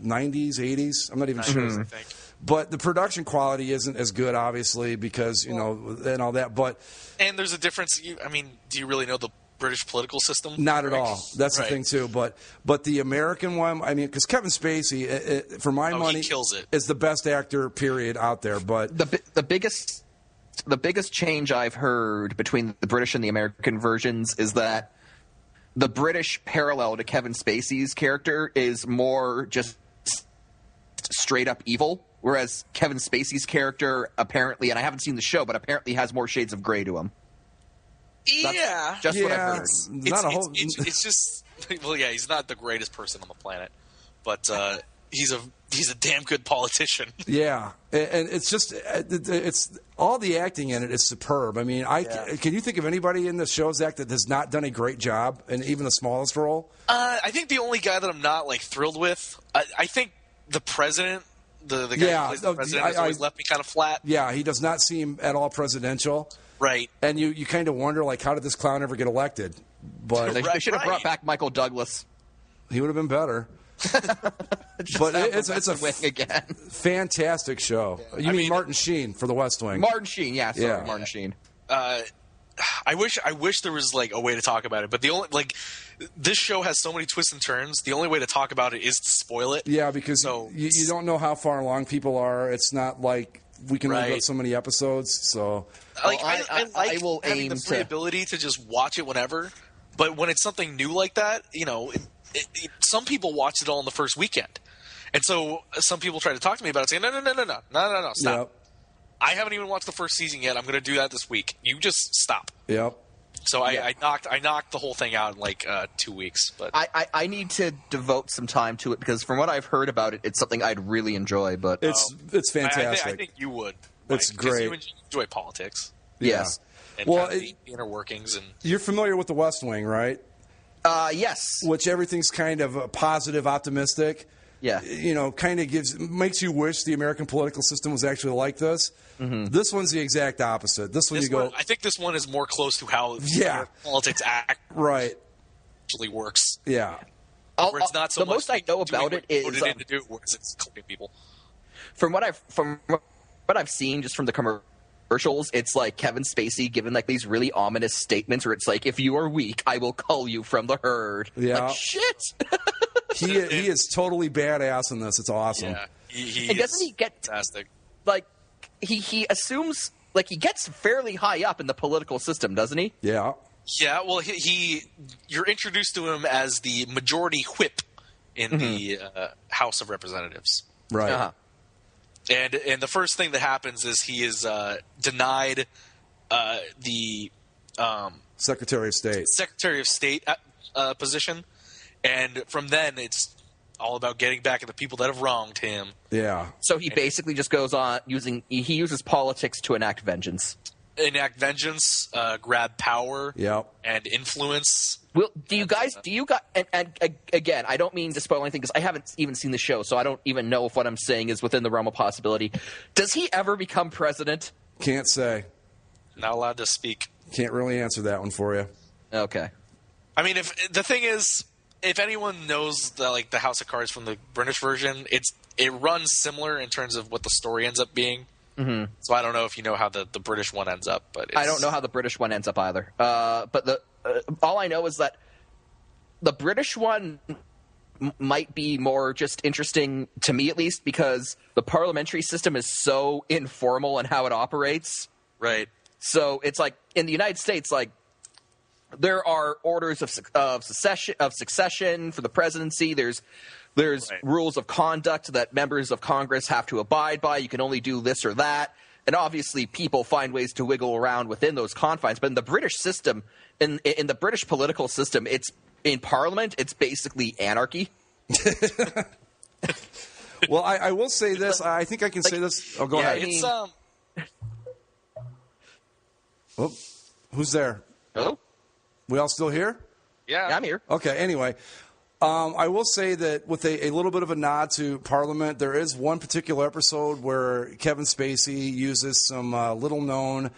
90s, 80s. I'm not even sure.
I think.
But the production quality isn't as good, obviously, because, you know, and all that. But
And there's a difference. I mean, do you really know the British political system?
not at all. That's
Right.
the thing, too. But the American one, I mean, because Kevin Spacey, for my money,
he kills it.
is the best actor, period, out there. But
The biggest change I've heard between the British and the American versions is that the British parallel to Kevin Spacey's character is more just straight up evil, whereas Kevin Spacey's character apparently, and I haven't seen the show, but apparently has more shades of gray to him.
Yeah.
Just what I've
yeah,
heard.
it's not a whole.
It's just, well, yeah, he's not the greatest person on the planet, but he's a damn good politician.
Yeah, and it's just it's all the acting in it is superb. I mean, can you think of anybody in the show, Zach, that has not done a great job in even the smallest role?
I think the only guy that I'm not like thrilled with, I think the president, the guy who plays the president, has always left me kind of flat.
Yeah, he does not seem at all presidential.
Right.
And you kind of wonder, like, how did this clown ever get elected? But
They should have brought back Michael Douglas.
he would have been better. But it's a
wing again.
fantastic show. You mean Martin Sheen for The West Wing?
Martin Sheen,
Yeah.
Martin Sheen.
I wish there was like a way to talk about it, but the only this show has so many twists and turns. The only way to talk about it is to spoil it.
Yeah, because you don't know how far along people are. It's not like we can only go so many episodes. So
I
will
having
aim
the free
to-
ability to just watch it whenever. But when it's something new like that, you know, some people watch it all in the first weekend, and so some people try to talk to me about it, saying, "No, stop."
Yep.
I haven't even watched the first season yet. I'm going to do that this week. You just stop.
Yep.
So I knocked the whole thing out in like 2 weeks. But
I need to devote some time to it because from what I've heard about it, it's something I'd really enjoy. But
It's fantastic.
I think you would.
It's
Mike, 'cause
great.
You enjoy politics.
yes,
And
Well,
kind of the inner workings and
You're familiar with The West Wing, right?
yes,
Which everything's kind of positive, optimistic.
yeah.
You know, kind of makes you wish the American political system was actually like this.
Mm-hmm.
This one's the exact opposite. This one
this
you go,
one, I think this one is more close to how politics
right,
actually works.
yeah,
Where it's not so
the
much
most I know about it is
put it in to do, whereas it's clipping people.
from what I've seen just from the commercials, it's like Kevin Spacey giving like these really ominous statements where it's like, if you are weak, I will cull you from the herd.
Yeah.
Like, shit.
he is totally badass in this. It's awesome.
Yeah, he
And doesn't
is
he get
fantastic?
like he assumes like he gets fairly high up in the political system, doesn't he?
Yeah,
Yeah, well, you're introduced to him as the majority whip in the House of Representatives.
right.
Uh-huh.
And the first thing that happens is he is denied the
Secretary of State.
Secretary of State position, and from then it's all about getting back at the people that have wronged him.
Yeah,
So he basically just goes on he uses politics to enact vengeance.
Enact vengeance, grab power,
Yep.
and influence.
Well, do you guys and again, I don't mean to spoil anything because I haven't even seen the show, so I don't even know if what I'm saying is within the realm of possibility. Does he ever become president?
Can't say.
Not allowed to speak.
Can't really answer that one for you.
Okay.
I mean, if anyone knows the House of Cards from the British version, it runs similar in terms of what the story ends up being. Mm-hmm. So I don't know if you know how the British one ends up, but
I don't know how the British one ends up either. But all I know is that the British one might be more just interesting to me, at least, because the parliamentary system is so informal in how it operates.
Right.
So it's like in the United States, like there are orders of succession for the presidency. There's
Right.
rules of conduct that members of Congress have to abide by. You can only do this or that. And obviously people find ways to wiggle around within those confines. But in the British system, in the British political system, it's in Parliament, it's basically anarchy.
Well, I will say this. I think I can say this. Oh, go
Yeah,
ahead.
it's
Oh, who's there?
Hello?
We all still here?
yeah.
I'm here.
Okay, anyway. I will say that with a little bit of a nod to Parliament, there is one particular episode where Kevin Spacey uses some little-known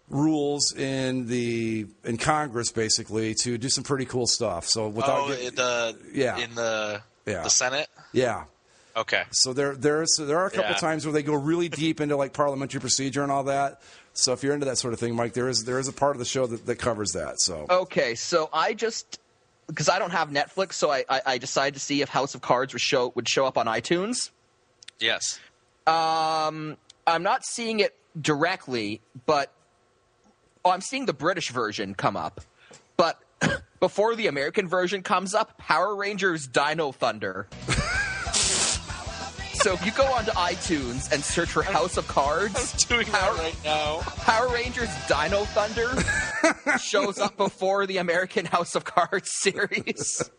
rules in Congress, basically, to do some pretty cool stuff. So without
in the Senate.
yeah.
Okay.
So there are a couple times where they go really deep into like parliamentary procedure and all that. So if you're into that sort of thing, Mike, there is a part of the show that covers that. So
okay, so because I don't have Netflix, so I decided to see if House of Cards would show up on iTunes.
Yes.
I'm not seeing it directly, but I'm seeing the British version come up. But before the American version comes up, Power Rangers Dino Thunder. So if you go onto iTunes and search for House of Cards,
I'm doing that right now.
Power Rangers Dino Thunder shows up before the American House of Cards series.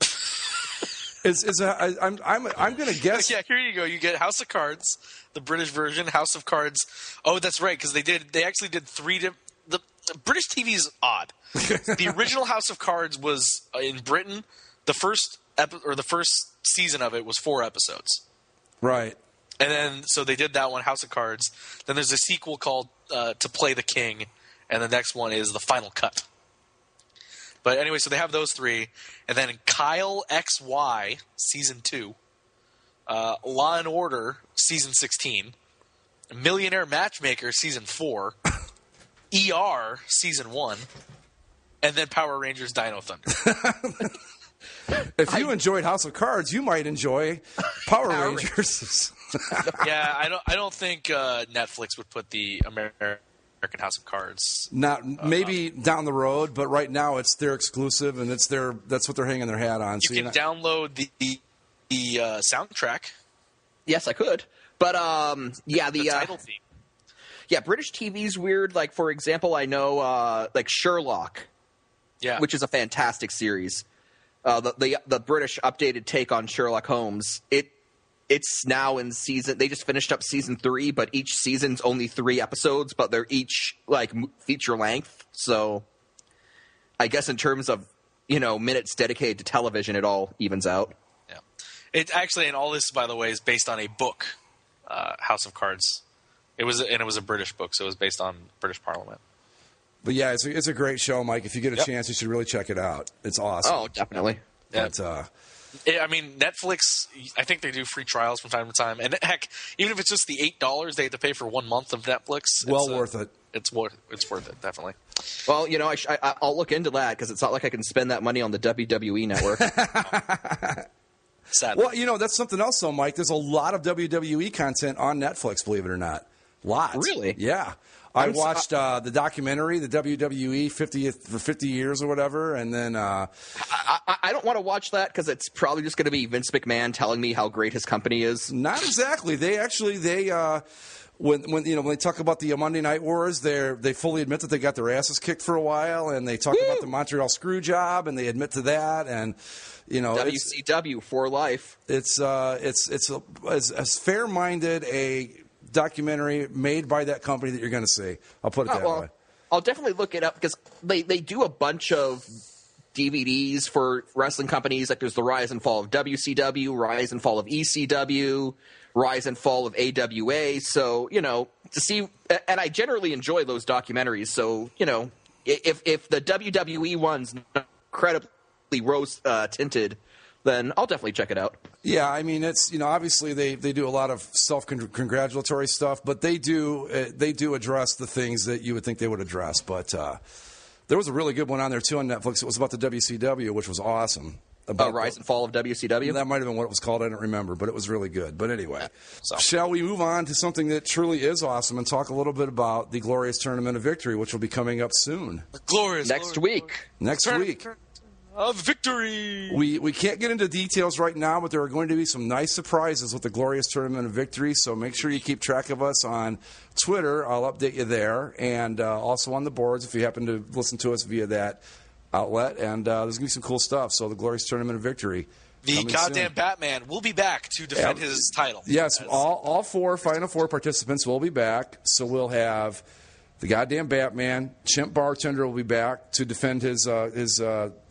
I'm going to guess.
Yeah, here you go. You get House of Cards, the British version, House of Cards. Oh, that's right, because they actually did the British TV is odd. The original House of Cards was in Britain. The first season of it was 4 episodes.
Right.
And then, so they did that one, House of Cards. Then there's a sequel called To Play the King, and the next one is The Final Cut. But anyway, so they have those 3. And then Kyle XY, Season 2. Law & Order, Season 16. Millionaire Matchmaker, Season 4. ER, Season 1. And then Power Rangers Dino Thunder.
If you enjoyed House of Cards, you might enjoy Power Rangers.
Yeah, I don't think Netflix would put the American House of Cards.
Maybe down the road, but right now it's their exclusive, and that's what they're hanging their hat on.
You can download the soundtrack.
Yes, I could, but the
title theme.
Yeah, British TV's weird. Like, for example, I know like Sherlock, which is a fantastic series. The British updated take on Sherlock Holmes. It's now in season. They just finished up season 3, but each season's only 3 episodes, but they're each like feature length. So, I guess in terms of minutes dedicated to television, it all evens out.
Yeah, it actually, and all this, by the way, is based on a book, House of Cards. It was a British book, so it was based on British Parliament.
But yeah, it's a great show, Mike. If you get a chance, you should really check it out. It's awesome.
Oh, definitely.
But,
I mean, Netflix, I think they do free trials from time to time. And heck, even if it's just the $8 they have to pay for 1 month of Netflix.
Worth it.
It's worth it, definitely.
Well, I'll look into that because it's not like I can spend that money on the WWE network.
Sadly.
Well, that's something else, though, Mike. There's a lot of WWE content on Netflix, believe it or not. Lots.
Really?
Yeah. I watched the documentary, the WWE 50 years or whatever, and then I
don't want to watch that because it's probably just going to be Vince McMahon telling me how great his company is.
Not exactly. When they talk about the Monday Night Wars, they fully admit that they got their asses kicked for a while, and they talk about the Montreal screw job, and they admit to that, and
WCW for life.
It's as fair-minded a documentary made by that company that you're going to see. I'll put it that way.
I'll definitely look it up because they do a bunch of DVDs for wrestling companies. Like there's the Rise and Fall of WCW, Rise and Fall of ECW, Rise and Fall of AWA. So, to see, and I generally enjoy those documentaries. So, if the WWE one's incredibly rose tinted, then I'll definitely check it out.
Yeah, I mean, it's obviously they do a lot of self-congratulatory stuff, but they do address the things that you would think they would address. But there was a really good one on there too on Netflix. It was about the WCW, which was awesome. About
Rise and Fall of WCW?
That might have been what it was called. I don't remember, but it was really good. But anyway, shall we move on to something that truly is awesome and talk a little bit about the Glorious Tournament of Victory, which will be coming up soon.
Next week.
Next week.
Of victory.
We can't get into details right now, but there are going to be some nice surprises with the Glorious Tournament of Victory, so make sure you keep track of us on Twitter. I'll update you there, and also on the boards if you happen to listen to us via that outlet. And there's going to be some cool stuff. So the Glorious Tournament of Victory.
The goddamn soon. Batman will be back to defend his title.
Yes, all 4 Final Four participants will be back, so we'll have the goddamn Batman. Chimp Bartender will be back to defend his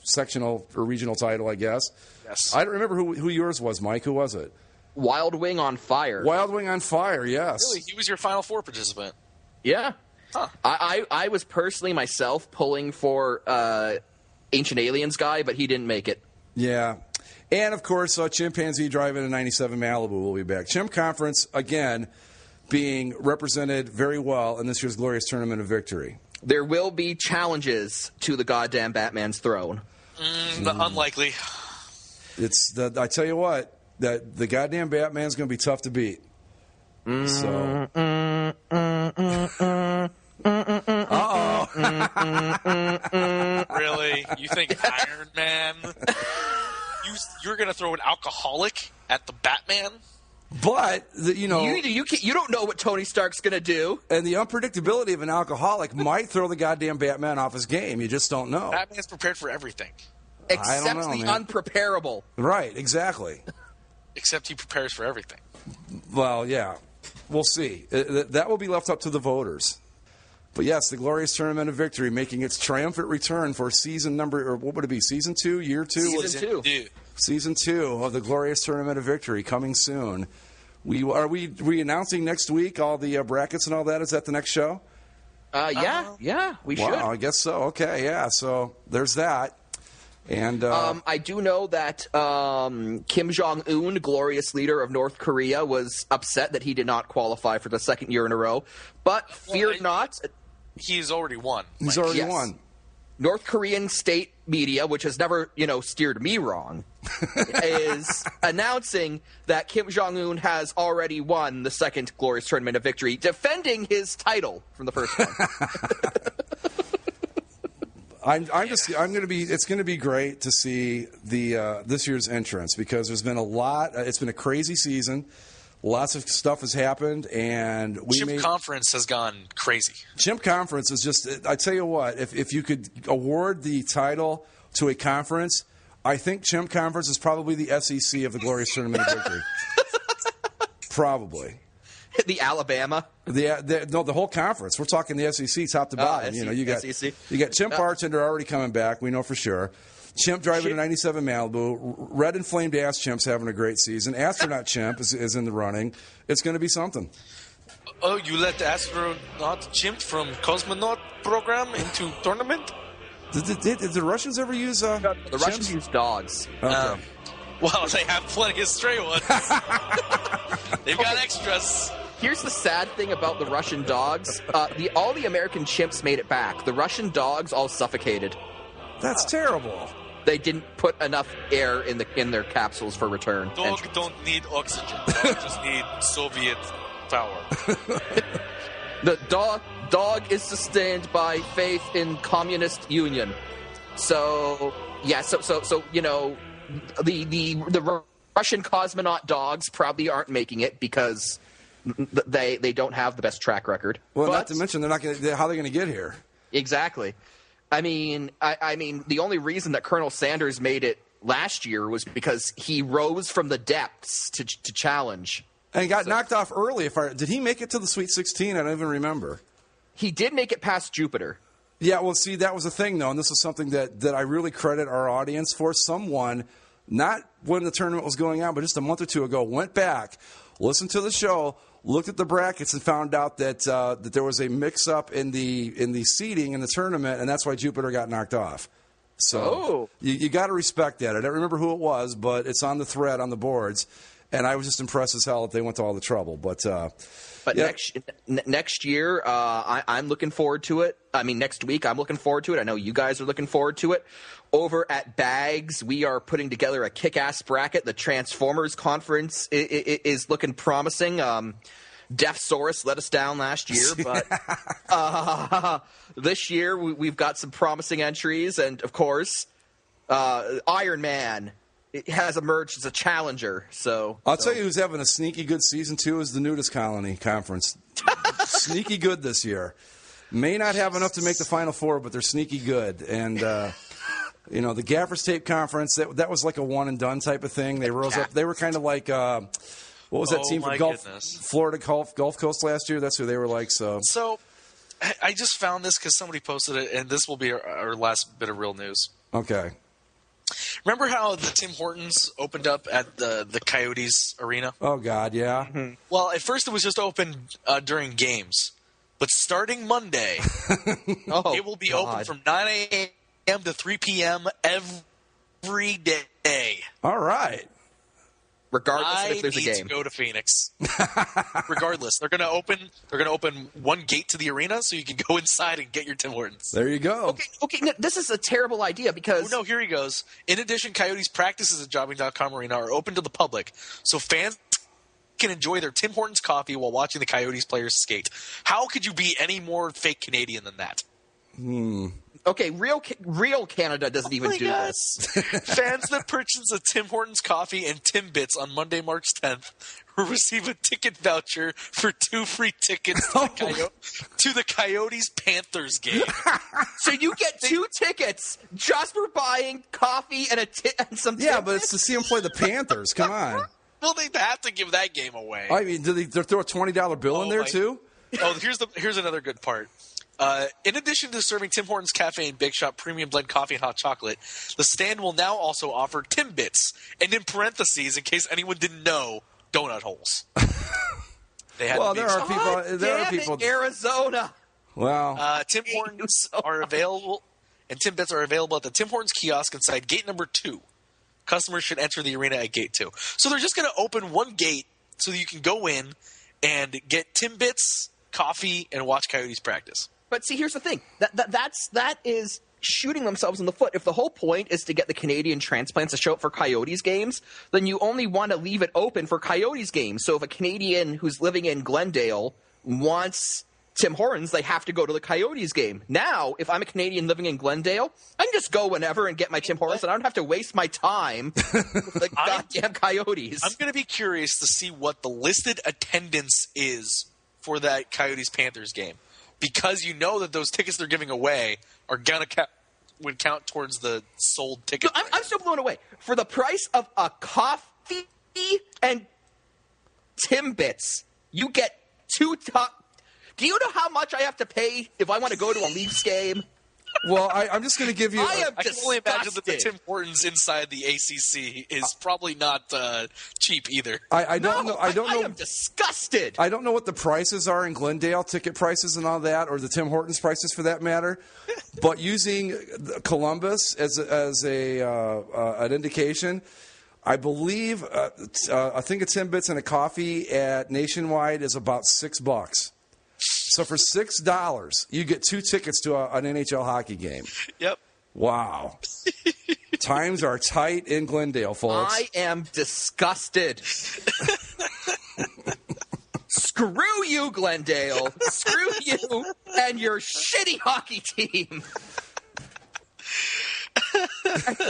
sectional or regional title, I guess.
Yes.
I don't remember who yours was, Mike. Who was it?
Wild Wing on Fire.
Wild Wing on Fire, yes.
Really? He was your Final Four participant?
Yeah.
Huh.
I was personally myself pulling for Ancient Aliens guy, but he didn't make it.
Yeah. And, of course, Chimpanzee Drive-In in 97 Malibu will be back. Chimp Conference, again, being represented very well in this year's Glorious Tournament of Victory.
There will be challenges to the goddamn Batman's throne.
Unlikely.
I tell you what, that the goddamn Batman's going to be tough to beat. So.
Really? You think Iron Man? You're going to throw an alcoholic at the Batman?
But, you
don't know what Tony Stark's going to do.
And the unpredictability of an alcoholic might throw the goddamn Batman off his game. You just don't know.
Batman's prepared for everything.
Except the unpreparable.
Right, exactly.
Except he prepares for everything.
Well, yeah. We'll see. That will be left up to the voters. But yes, the Glorious Tournament of Victory making its triumphant return for season number, or what would it be, season 2, year 2?
Season 2.
Season 2 of the Glorious Tournament of Victory coming soon. Are we announcing next week all the brackets and all that? Is that the next show?
Yeah, we should.
Wow, I guess so. Okay, yeah. So there's that. And
I do know that Kim Jong-un, glorious leader of North Korea, was upset that he did not qualify for the second year in a row. But fear not.
He's already won.
He's already won.
North Korean state media, which has never, steered me wrong, is announcing that Kim Jong-un has already won the second Glorious Tournament of Victory, defending his title from the first one.
It's going to be great to see this year's entrance, because there's been a lot. It's been a crazy season. Lots of stuff has happened, and
Chimp Conference has gone crazy.
Chimp Conference is just, I tell you what, if you could award the title to a conference, I think Chimp Conference is probably the SEC of the Glorious Tournament of Victory. Probably.
The Alabama?
The whole conference. We're talking the SEC top to bottom. You got Chimp Bartender already coming back. We know for sure. Chimp Driving to 97 Malibu. Red Inflamed Ass Chimp's having a great season. Astronaut Chimp is in the running. It's going to be something.
Oh, you let the astronaut Chimp from Cosmonaut program into tournament?
Did the Russians ever use
The
chimps?
Russians use dogs.
Okay.
Well, they have plenty of stray ones. They've got extras.
Here's the sad thing about the Russian dogs. All the American chimps made it back. The Russian dogs all suffocated.
That's terrible.
They didn't put enough air in their capsules for return.
Dogs don't need oxygen. Dogs just need Soviet power.
The dog is sustained by faith in communist union. So yeah, so the Russian cosmonaut dogs probably aren't making it because they don't have the best track record.
Well, not to mention how are they going to get here?
Exactly. I mean, the only reason that Colonel Sanders made it last year was because he rose from the depths to challenge.
And he got knocked off early. Did he make it to the Sweet 16? I don't even remember.
He did make it past Jupiter.
Yeah, well, see, that was the thing, though, and this is something that I really credit our audience for. Someone, not when the tournament was going on, but just a month or two ago, went back, listened to the show, looked at the brackets, and found out that there was a mix-up in the seeding in the tournament, and that's why Jupiter got knocked off. So you got to respect that. I don't remember who it was, but it's on the thread on the boards, and I was just impressed as hell that they went to all the trouble. But yeah.
next year, I'm looking forward to it. I mean, next week, I'm looking forward to it. I know you guys are looking forward to it. Over at Bags, we are putting together a kick-ass bracket. The Transformers Conference is looking promising. Deathsaurus let us down last year, but this year we've got some promising entries. And, of course, Iron Man has emerged as a challenger.
I'll tell you who's having a sneaky good season, too, is the Nudist Colony Conference. Sneaky good this year. May not have enough to make the Final Four, but they're sneaky good. And, the Gaffers Tape Conference, that was like a one-and-done type of thing. They rose up. They were kind of like, what was that team from Florida Gulf Coast last year? That's who they were like. So
I just found this because somebody posted it, and this will be our last bit of real news.
Okay.
Remember how the Tim Hortons opened up at the Coyotes arena?
Oh, God, yeah.
Mm-hmm.
Well, at first it was just open during games. But starting Monday, it will be open from 9 a.m. to 3 p.m. every every day.
All right.
Regardless of if there's a
I
game.
need to go to Phoenix. Regardless, they're going to open one gate to the arena so you can go inside and get your Tim Hortons.
There you go.
Okay, no, this is a terrible idea because
Oh, no, here he goes. In addition, Coyotes practices at Jobbing.com Arena are open to the public, so fans can enjoy their Tim Hortons coffee while watching the Coyotes players skate. How could you be any more fake Canadian than that?
okay, real Canada doesn't even do this.
Fans that purchase a Tim Hortons coffee and Timbits on Monday, March 10th will receive a ticket voucher for 2 free tickets to the Coyotes Panthers game.
So you get 2 tickets just for buying coffee and and some.
Yeah,
Timbits?
but it's to see them play the Panthers. Come on.
Well, they have to give that game away.
I mean, do they throw a $20 bill in there too?
Oh, here's another good part. In addition to serving Tim Hortons Cafe and Bake Shop premium blend coffee and hot chocolate, the stand will now also offer Timbits, and in parentheses, in case anyone didn't know, donut holes.
Well, there are people.
Arizona.
Well,
Tim Hortons are available, and Timbits are available at the Tim Hortons kiosk inside gate number 2. Customers should enter the arena at gate 2. So they're just going to open one gate so that you can go in and get Timbits, coffee, and watch Coyotes practice.
But see, here's the thing. That is shooting themselves in the foot. If the whole point is to get the Canadian transplants to show up for Coyotes games, then you only want to leave it open for Coyotes games. So if a Canadian who's living in Glendale wants Tim Hortons, they have to go to the Coyotes game. Now, if I'm a Canadian living in Glendale, I can just go whenever and get my Tim Hortons, and I don't have to waste my time with the goddamn Coyotes.
I'm going to be curious to see what the listed attendance is for that Coyotes-Panthers game, because you know that those tickets they're giving away are going to would count towards the sold ticket.
So I'm still blown away. For the price of a coffee and Timbits, you get 2 top. Do you know how much I have to pay if I want to go to a Leafs game?
well, I'm just going to give you.
I can only imagine that the Tim Hortons inside the ACC is probably not cheap either.
I don't know. I
am disgusted.
I don't know what the prices are in Glendale, ticket prices and all that, or the Tim Hortons prices for that matter. But using Columbus as an indication, I believe I think a Timbits and a coffee at Nationwide is about $6. So for $6, you get 2 tickets to an NHL hockey game.
Yep.
Wow. Times are tight in Glendale, folks.
I am disgusted. Screw you, Glendale. Screw you and your shitty hockey team.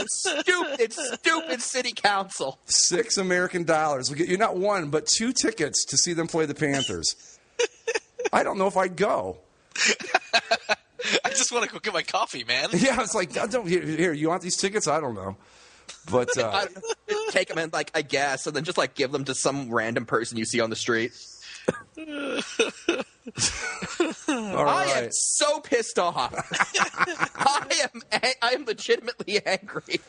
Stupid city council.
$6 American will get you not 1, but 2 tickets to see them play the Panthers. I don't know if I'd go.
I just want to go get my coffee, man.
Yeah, it's like, here, you want these tickets? I don't know. But
take them in, I guess, and then just give them to some random person you see on the street.
all right.
I am so pissed off. I am legitimately angry.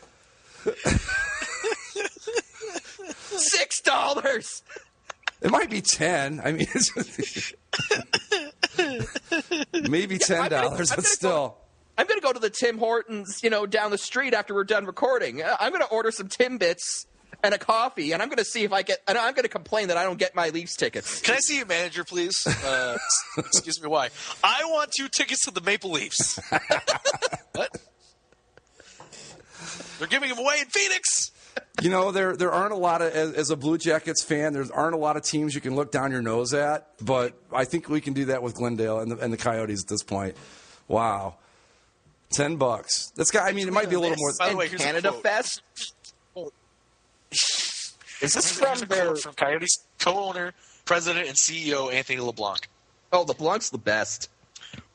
$6.
It might be 10. I mean, maybe $10, but still.
I'm going to go to the Tim Hortons, down the street after we're done recording. I'm going to order some Timbits and a coffee, and I'm going to see if I get. And I'm going to complain that I don't get my Leafs tickets.
Can I see your manager, please? Excuse me, why? I want 2 tickets to the Maple Leafs. What? They're giving them away in Phoenix.
There aren't a lot of, as a Blue Jackets fan, there aren't a lot of teams you can look down your nose at, but I think we can do that with Glendale and the Coyotes at this point. Wow. $10. That's got, it might be a little more.
By the way, here's
Canada Fest.
Is this from Coyotes co-owner, president, and CEO Anthony LeBlanc?
Oh, LeBlanc's the best.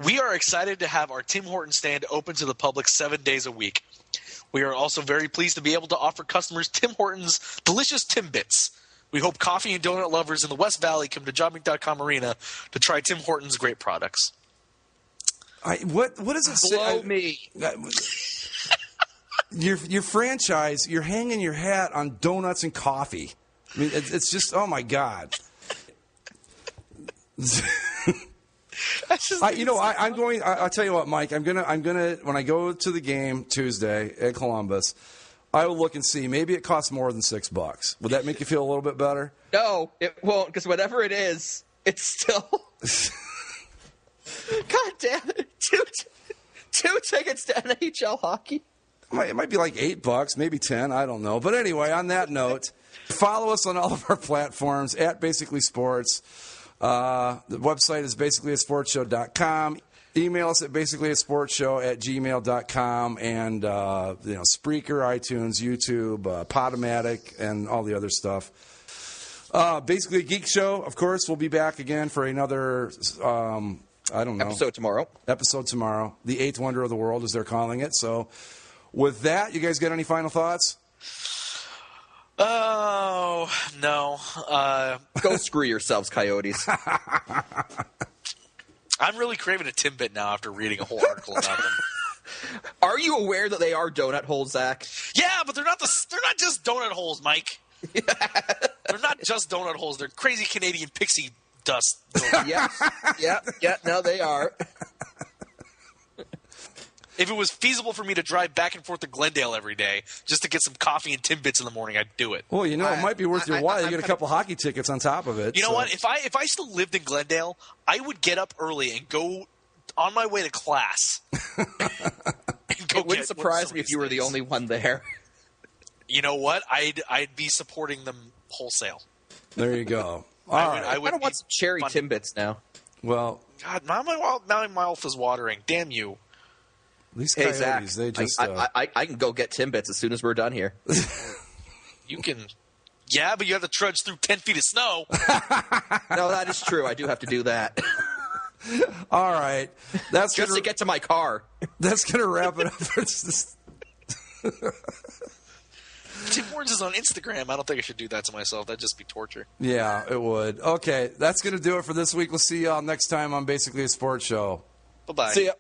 We are excited to have our Tim Hortons stand open to the public 7 days a week. We are also very pleased to be able to offer customers Tim Hortons' delicious Timbits. We hope coffee and donut lovers in the West Valley come to Jobbing.com Arena to try Tim Hortons' great products.
What does it say?
Blow me.
Your franchise, you're hanging your hat on donuts and coffee. It's just, oh my God. I'm going. I'll tell you what, Mike. I'm gonna when I go to the game Tuesday at Columbus, I will look and see. Maybe it costs more than $6. Would that make you feel a little bit better?
No, it won't, because whatever it is, it's still. God damn it! Two tickets to NHL hockey.
It might be like $8, maybe 10. I don't know. But anyway, on that note, follow us on all of our platforms at Basically Sports. The website is basicallyasportshow.com. Email us at basicallyasportshow@gmail.com, and Spreaker, iTunes, YouTube, Podomatic, and all the other stuff. Basically a Geek Show, of course. We'll be back again for another,
episode tomorrow.
The eighth wonder of the world, as they're calling it. So with that, you guys got any final thoughts?
Oh, no.
Go screw yourselves, Coyotes.
I'm really craving a Timbit now after reading a whole article about them.
Are you aware that they are donut holes, Zach?
Yeah, but they're not just donut holes, Mike. They're not just donut holes. They're crazy Canadian pixie dust.
Yeah, no, they are.
If it was feasible for me to drive back and forth to Glendale every day just to get some coffee and Timbits in the morning, I'd do it.
Well, it might be worth your while. You get a couple hockey tickets on top of it.
You know what? If I still lived in Glendale, I would get up early and go on my way to class.
It wouldn't surprise me if you were the only one there.
You know what? I'd be supporting them wholesale.
There you go.
I don't want some cherry Timbits now.
Well,
God, my mouth is watering. Damn you.
These Coyotes,
Zach,
they just...
I can go get Timbits as soon as we're done here.
You can... Yeah, but you have to trudge through 10 feet of snow.
No, that is true. I do have to do that.
All right. That's
just to get to my car.
That's going to wrap it up for this.
Tim Hortons is on Instagram. I don't think I should do that to myself. That'd just be torture.
Yeah, it would. Okay, that's going to do it for this week. We'll see y'all next time on Basically a Sports Show.
Bye-bye.
See ya.